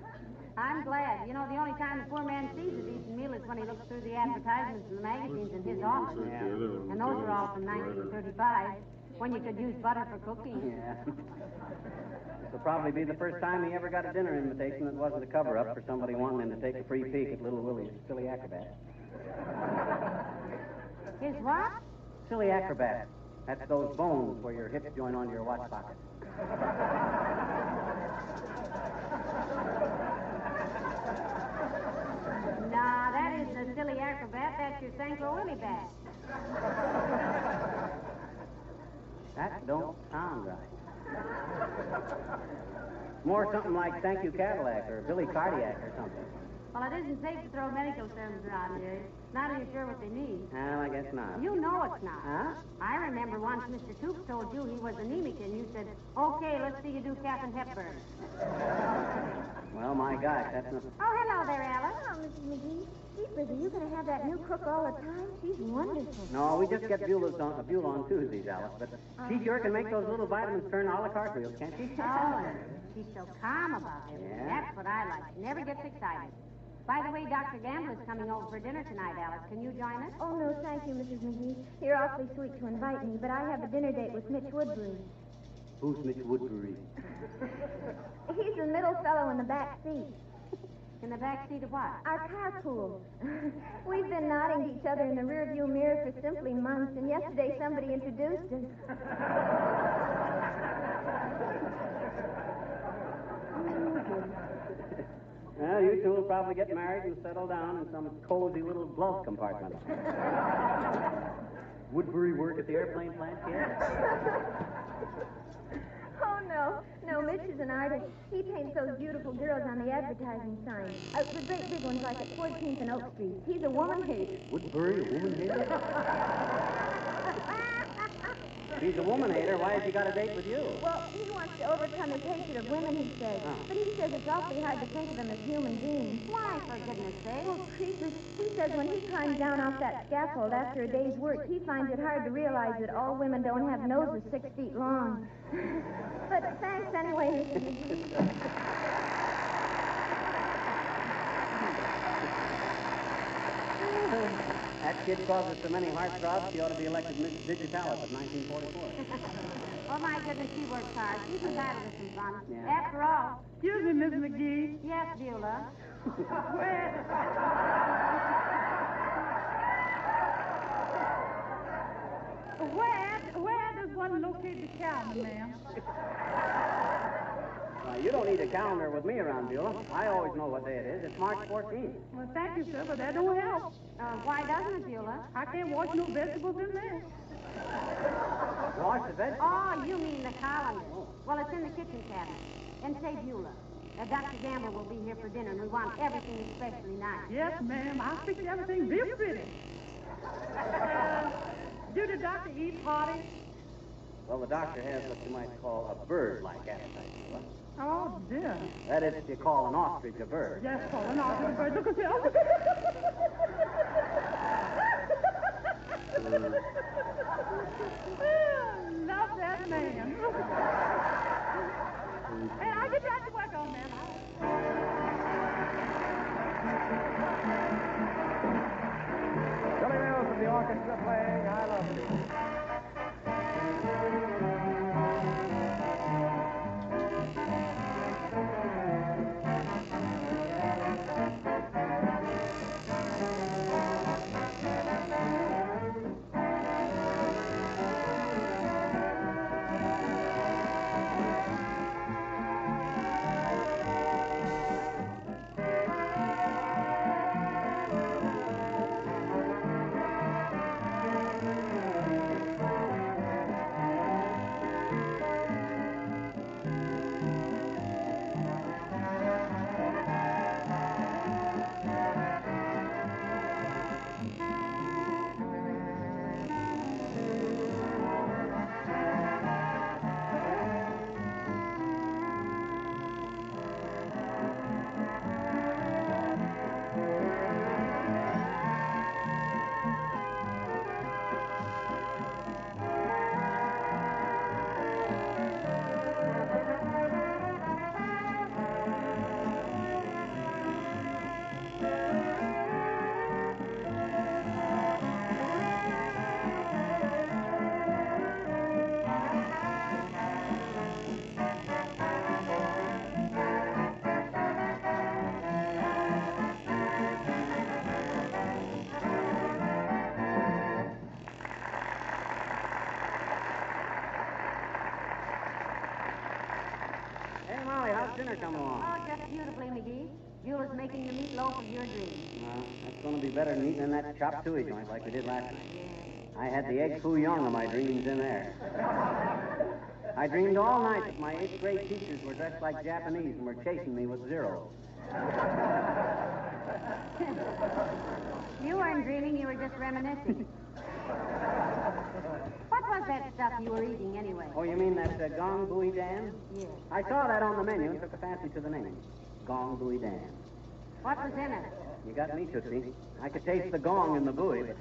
I'm glad. You know, the only time the poor man sees a decent meal is when he looks through the advertises in the magazines in his office. Yeah. And those are all from 1935, when you could use butter for cooking. Yeah. This will probably be the first time he ever got a dinner invitation that wasn't a cover-up for somebody wanting him to take a free peek at Little Willie's Silly Acrobat. His what? Silly Acrobat. That's those bones where your hips join onto your watch pocket. Nah, that isn't a Silly Acrobat. That's your Sanko Willie bat. That don't sound right. More something like Thank You Cadillac or Billy Cardiac or something. Well, it isn't safe to throw medical terms around here. Not even sure what they mean. Well, I guess not. You know it's not. Huh? I remember once Mr. Toops told you he was anemic, and you said, okay, let's see you do Captain Hepburn. Well, my gosh, that's not... Oh, hello there, Alice. Oh, Mrs. McGee. Jeepers, are you going to have that new cook all the time? She's wonderful. No, we just get Beulah on Tuesdays, Alice. But she sure can make those little vitamins turn a la carte wheels, can't she? Oh, she's so calm about everything. Yeah. That's what I like. She never gets excited. By the way, Dr. Gambler's coming over for dinner tonight, Alice. Can you join us? Oh, no, thank you, Mrs. McGee. You're awfully sweet to invite me, but I have a dinner date with Mitch Woodbury. Who's Mitch Woodbury? He's the middle fellow in the back seat. In the back seat of what? Our carpool. We've been nodding to each other in the rearview mirror for simply months, and yesterday somebody introduced us. Well, you two will probably get married and settle down in some cozy little glove compartment. Woodbury work at the airplane plant, kid? Oh, no. No, Mitch is an artist. He paints those beautiful girls on the advertising signs. The great big ones like at 14th and Oak Street. He's a woman hater. Woodbury, a woman hater? If he's a woman hater, why has he got a date with you? Well, he wants to overcome his hatred of women, he says. Oh. But he says it's awfully hard to think of them as human beings. Why, for goodness sake? Well, creepers, he says when he climbs down off that scaffold after a day's work, he finds it hard to realize that all women don't have noses 6 feet long. But thanks anyway, Mr. McGee. That kid causes so many heartthrobs, she ought to be elected Miss Digitalis of 1944. Oh, my goodness, she works hard. She's entitled to some fun. Yeah. After all... Excuse me, Miss McGee. Yes, Beulah. Where does one locate the calendar, ma'am? You don't need a calendar with me around, Beulah. I always know what day it is. It's March 14th. Well, thank you, sir, but that don't help. Why doesn't it, Beulah? I can't wash no vegetables in there. Wash the vegetables? Oh, you mean the calendar. Well, it's in the kitchen cabinet. And say, Beulah, Dr. Gamble will be here for dinner, and we want everything especially nice. Yes, ma'am. I'll fix everything real pretty. Do the doctor eat hearty? Well, the doctor has what you might call a bird-like appetite, Beulah. Oh, dear. That is, if you call an ostrich a bird. Yes, calling off the bird. Look at him. Love that man. Hey, I'll get back to work on that. Billy Mills and the orchestra playing I Love You. Hey, Molly, how's dinner coming along? Oh, just beautifully, McGee. Beulah's making the meatloaf of your dreams. Well, that's going to be better than eating in that chop suey joint like we did last night. I had the egg foo young of my dreams in there. I dreamed all night that my 8th grade teachers were dressed like Japanese and were chasing me with zeros. You weren't dreaming, you were just reminiscing. What was that stuff you were eating anyway? Oh, you mean that gong buoy Dan? Yes. I saw that on the menu and took a fancy to the name. Gong buoy Dan. What was in it? You got me, Tootsie. I could taste the gong in the buoy, but...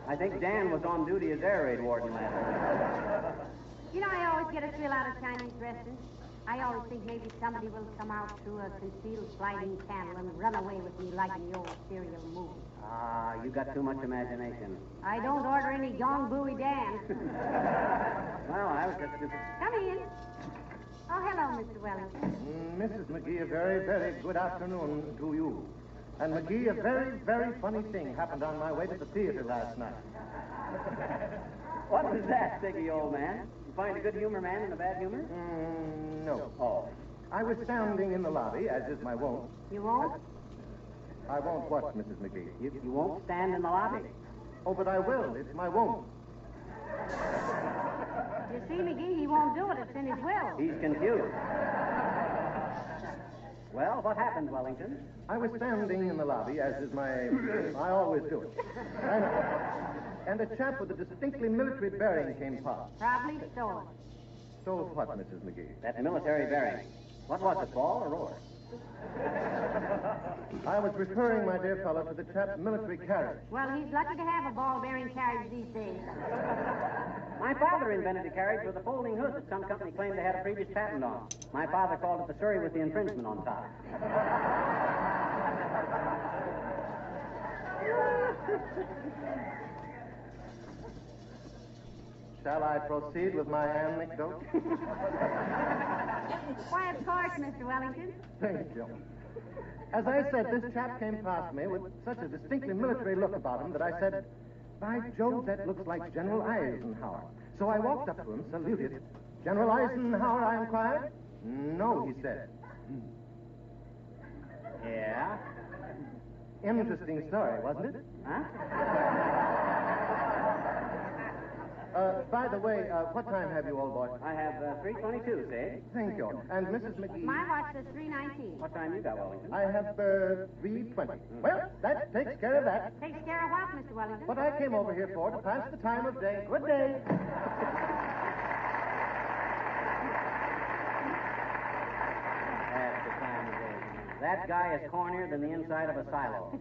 I think Dan was on duty as air raid warden last night. You know, I always get a thrill out of Chinese restaurants. I always think maybe somebody will come out through a concealed sliding panel and run away with me like in the old serial movie. Ah, you got too much imagination. I don't order any gong buoy Dan. Well, I was just... Come in. Oh, hello, Mr. Wellington. Mrs. McGee, a very, very good afternoon to you. And McGee, a very, very funny thing happened on my way to the theater last night. What was that, Siggy, old man? You find a good humor man in a bad humor? No. Oh. I was standing in the lobby, as is my wont. You won't? I won't what, Mrs. McGee? You won't stand in the lobby? Oh, but I will. It's my wont. You see, McGee, he won't do it. It's in his will. He's confused. Well, what happened, Wellington? I was standing in the lobby, as is my... I always do it. And a chap with a distinctly military bearing came past. Probably stole it. Stole what, Mrs. McGee? That military bearing. What was it, ball or roar? I was referring, my dear fellow, to the chap's military carriage. Well, he's lucky to have a ball-bearing carriage these days. My father invented a carriage with a folding hood that some company claimed they had a previous patent on. My father called it the Surrey with the infringement on top. Shall I proceed with my anecdote? Why, of course, Mr. Wellington. Thank you. As I said, this chap came past me with such a distinctly military look about him that I said, by Jove, that looks like General Eisenhower. So I walked up to him, saluted. General Eisenhower, I inquired. No, he said. Yeah? Interesting story, wasn't it? Huh? By the way, what time have you, old boy? I have 3:22, say. Thank you. And Mrs. McGee? My watch says 3:19. What time you got, Wellington? I have 3:20. Well, that takes care of that. Takes care of what, Mr. Wellington? What I came over here for, to pass the time of day. Good day. That's the time of day. That guy is cornier than the inside of a silo.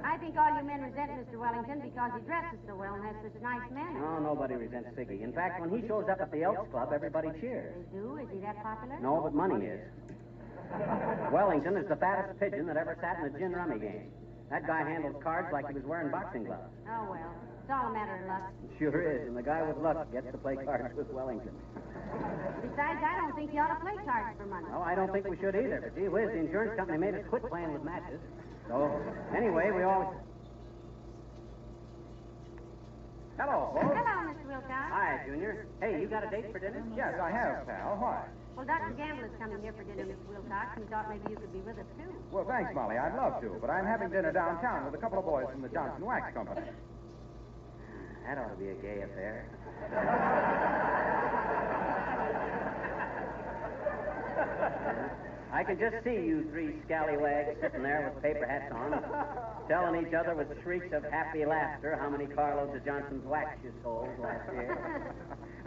I think all you men resent Mr. Wellington because he dresses so well and has such nice manners. No, nobody resents Siggy. In fact, when he shows up at the Elks Club, everybody cheers. They do? Is he that popular? No, but money is. Wellington is the fattest pigeon that ever sat in a gin rummy game. That guy handles cards like he was wearing boxing gloves. Oh, well. It's all a matter of luck. It sure is, and the guy with luck gets to play cards with Wellington. Besides, I don't think you ought to play cards for money. No, I don't think we should either, but gee whiz, the insurance company made us quit playing with matches. So, anyway, we always... Hello, folks. Hello, Mr. Wilcox. Hi, Junior. Hey, you got a date for dinner? Yes, I have, pal. Why? Well, Dr. Gambler's coming here for dinner, Mr. Wilcox, and he thought maybe you could be with us, too. Well, thanks, Molly. I'd love to, but I'm having dinner downtown with a couple of boys from the Johnson Wax Company. That ought to be a gay affair. I can just see you three scallywags sitting there with paper hats on, telling each other with shrieks of happy laughter how many carloads of Johnson's wax you sold last year.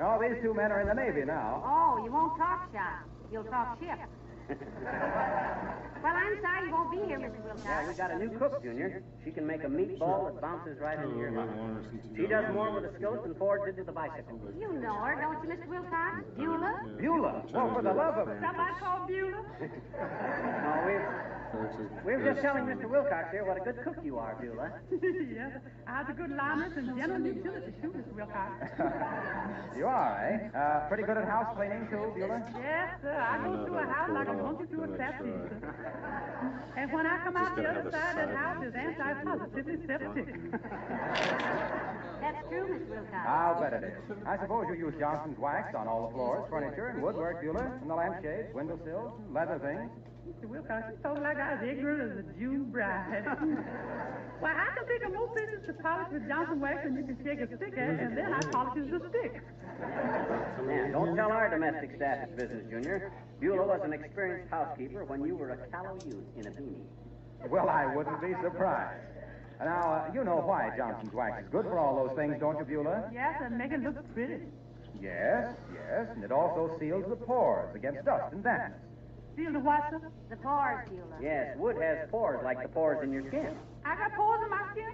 Oh, these two men are in the Navy now. Oh, you won't talk shop. You'll talk ship. Well, I'm sorry you won't be here, Mr. Wilcox. Yeah, we got a new cook, Junior. She can make a meatball that bounces right into your mouth. She does more with a skillet than Ford did with a bicycle. You know her, don't you, Mr. Wilcox? Beulah? Beulah? Well, for the love of... Somebody called Beulah? No, we were just telling Mr. Wilcox here what a good cook you are, Beulah. Yes, I have a good liners and general utility, too, Mr. Wilcox. You are, eh? Pretty good at house cleaning, too, Beulah? Yes, sir. I go through a house like I want to do a tattoo. And when I come out the other side, that house is anti-positively septic. That's true, Mr. Wilcox. I'll bet it is. I suppose you use Johnson's wax on all the floors, furniture, and woodwork, Beulah, and the lampshades, windowsills, and leather things. Mr. Wilcox, you told like I was ignorant as a June bride. Well, I can take a more business to polish with Johnson wax than you can shake a stick at, and then I polish the stick. Man, Don't tell our domestic staff it's business, Junior. Beulah was an experienced housekeeper when you were a callow youth in a beanie. Well, I wouldn't be surprised. Now, you know why Johnson's wax is good for all those things, don't you, Beulah? Yes, and make it look pretty. Yes, and it also seals the pores against dust and dampness. Seal the what, sir? The pores, Beulah. Yes, wood has pores like the pores in your skin. I got pores in my skin?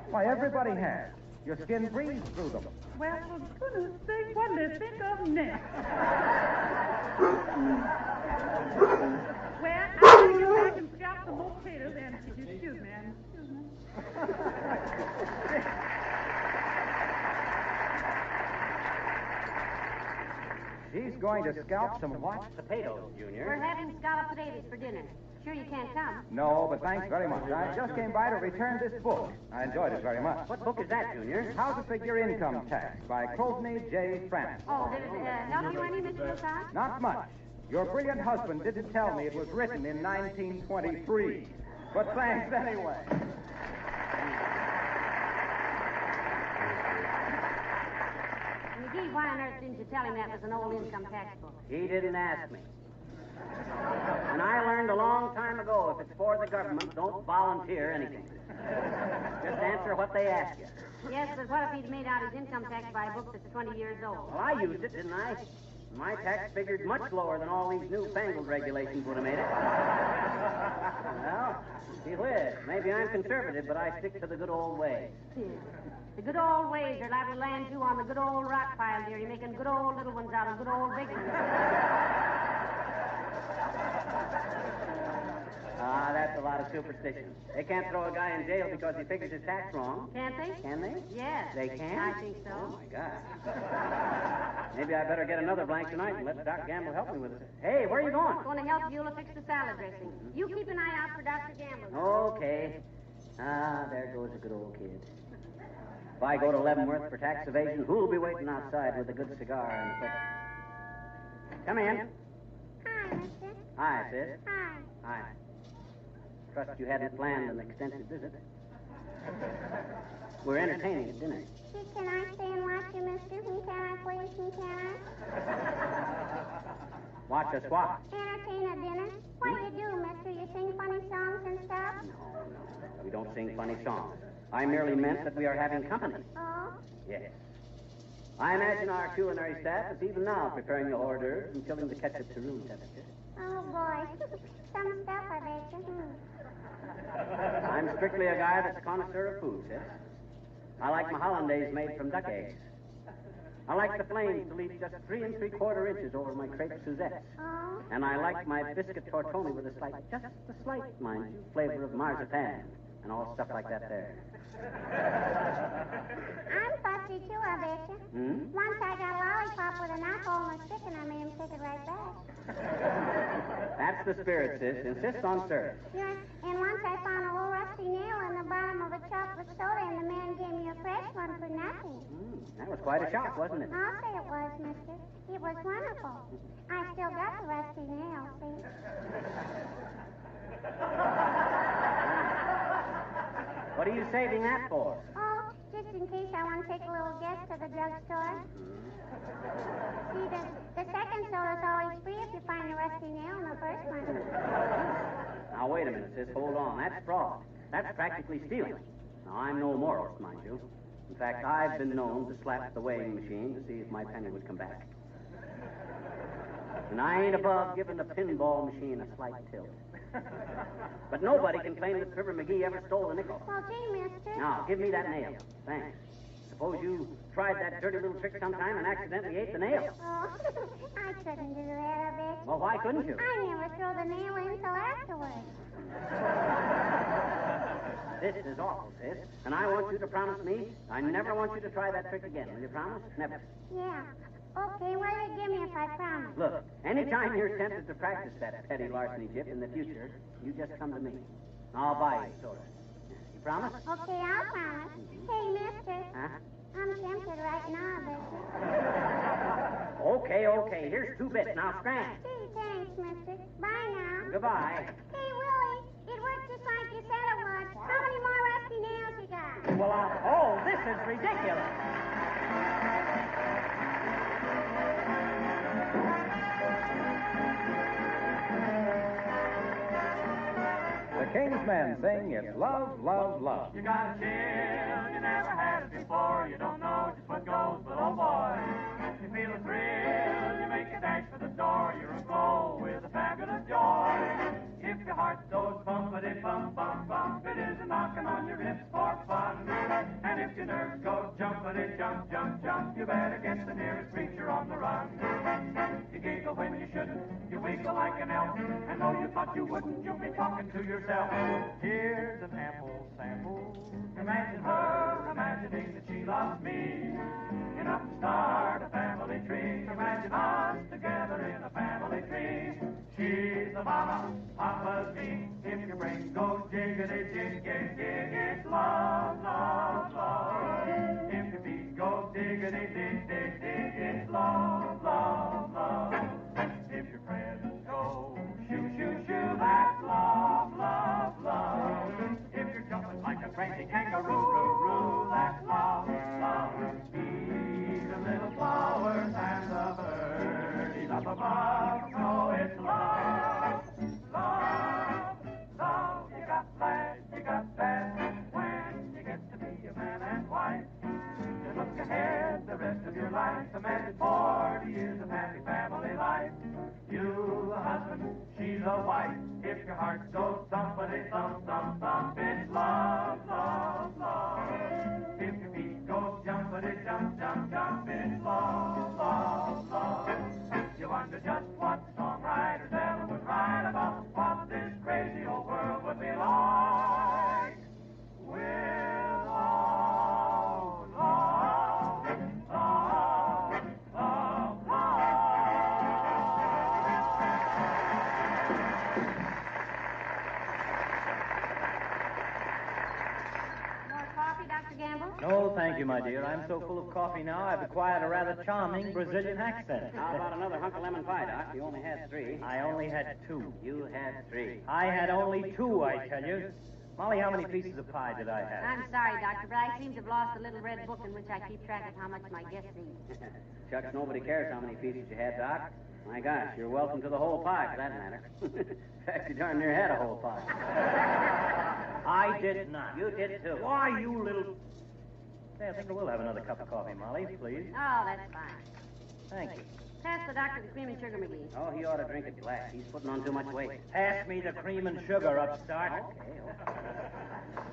Why, everybody has. Your skin breathes through them. Well, for goodness sake, what do they think of next? Well, I gotta get back and scalp some more potatoes and excuse me. She's going to scalp some what? Potatoes, Junior. We're having scalloped potatoes for dinner. Sure you can't come? No, but thanks very much. I just came by to return this book. I enjoyed it very much. What book is that, Junior? How to Figure Income Tax by Crosney J. Francis. Oh, did it help you any, Mr. Wilcox? Not much. Your brilliant husband didn't tell me it was written in 1923. But thanks anyway. McGee, why on earth didn't you tell him that was an old income tax book? He didn't ask me. And I learned a long time ago, if it's for the government, don't volunteer anything. Just answer what they ask you. Yes, but what if he'd made out his income tax by a book that's 20 years old? Well, I used it, didn't I? My tax figured much lower than all these newfangled regulations would have made it. Well, gee whiz, maybe I'm conservative, but I stick to the good old way. The good old ways are liable to land you on the good old rock pile, dearie, making good old little ones out of good old big ones. Ah, that's a lot of superstition. They can't throw a guy in jail because he figures his tax wrong. Can't they? Can they? Yes. They can? I think so. Oh, my God. Maybe I better get another blank tonight and let Doc Gamble help me with it. Hey, where are you going? I'm going to help Beulah fix the salad dressing. You keep an eye out for Dr. Gamble. Okay. Ah, there goes a good old kid. If I go to Leavenworth for tax evasion, who'll be waiting outside with a good cigar and a clip? Come in. Hi, mister. Hi, sis. Hi. Hi. Trust you hadn't planned an extensive visit. We're entertaining at dinner. Gee, can I stay and watch you, mister? Can I, please? Can I? Watch us what? Entertain at dinner? What do you do, mister? You sing funny songs and stuff? No. We don't sing funny songs. I merely meant that we are having company. Oh? Yes. I imagine our culinary staff is even now preparing the hors d'oeuvres and chilling the ketchup to room temperature. Oh, boy. Some stuff, I bet you. I'm strictly a guy that's a connoisseur of food, sis. I like my hollandaise made from duck eggs. I like the flames to leap just 3 3/4 inches over my crepe Suzettes. Oh? And I like my biscuit tortoni with a slight, just a slight, mind you, flavor of marzipan and all stuff like that there. I'm fussy, too, I bet you. Once I got a lollipop with a knock hole in the stick, and I made him take it right back. That's the spirit, sis. Insist on service. Yeah, and once I found a little rusty nail in the bottom of a chocolate soda, and the man gave me a fresh one for nothing. That was quite a shock, wasn't it? I'll say it was, mister. It was wonderful. I still got the rusty nail, see? What are you saving that for? Oh, just in case I want to take a little guest to the drugstore. See, the second soda's always free if you find the rusty nail in the first one. Now, wait a minute, sis. Hold on. That's fraud. That's practically stealing. Now, I'm no moralist, mind you. In fact, I've been known to slap the weighing machine to see if my penny would come back. And I ain't above giving the pinball machine a slight tilt. But nobody can claim that Fibber McGee ever stole a nickel. Well, gee, mister. Now, give me that nail. Thanks. Suppose you tried that dirty little trick sometime and accidentally ate the nail. Oh, I couldn't do that, I bet you. Well, why couldn't you? I never throw the nail in till afterwards. This is awful, sis. And I want you to promise me I never want you to try that trick again. Will you promise? Never. Yeah. Okay, what do you give me if I promise? Look, anytime you're tempted to practice that petty larceny tip in the future, you just come to me. I'll buy you soda. You promise? Okay, I'll promise. Hey, mister. Huh? I'm tempted right now, I bet you. Okay. Here's 2 bits. Now, scram. Gee, thanks, mister. Bye now. Goodbye. Hey, Willie, it worked just like you said it would. How many more rusty nails you got? Well, this is ridiculous. King's Men sing It's Love, Love, Love. You got a chill, you never had it before. You don't know just what goes, but oh boy, you feel a thrill. You make a dash for the door. You're aglow with a fabulous joy. If your heart goes bumpity bum bum bump, it is a knocking on your ribs for fun. And if your nerves go jumpity jump jump jump, you better get the nearest creature on the run. You giggle when you shouldn't, you wiggle like an elf, and though you thought you wouldn't, you'll be talking to yourself. Here's an ample sample. Imagine her imagining that she loves me. Enough to start a family tree. Imagine us together in a family tree. She's the mama, Papa's me. If your brain goes jiggity jig jig jig, it's love, love, love. If your feet go diggity dig dig dig, it's love, love, love. If your friends go shoo shoo shoo, that's love, love, love. If you're jumping like a crazy kangaroo, roo, roo, that's love, love. Even little flowers and the birdies up above, so it's love, love, love. You got glad, you got bad when you get to be a man and wife. You look ahead the rest of your life, imagine 40 years of happy family life. You the husband, she's a wife. If your heart goes thumpity thump thump thump, it's love, love, love. If your feet go jumpity jump jump jump, it's love, love, love. You wonder just what songwriters ever would write about what this crazy old world would be like. With all love, love, love, love. More coffee, Dr. Gamble? No, thank you, my dear. I'm so full of coffee now, I've acquired a rather charming Brazilian accent. How about another hunk of lemon pie, Doc? You only had 3. I only had 2. You had 3. I had only 2, I tell you. Molly, how many pieces of pie did I have? I'm sorry, Doctor, but I seem to have lost a little red book in which I keep track of how much my guests eat. Shucks, nobody cares how many pieces you had, Doc. My gosh, you're welcome to the whole pie, for that matter. In fact, you darn near had a whole pie. I did not. You did, too. Why, you little... Say, I think I will have another cup of coffee, Molly, please. Oh, that's fine. Thank you. Pass the doctor the cream and sugar, McGee. Oh, he ought to drink it black. He's putting on too much weight. Pass me the cream and sugar, upstart. Okay.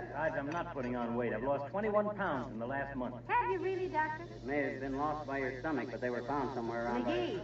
Besides, I'm not putting on weight. I've lost 21 pounds in the last month. Have you really, Doctor? It may have been lost by your stomach, but they were found somewhere around McGee.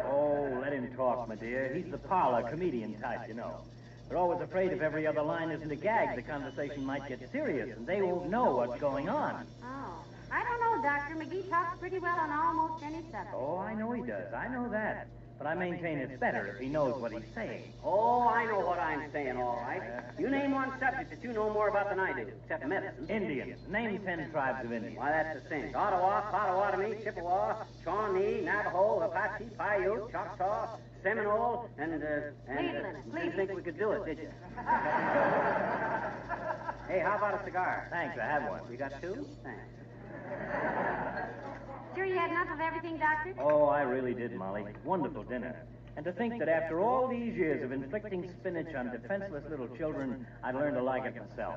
Oh, let him talk, my dear. He's the parlor comedian type, you know. They're always afraid if every other line isn't a gag, the conversation might get serious, and they won't know what's going on. Oh. I don't know, Doctor. McGee talks pretty well on almost any subject. Oh, I know he does. I know that. But I maintain it's better if he knows what he's saying. Oh, I know what I'm saying, all right. You name one subject that you know more about than I do, except medicine. Indians. Name 10 tribes of Indians. Why, that's the same. Ottawa, Potawatomi, Chippewa, Shawnee, Navajo, Apache, Paiute, Choctaw, Seminole, and didn't think we could do it, did you? Hey, how about a cigar? Thanks, I have one. You got 2? Thanks. Sure you had enough of everything, Doctor? Oh, I really did, Molly. Wonderful dinner. And to think that after all these years of inflicting spinach on defenseless little children, I'd learned to like it myself.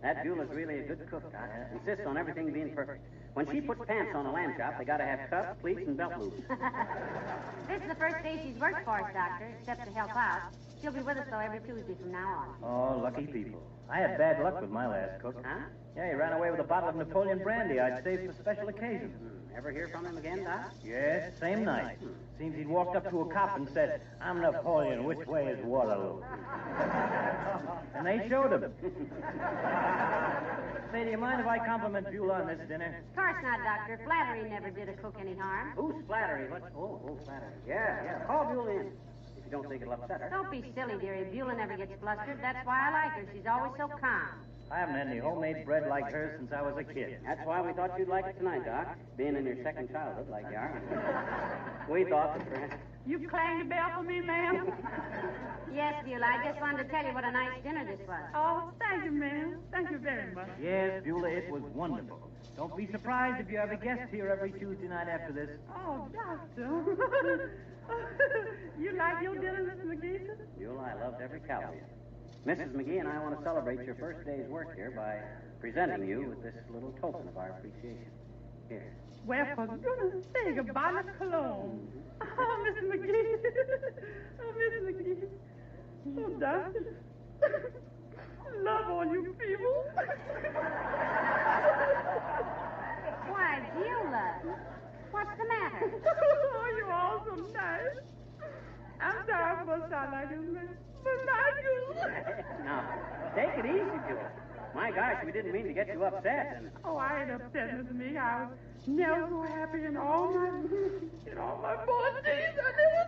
That Beulah's really a good cook, Doc. Insists on everything being perfect. When she puts pants on a lamb chop, they gotta have cuffs, pleats, and belt loops. This is the first day she's worked for us, Doctor, except to help out. She'll be with us, though, every Tuesday from now on. Oh, lucky people. I had bad luck with my last cook. Huh? Yeah, he ran away with a bottle of Napoleon brandy I'd saved for special occasions. Ever hear from him again, Doc? Yes, same night. Seems he'd walked up to a cop and said, "I'm Napoleon, which way is Waterloo?" And they showed him. Say, do you mind if I compliment Beulah on this dinner? Of course not, Doctor. Flattery never did a cook any harm. Who's flattery? What? Oh, flattery. Yeah. Call Beulah in. If you don't think it'll upset her. Don't be silly, dearie. Beulah never gets flustered. That's why I like her. She's always so calm. I haven't had any homemade bread like hers since I was a kid. That's why we thought you'd like it tonight, Doc. Being in your second childhood like you are. We thought that perhaps... You clanged the bell for me, ma'am? Yes, Beulah, I just wanted to tell you what a nice dinner this was. Oh, thank you, ma'am. Thank you very much. Yes, Beulah, it was wonderful. Don't be surprised if you have a guest here every Tuesday night after this. Oh, Doctor. You like your dinner, Mr. McGee? Beulah, I loved every calorie of it. Mrs. McGee and I want to celebrate your first day's work here by presenting you with this little token of our appreciation. Here. Well, for goodness sake, a bottle of cologne. Oh, Mr. McGee. Oh, Mr. McGee. Oh, Doctor. Love all you people. Why, Beulah, what's the matter? Oh, you're all so nice. I'm sorry for sound like this, man. But not you. Now, take it easy, Beulah. My gosh, we didn't mean to get you upset. Oh, I ain't upset, Mr. McGee. I was never so happy in all my born days. I never...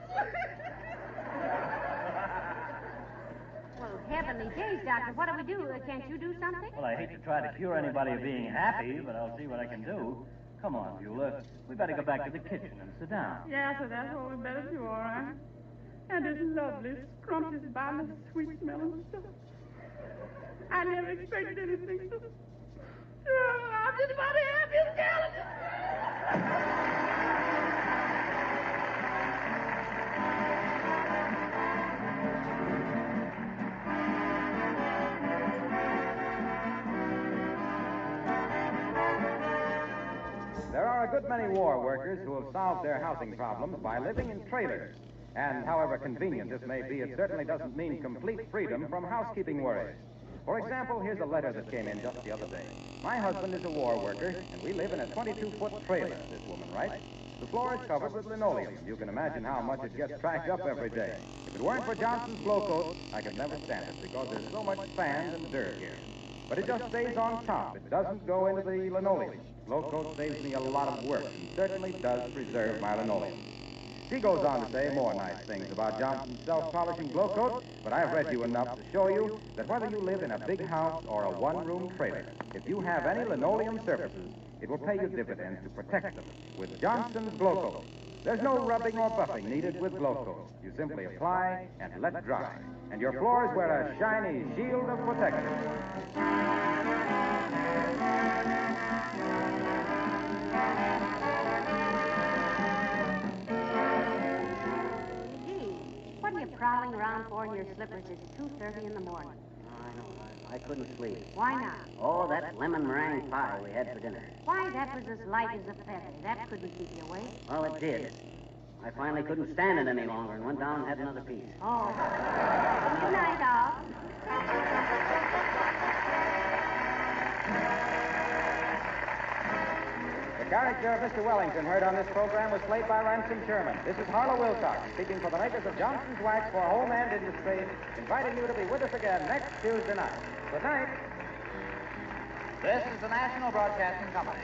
Well, heavenly days, Doctor. What do we do? Can't you do something? Well, I hate to try to cure anybody of being happy, but I'll see what I can do. Come on, Beulah. We better go back to the kitchen and sit down. Yeah, so that's what we better do, all right? And this lovely, scrumptious bottle of sweet-smelling stuff. I never expected anything so... I'm just about the happiest gal in this... There are a good many war workers who have solved their housing problems by living in trailers. And however convenient this may be, it certainly doesn't mean complete freedom from housekeeping worries. For example, here's a letter that came in just the other day. My husband is a war worker, and we live in a 22-foot trailer, this woman writes. The floor is covered with linoleum. You can imagine how much it gets tracked up every day. If it weren't for Johnson's blow coat, I could never stand it, because there's so much sand and dirt here. But it just stays on top. It doesn't go into the linoleum. Blow coat saves me a lot of work, and certainly does preserve my linoleum. She goes on to say more nice things about Johnson's self-polishing blow coat, but I've read you enough to show you that whether you live in a big house or a one-room trailer, if you have any linoleum surfaces, it will pay you dividends to protect them with Johnson's blow coat. There's no rubbing or buffing needed with blow coat. You simply apply and let dry, and your floors wear a shiny shield of protection. What are you prowling around for in your slippers? It's 2:30 in the morning. I know. I couldn't sleep. Why not? Oh, that lemon meringue pie we had for dinner. Why, that was as light as a feather. That couldn't keep you awake. Well, it did. I finally couldn't stand it any longer and went down and had another piece. Oh. Good night, all. The character of Mr. Wellington heard on this program was played by Ransom Sherman. This is Harlow Wilcox, speaking for the makers of Johnson's Wax for Home and Industry, inviting you to be with us again next Tuesday night. Good night. This is the National Broadcasting Company.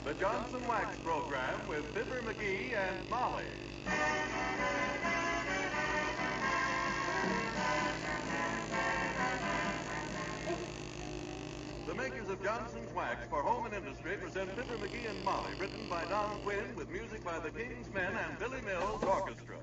The Johnson Wax Program with Fibber McGee and Molly. The makers of Johnson's Wax for Home and Industry present Fibber McGee and Molly, written by Don Quinn with music by the King's Men and Billy Mills Orchestra.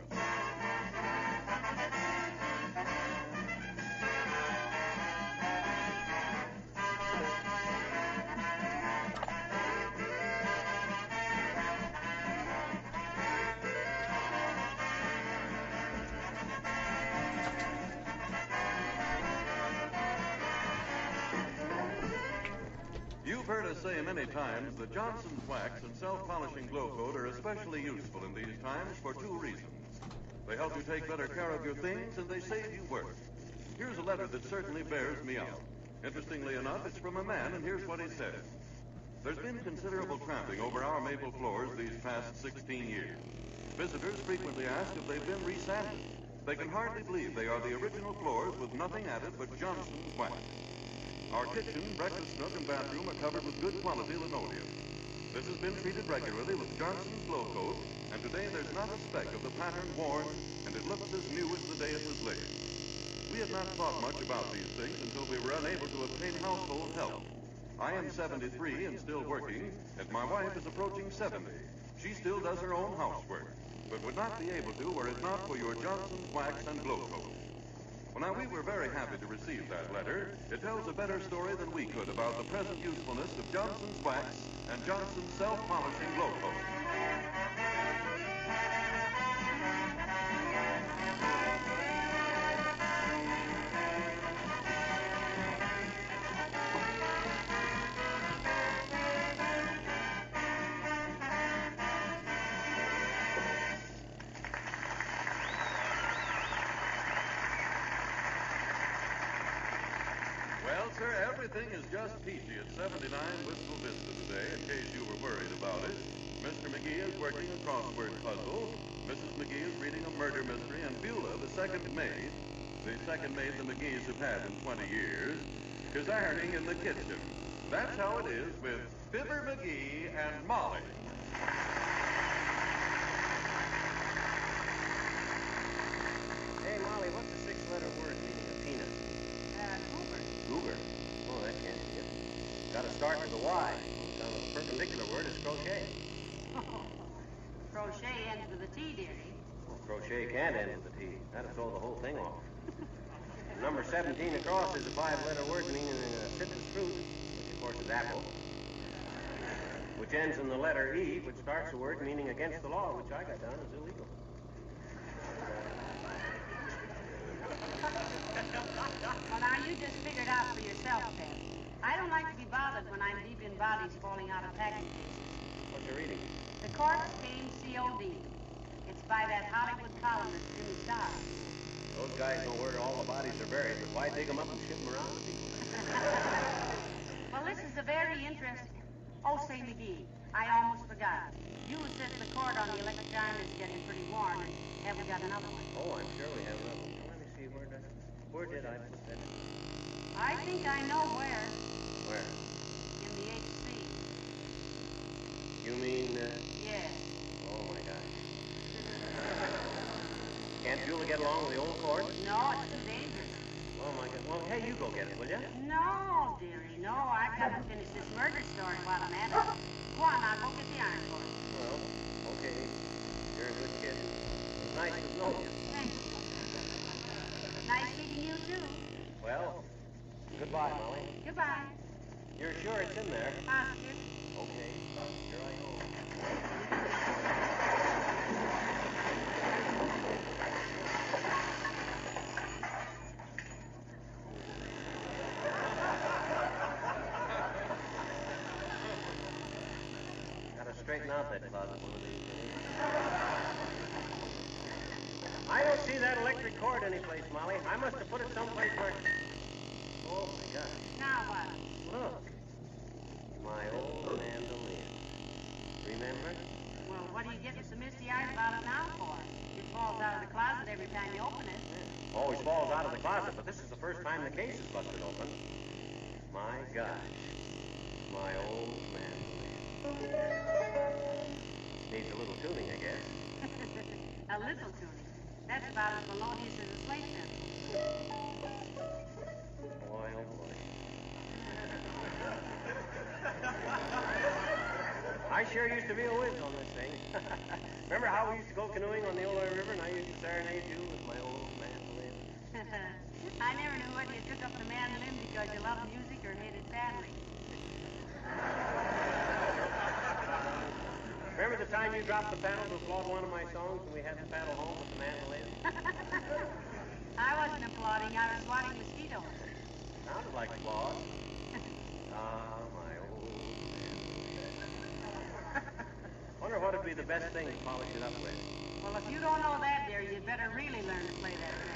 You've heard us say many times that Johnson's Wax and self-polishing glow coat are especially useful in these times for two reasons. They help you take better care of your things, and they save you work. Here's a letter that certainly bears me out. Interestingly enough, it's from a man, and here's what he said. There's been considerable tramping over our maple floors these past 16 years. Visitors frequently ask if they've been resanded. They can hardly believe they are the original floors with nothing added but Johnson's Wax. Our kitchen, breakfast nook, and bathroom are covered with good quality linoleum. This has been treated regularly with Johnson's Glow Coat, and today there's not a speck of the pattern worn, and it looks as new as the day it was laid. We had not thought much about these things until we were unable to obtain household help. I am 73 and still working, and my wife is approaching 70. She still does her own housework, but would not be able to were it not for your Johnson's Wax and Glow Coat. Well, now, we were very happy to receive that letter. It tells a better story than we could about the present usefulness of Johnson's Wax and Johnson's Self-Polishing Glow Coat. Well, sir, everything is just peachy at 79 Wistful Vista today, in case you were worried about it. Mr. McGee is working a crossword puzzle. Mrs. McGee is reading a murder mystery, and Beulah, the second maid the McGees have had in 20 years, is ironing in the kitchen. That's how it is with Fibber McGee and Molly. Hey, Molly, what's the six-letter word meaning of peanut? Goober. Oh, that can't be it. Got to start with a Y. Now, the perpendicular word is crochet. Crochet ends with a T, dearie. Well, crochet can't end with a T. That'll throw the whole thing off. Number 17 across is a five-letter word meaning citrus fruit, which of course is apple, which ends in the letter E, which starts a word meaning against the law, which I got down as illegal. Well, now, you just figured out for yourself, Pep. I don't like to be bothered when I'm deep in bodies falling out of packing cases. What you reading? The Corpse Pain C.O.D. It's by that Hollywood columnist, Jimmy Starr. Those guys know where all the bodies are buried, but why dig them up and ship them around to people? Well, this is a very interesting... Oh, say, McGee, I almost forgot. You said the cord on the electric iron is getting pretty worn, and have we got another one? Oh, I'm sure we have another one. Let me see, where did I put that? I think I know where. Where? In the HC. You mean, Yeah. Oh, my gosh. Can't Beulah get along with the old cord? No, it's too dangerous. Oh, my God. Well, hey, you go get it, will you? No, dearie, no. I've got to finish this murder story while I'm at it. Go on, now, go get the iron cord. Well, okay. You're a good kid. It's nice to know you. Thanks. Nice meeting you, too. Well, goodbye, Molly. Goodbye. You're sure it's in there? Positive. Okay. Here I go. Gotta straighten out that closet one of these days. I don't see that electric cord anyplace, Molly. I must have put it someplace where... Oh, my gosh. Now what? Look. My old mandolin. Remember? Well, what are you getting so misty-eyed about it now for? It falls out of the closet every time you open it. Always falls out of the closet, but this is the first time the case is busted open. My gosh. My old mandolin. Needs a little tuning, I guess. A little tuning. That's about as melodious as a slate pencil. Boy, oh boy. I sure used to be a whiz on this thing. Remember how we used to go canoeing on the Illinois River and I used to serenade you with my old mandolin? I never knew whether you took up the mandolin because you loved music or hated paddling. Remember the time you dropped the paddle to applaud one of my songs and we had to paddle home with the mandolin? I wasn't applauding, I was swatting mosquitoes. Sounded like applause. Ah, my old mandolin. Wonder what would be the best thing to polish it up with. Well, if you don't know that, dear, you'd better really learn to play that thing.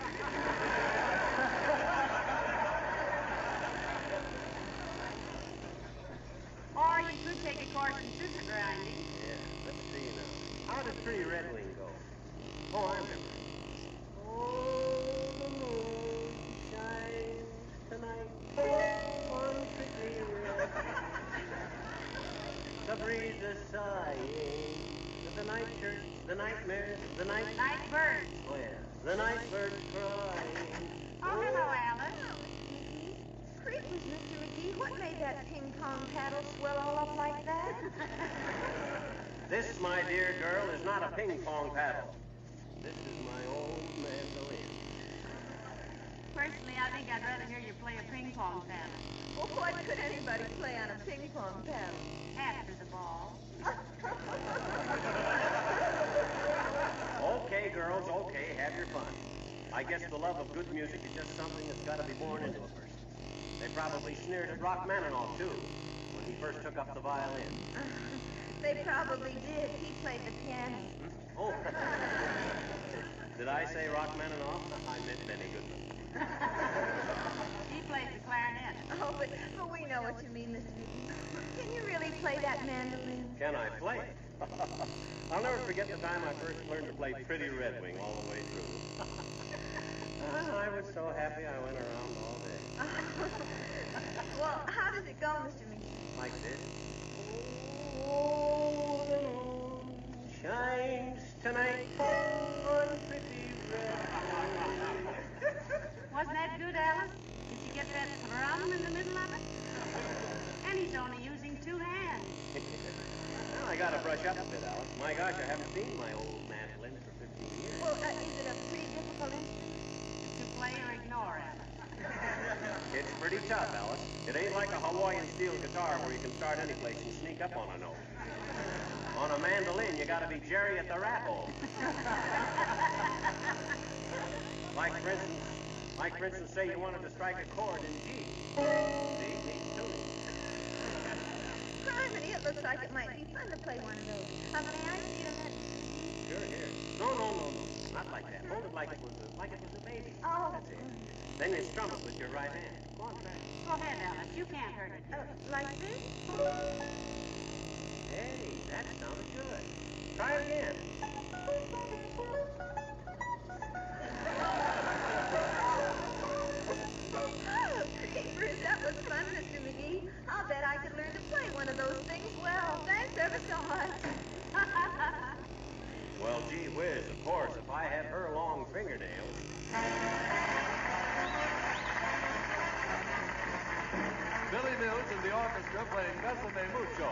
Or you could take a course in scissor grinding. Yeah, let's see now. How did Pretty Red Wing go? Oh, I remember. Oh, the moon shines tonight on nightmares, the night... Night birds. Oh, yeah. The night birds crying. Oh, hello, Alice. Creepers, Mr. McGee. What made that ping pong paddle swell all up like that? This, my dear girl, is not a ping pong paddle. This is my old mandolin. Personally, I think I'd rather hear you play a ping pong paddle. Well, what could anybody play on a ping pong paddle? After the ball. Okay, girls, okay, have your fun. I guess the love of good music is just something that's got to be born into a person. They probably sneered at Rachmaninoff, too, when he first took up the violin. They probably did. He played the piano. Oh. Did I say Rachmaninoff? I meant Benny Goodman. He plays the clarinet. Oh, but we know what you mean, Mr. McGee. Can you really play that mandolin? Can I play it? I'll never forget the time I first learned to play Pretty Red Wing all the way through. I was so happy I went around all day. Well, how does it go, Mr. McGee? Like this. Oh, the moon shines tonight on Pretty Red Wing. Wasn't that good, Alice? Did you get that thrum in the middle of it? And he's only using two hands. Well, I gotta brush up a bit, Alice. My gosh, I haven't seen my old mandolin for 15 years. Well, is it a pretty difficult instrument? To play or ignore, Alice. It's pretty tough, Alice. It ain't like a Hawaiian steel guitar where you can start any place and sneak up on a note. On a mandolin, you gotta be Jerry at the raffle. Like, for instance, say you wanted to strike a chord in G. See, needs tuning. Criminy, it looks like it might be fun to play one of those. May I see a minute? Sure, here. No. Not like that. Hold it like it was a baby. Oh. That's it. Then you strum it with your right hand. Go on, try it. Go ahead, Alice. You can't hurt it. Like this? Hey, that sounded good. Try it again. Creepers, that was fun, Mr. McGee. I'll bet I could learn to play one of those things well. Thanks ever so much. Well, gee whiz, of course, if I had her long fingernails. Billy Mills and the orchestra playing Bésame Mucho.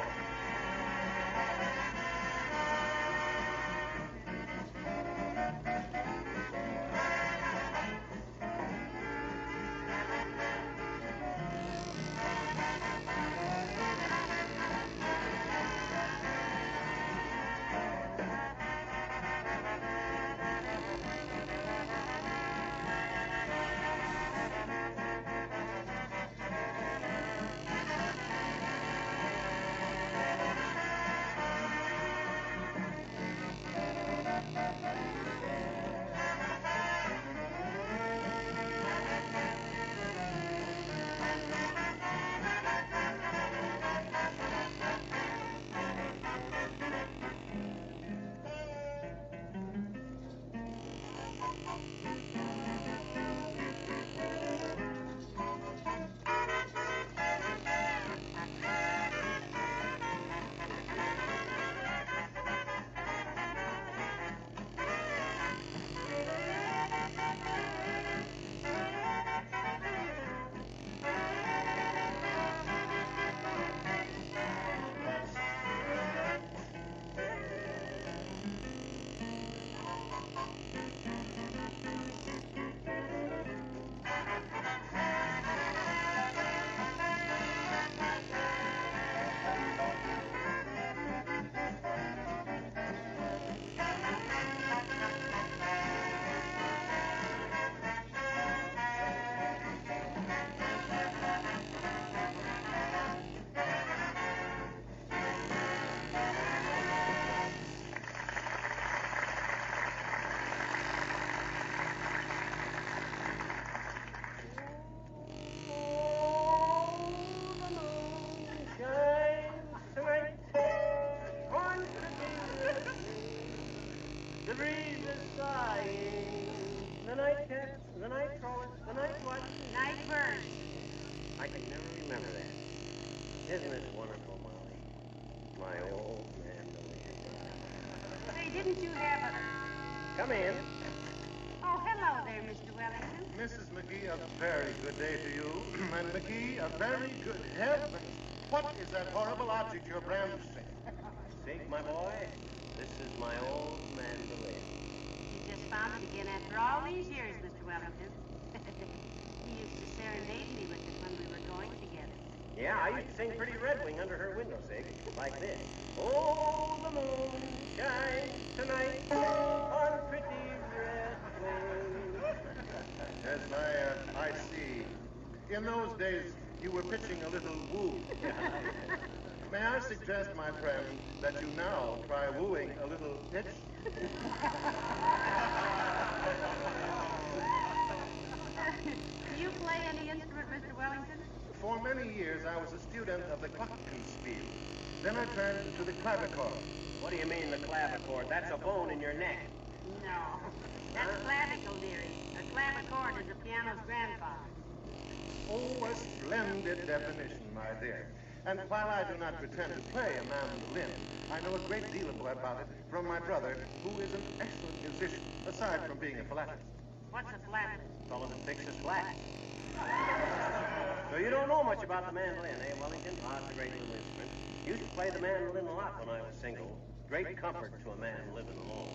The breeze is sighing. The night cat, the night crawler, the night what? Night bird. I can never remember that. Isn't it wonderful, Molly? My old mandolin. See, Say, didn't you have a... Come in. Oh, hello there, Mr. Wellington. Mrs. McGee, a very good day to you. And McGee, a very good heavens. What is that horrible object you're brandishing? Seek, my boy. This is my old mandolin. You just found it again after all these years, Mr. Wellington. He used to serenade me with it when we were going together. Yeah, I used to sing Pretty Red Wing under her window, Sig, like this. Oh, the moon shines tonight on pretty red wing. Yes, I see. In those days, you were pitching a little woo. May I suggest, my friend, that you now try wooing a little pitch? Do you play any instrument, Mr. Wellington? For many years, I was a student of the glockenspiel. Then I turned to the clavichord. What do you mean, the clavichord? That's a bone in your neck. No, that's clavicle, dearie. A clavichord is a piano's grandfather. Oh, a splendid definition, my dear. And while I do not pretend to play a mandolin, I know a great deal about it from my brother, who is an excellent musician, aside from being a flautist. What's a flautist? Fellow that fixes flats. So you don't know much about the mandolin, eh, Wellington? Oh, it's a great little instrument. Used to play the mandolin a lot when I was single. Great comfort to a man living alone.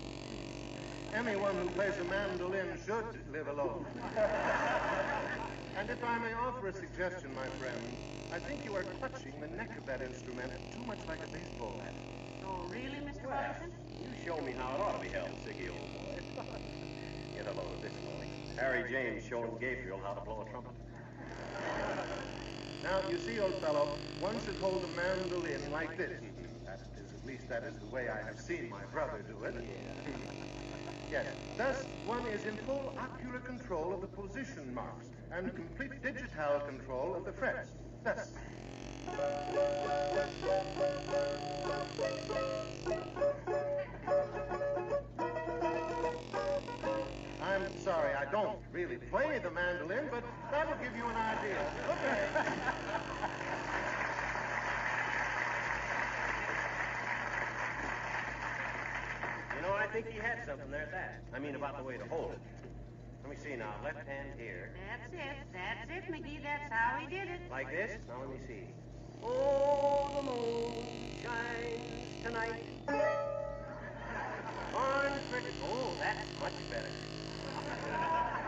Anyone who plays a mandolin should live alone. And if I may offer a suggestion, my friend, I think you are clutching the neck of that instrument too much like a baseball bat. Oh, really, Mr. Wellington? You show me how it ought to be held, Siggy, old boy. Get a load of this, Molly. Harry James showing Gabriel how to blow a trumpet. Now, you see, old fellow, one should hold a mandolin like this. At least that is the way I have seen my brother do it. Yes. Thus, one is in full ocular control of the position marks and complete digital control of the frets. Thus. I'm sorry, I don't really play the mandolin, but that'll give you an idea. Okay. I think he had something there at that. I mean, about the way to hold it. Let me see now. Left hand here. That's it, McGee. That's how he did it. Like this? Now, let me see. Oh, the moon shines tonight. Oh, that's much better.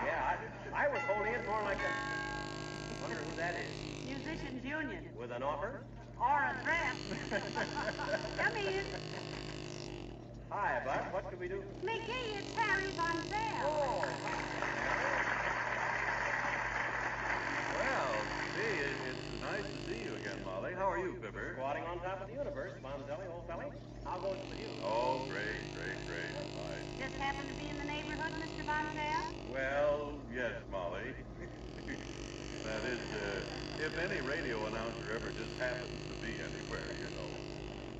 Yeah, I was holding it more like a... Wonder who that is. Musicians Union. With an offer? Or a threat. Come in. Hi, Bud. What can we do? McGee, it's Harry Von Zell. Oh. Well, gee, it's nice to see you again, Molly. How are you, Fibber? Squatting on top of the universe, Bonzelli, old felly. How goes it with you? Oh, great. Fine. Just happen to be in the neighborhood, Mr. Von Zell? Well, yes, Molly. That is, if any radio announcer ever just happens to be anywhere, you know.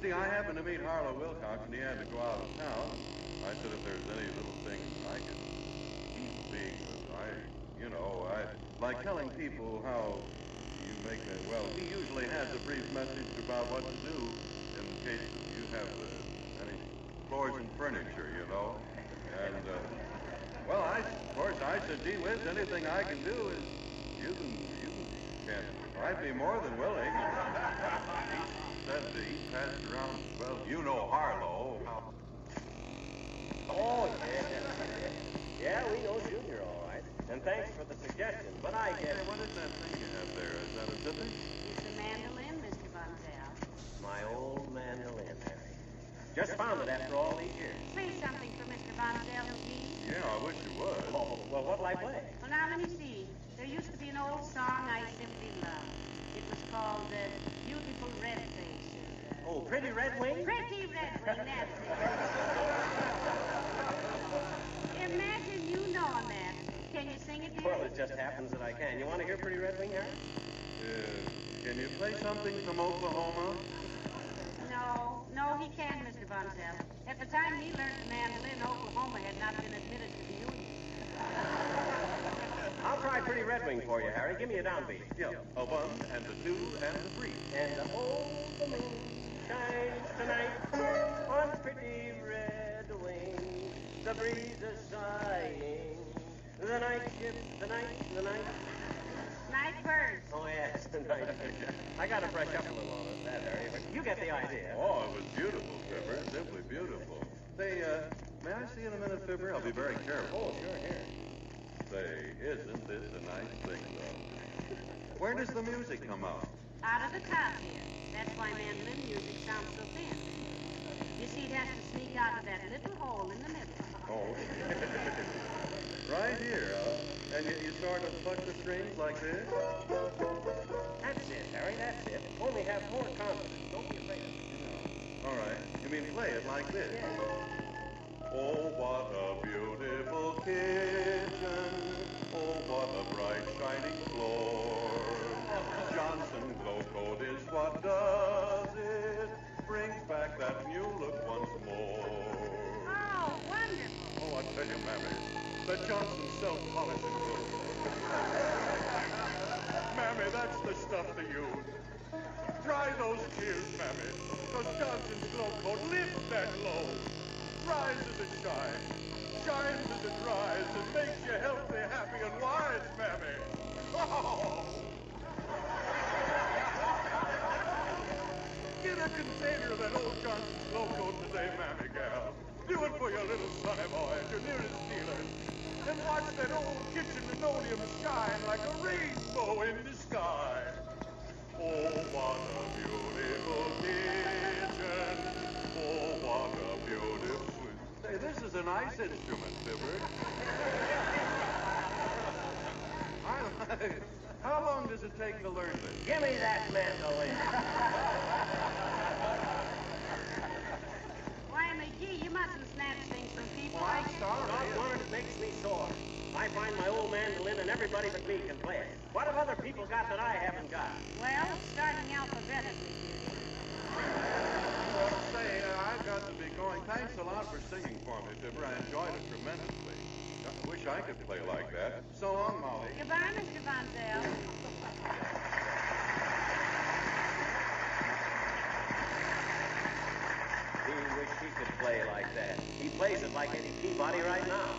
See, I happened to meet Harlow Wilcox, and he had to go out of town. I said if there's any little thing I could keep being, I like telling people how you make them. Well, he usually has a brief message about what to do in case you have any floors and furniture, you know. And, well, I said, gee whiz, anything I can do is, you can. I'd be more than willing. He said he passed around, well, you know Harlow. Oh, yeah. Yeah, we know Junior, all right. And thanks for the suggestion, but I guess... Hey, what is that thing you have there? Is that a zither? It's a mandolin, Mr. Von Zell. My old mandolin, Harry. Just found it after all these years. Play something for Mr. Von Zell, McGee. Yeah, I wish you would. Oh, well, what'll I play? Well, now, let me see. There used to be an old song I simply loved. It was called Beautiful Red Face. Oh, Pretty Red Wing? Pretty Red Wing, that's it. Imagine you knowing that. Can you sing it, dear? Well, it just happens that I can. You want to hear Pretty Red Wing, Harry? Can you play something from Oklahoma? No, he can't, Mr. Von Zell. At the time he learned the mandolin, Oklahoma had not been admitted to the Union. I'll try Pretty Red Wing for you, Harry. Give me a downbeat. Yeah, a 1 and a 2 and a 3. And the moon shines tonight on pretty red the breeze is sighing. The night ship, the night. Night birds. Oh, yes, the night ship. I got to brush up a little on that area, but you get the idea. Oh, it was beautiful, Fibber. Simply beautiful. Say, may I see in a minute, Fibber? I'll be very careful. Oh, sure, here. Say, isn't this a nice thing, though? Where does the music come out? Out of the top here. That's why mandolin music sounds so thin. You see, it has to sneak out of that little hole in the middle. Oh. Right here, huh? And you sort of pluck the strings like this? That's it, Harry, that's it. Only have more confidence. Don't be afraid of it. All right. You mean play it like this? Yeah. Oh, what a beautiful kitchen. Oh, what a bright, shining floor. Johnson Glow Coat is what does it. Brings back that new look once more. Oh, wonderful. Oh, I tell you, Mammy, that Johnson self-polishing glow coat. Mammy, that's the stuff to use. Dry those tears, Mammy, because Johnson's glow coat lifts that glow. Rise as it shines, shines as it dries, and makes you healthy, happy, and wise, Mammy. Oh! Get a container of that old Johnson's glow coat today, Mammy gal. Do it for your little sonny boy at your nearest dealer. And watch that old kitchen linoleum shine like a rainbow in the sky. Oh, what a beautiful kitchen. Oh, what a beautiful... Say, this is a nice instrument, Fibber. How long does it take to learn this? Give me that mandolin. Why, McGee, you mustn't snatch things from people. Well, I'm sorry. Not one, it makes me sore. I find my old mandolin and everybody but me can play it. What have other people got that I haven't got? Well, starting alphabetically here. Well, say, I've got to be going. Thanks a lot for singing for me, Fibber. I enjoyed it tremendously. I wish I could play like that. So long, Molly. Goodbye, Mr. Bonzel. He wish he could play like that. He plays it like Eddie Peabody right now.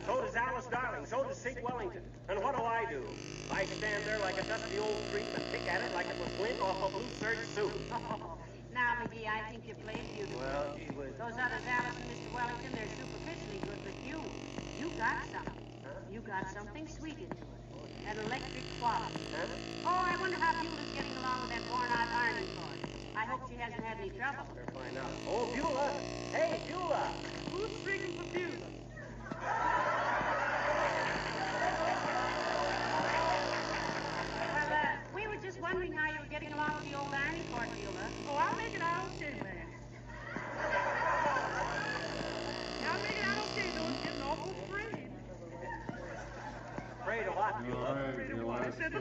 So does Alice Darling. So does Sig Wellington. And what do? I stand there like a dusty old creep and pick at it like it was lint off a blue serge suit. Now, McGee, I think you played beautifully. Well, gee whiz. Those others, Alice and Mr. Wellington, they're superficially good, but you got something. You got something sweet into it. An electric quality. Huh? Oh, I wonder how Beulah's getting along with that worn-out ironing board. I hope she hasn't had any trouble. Better find out. Oh, Beulah. Hey, Beulah. Who's speaking for Beulah? Well, we were just wondering how you were getting along with the old ironing board, Beulah. Oh, I'll make it out okay, man. I'll make it out okay, though. It's getting awful afraid. Afraid of what, Beulah? Afraid of what? I said, no,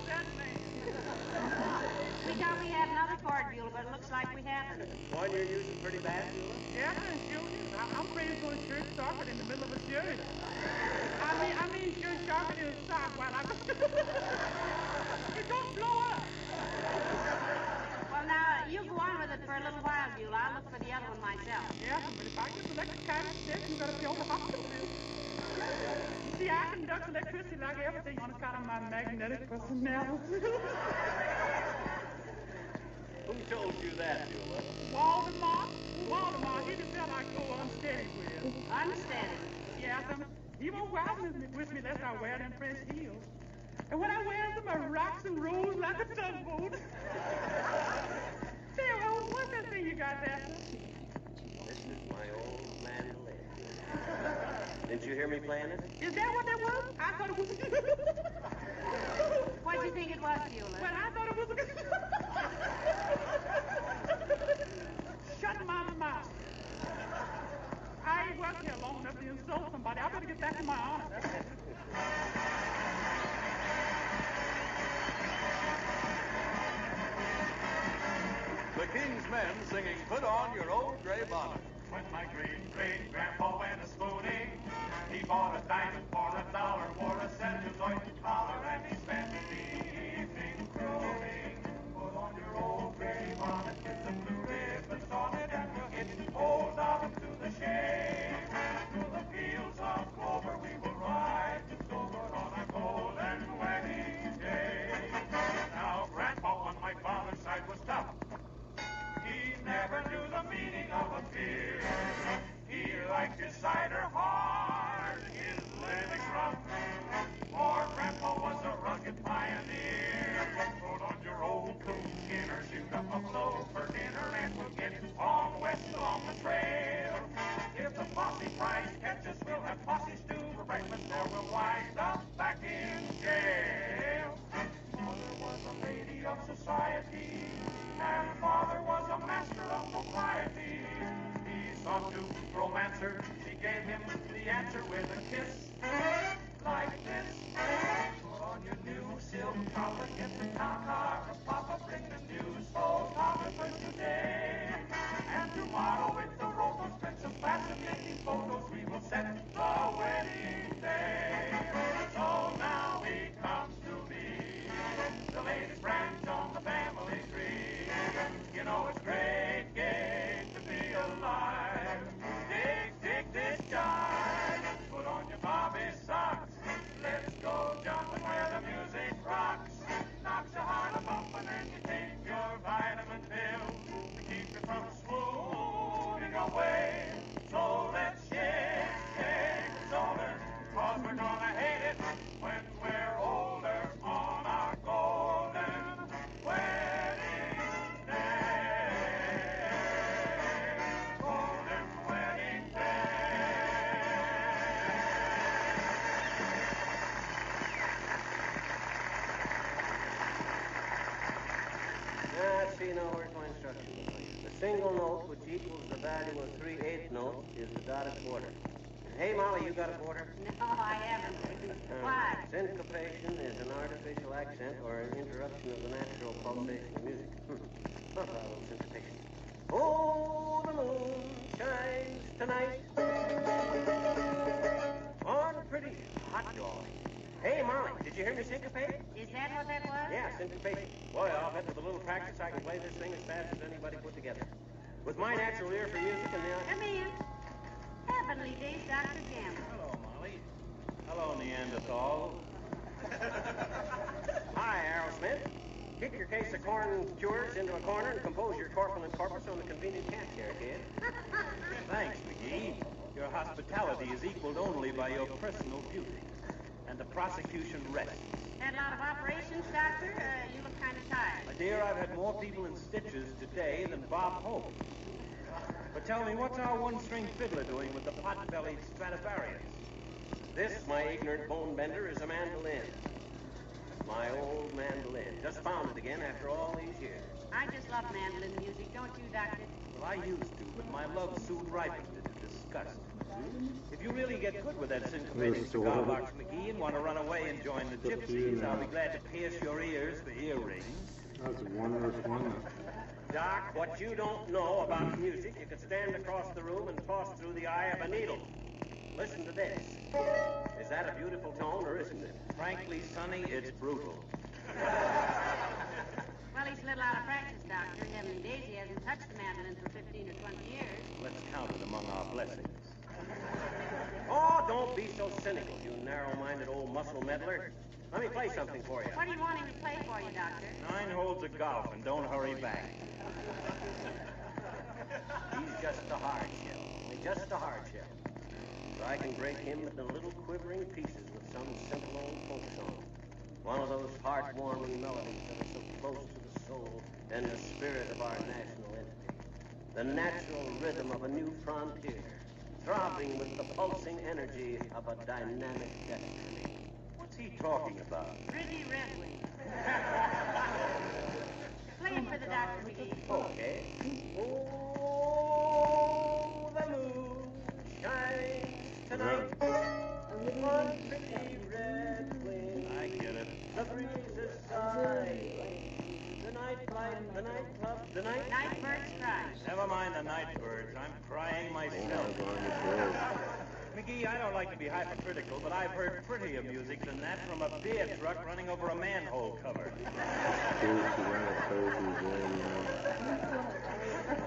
that man. We thought we had another cord, Beulah, but it looks like we haven't. One you're using pretty bad, Beulah? Yeah, I'm afraid it's going to shirt socket in the middle of a shirt. I mean shirt socket in a sock while I... It's going to blow up. Well, now, you go on with it for a little while, Beulah. I'll look for the other one myself. Yeah, but if I get electric kind of stick, you got to pay over the hospital bill. See, I conduct electricity like everything on account of my magnetic personality. Who told you that, Beulah? Waldemar, he just said I go unsteady with. Unsteady? Yeah, he won't wear them with me unless I wear them French heels. And when I wear them, I rocks and rolls like a tugboat. Say, what's that thing you got there? This is my old mandolin. Didn't you hear me playing it? Is that what that was? I thought it was... What do you think it was, Beulah? Well, I thought it was... Shut my mouth. I ain't worked here long enough to insult somebody. I better get back to my honor. That's it. The King's Men singing Put On Your Old Gray Bonnet. When my great-great-grandpa went a spooning, he bought a diamond for $1, wore a celluloid collar, and he spent the evening crowing. Put Coonskinner, shoot a buffalo for dinner, and we'll get on west along the trail. If the posse prize catches, we'll have posse stew for breakfast, or we'll wind up back in jail. Mother was a lady of society, and father was a master of propriety. He sought to romance her, she gave him the answer with a kiss, like this. Put on your new silk collar, get the town car, Papa bring the news, so Papa for today. And tomorrow with the rope spread some fascinating photos, we will set the wedding day. So now he comes to me, the latest branch on the family tree. You know it's great, gay to be alive. Dig this jive. Put on your Bobby socks. Let's go jumping where the music rocks. Knocks your heart a bumping and you take your vitamin pill to keep you from swooning away. So let's shake soda, 'cause we're gonna hate it when we're older on our golden wedding day. Golden wedding See, now, where's my instructions? The single note, which equals the value of 3/8 notes, is the dotted quarter. Hey, Molly, you got a quarter? No, I haven't. Why? Syncopation is an artificial accent or an interruption of the natural pulsation of music. A little syncopation. Oh, the moon shines tonight on pretty hot dog. Hey, Molly, did you hear me syncopate? Is that what that was? Yeah, syncopation. Boy, I'll bet with a little practice I can play this thing as fast as anybody put together. With my natural ear for music and the... Come in. Heavenly days, Dr. Gamble. Hello, Molly. Hello, Neanderthal. Hi, Aerosmith. Kick your case of corn cures into a corner and compose your corpulent corpus on the convenient cat chair, kid. Thanks, McGee. Your hospitality is equaled only by your personal beauty. And the prosecution rests. Had a lot of operations, Doctor? You look kind of tired. My dear, I've had more people in stitches today than Bob Hope. But tell me, what's our one-string fiddler doing with the pot-bellied Stradivarius? This, my ignorant bone bender, is a mandolin. My old mandolin. Just found it again after all these years. I just love mandolin music, don't you, Doctor? Well, I used to, but my love soon ripened into disgust. If you really get good with that syncopated cigar box, McGee, and want to run away and join the gypsies, I'll be glad to pierce your ears for earrings. That's a wondrous one. Doc, what you don't know about music, you could stand across the room and toss through the eye of a needle. Listen to this. Is that a beautiful tone, or isn't it? Frankly, Sonny, it's brutal. Well, he's a little out of practice, Doctor. Heavenly days, he hasn't touched the mandolin for 15 or 20 years. Let's count it among our blessings. Oh, don't be so cynical, you narrow-minded old muscle meddler. Let me play something for you. What do you want him to play for you, Doctor? 9 holes of golf, and don't hurry back. He's just a hard shell. Only just a hard shell. So I can break him into little quivering pieces with some simple old folk song. One of those heartwarming melodies that are so close to the soul and the spirit of our national entity. The natural rhythm of a new frontier, throbbing with the pulsing energy of a dynamic destiny. What's he talking about? Pretty Redwing. Play it for the Doctor, McGee. Okay. Oh, the moon shines tonight on pretty red wings. I get it. The breezes sigh. The night light, the night club, the night... Night birds cry. Never mind the night birds. I'm crying myself. McGee, I don't like to be hypercritical, but I've heard prettier music than that from a beer truck running over a manhole cover.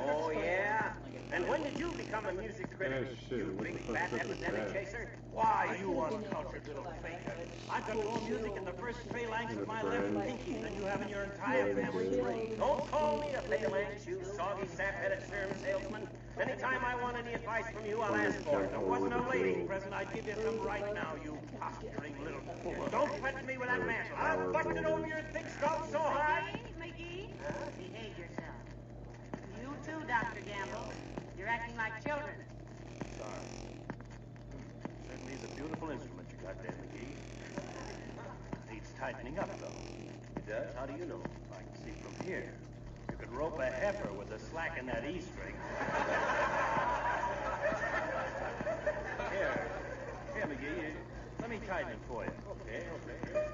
Oh, yeah? And when did you become a music critic? You big fat epidemic chaser? Why, you uncultured little faker. I've got more music in the first phalanx of my left pinky than you have in your entire family tree. Don't call me a phalanx, you soggy, sap-headed serum salesman. Anytime I want any advice from you, I'll ask for it. If there wasn't a lady present, I'd give you some right now, you posturing little fool. Don't threaten me with that mantle. I'll bust it over your thick skull so hard. McGee, like children. Sorry. Certainly is a beautiful instrument you got there, McGee. Needs tightening up, though. It does? How do you know? I can see from here. You could rope a heifer with a slack in that E string. Here, McGee. Let me tighten it for you. Okay. There.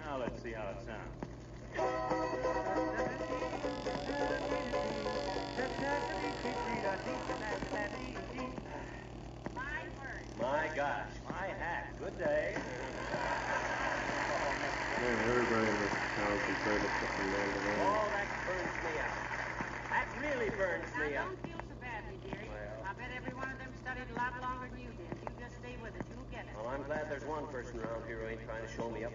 Now let's see how it sounds. My gosh, my hat. Good day. Man, everybody in this town can say that something wrong with that. Oh, that burns me out. That really burns me Now, out. don't feel so badly, dearie. I bet every one of them studied a lot longer than you did. You just stay with it. You'll get it. Well, I'm glad there's one person around here who ain't trying to show me up.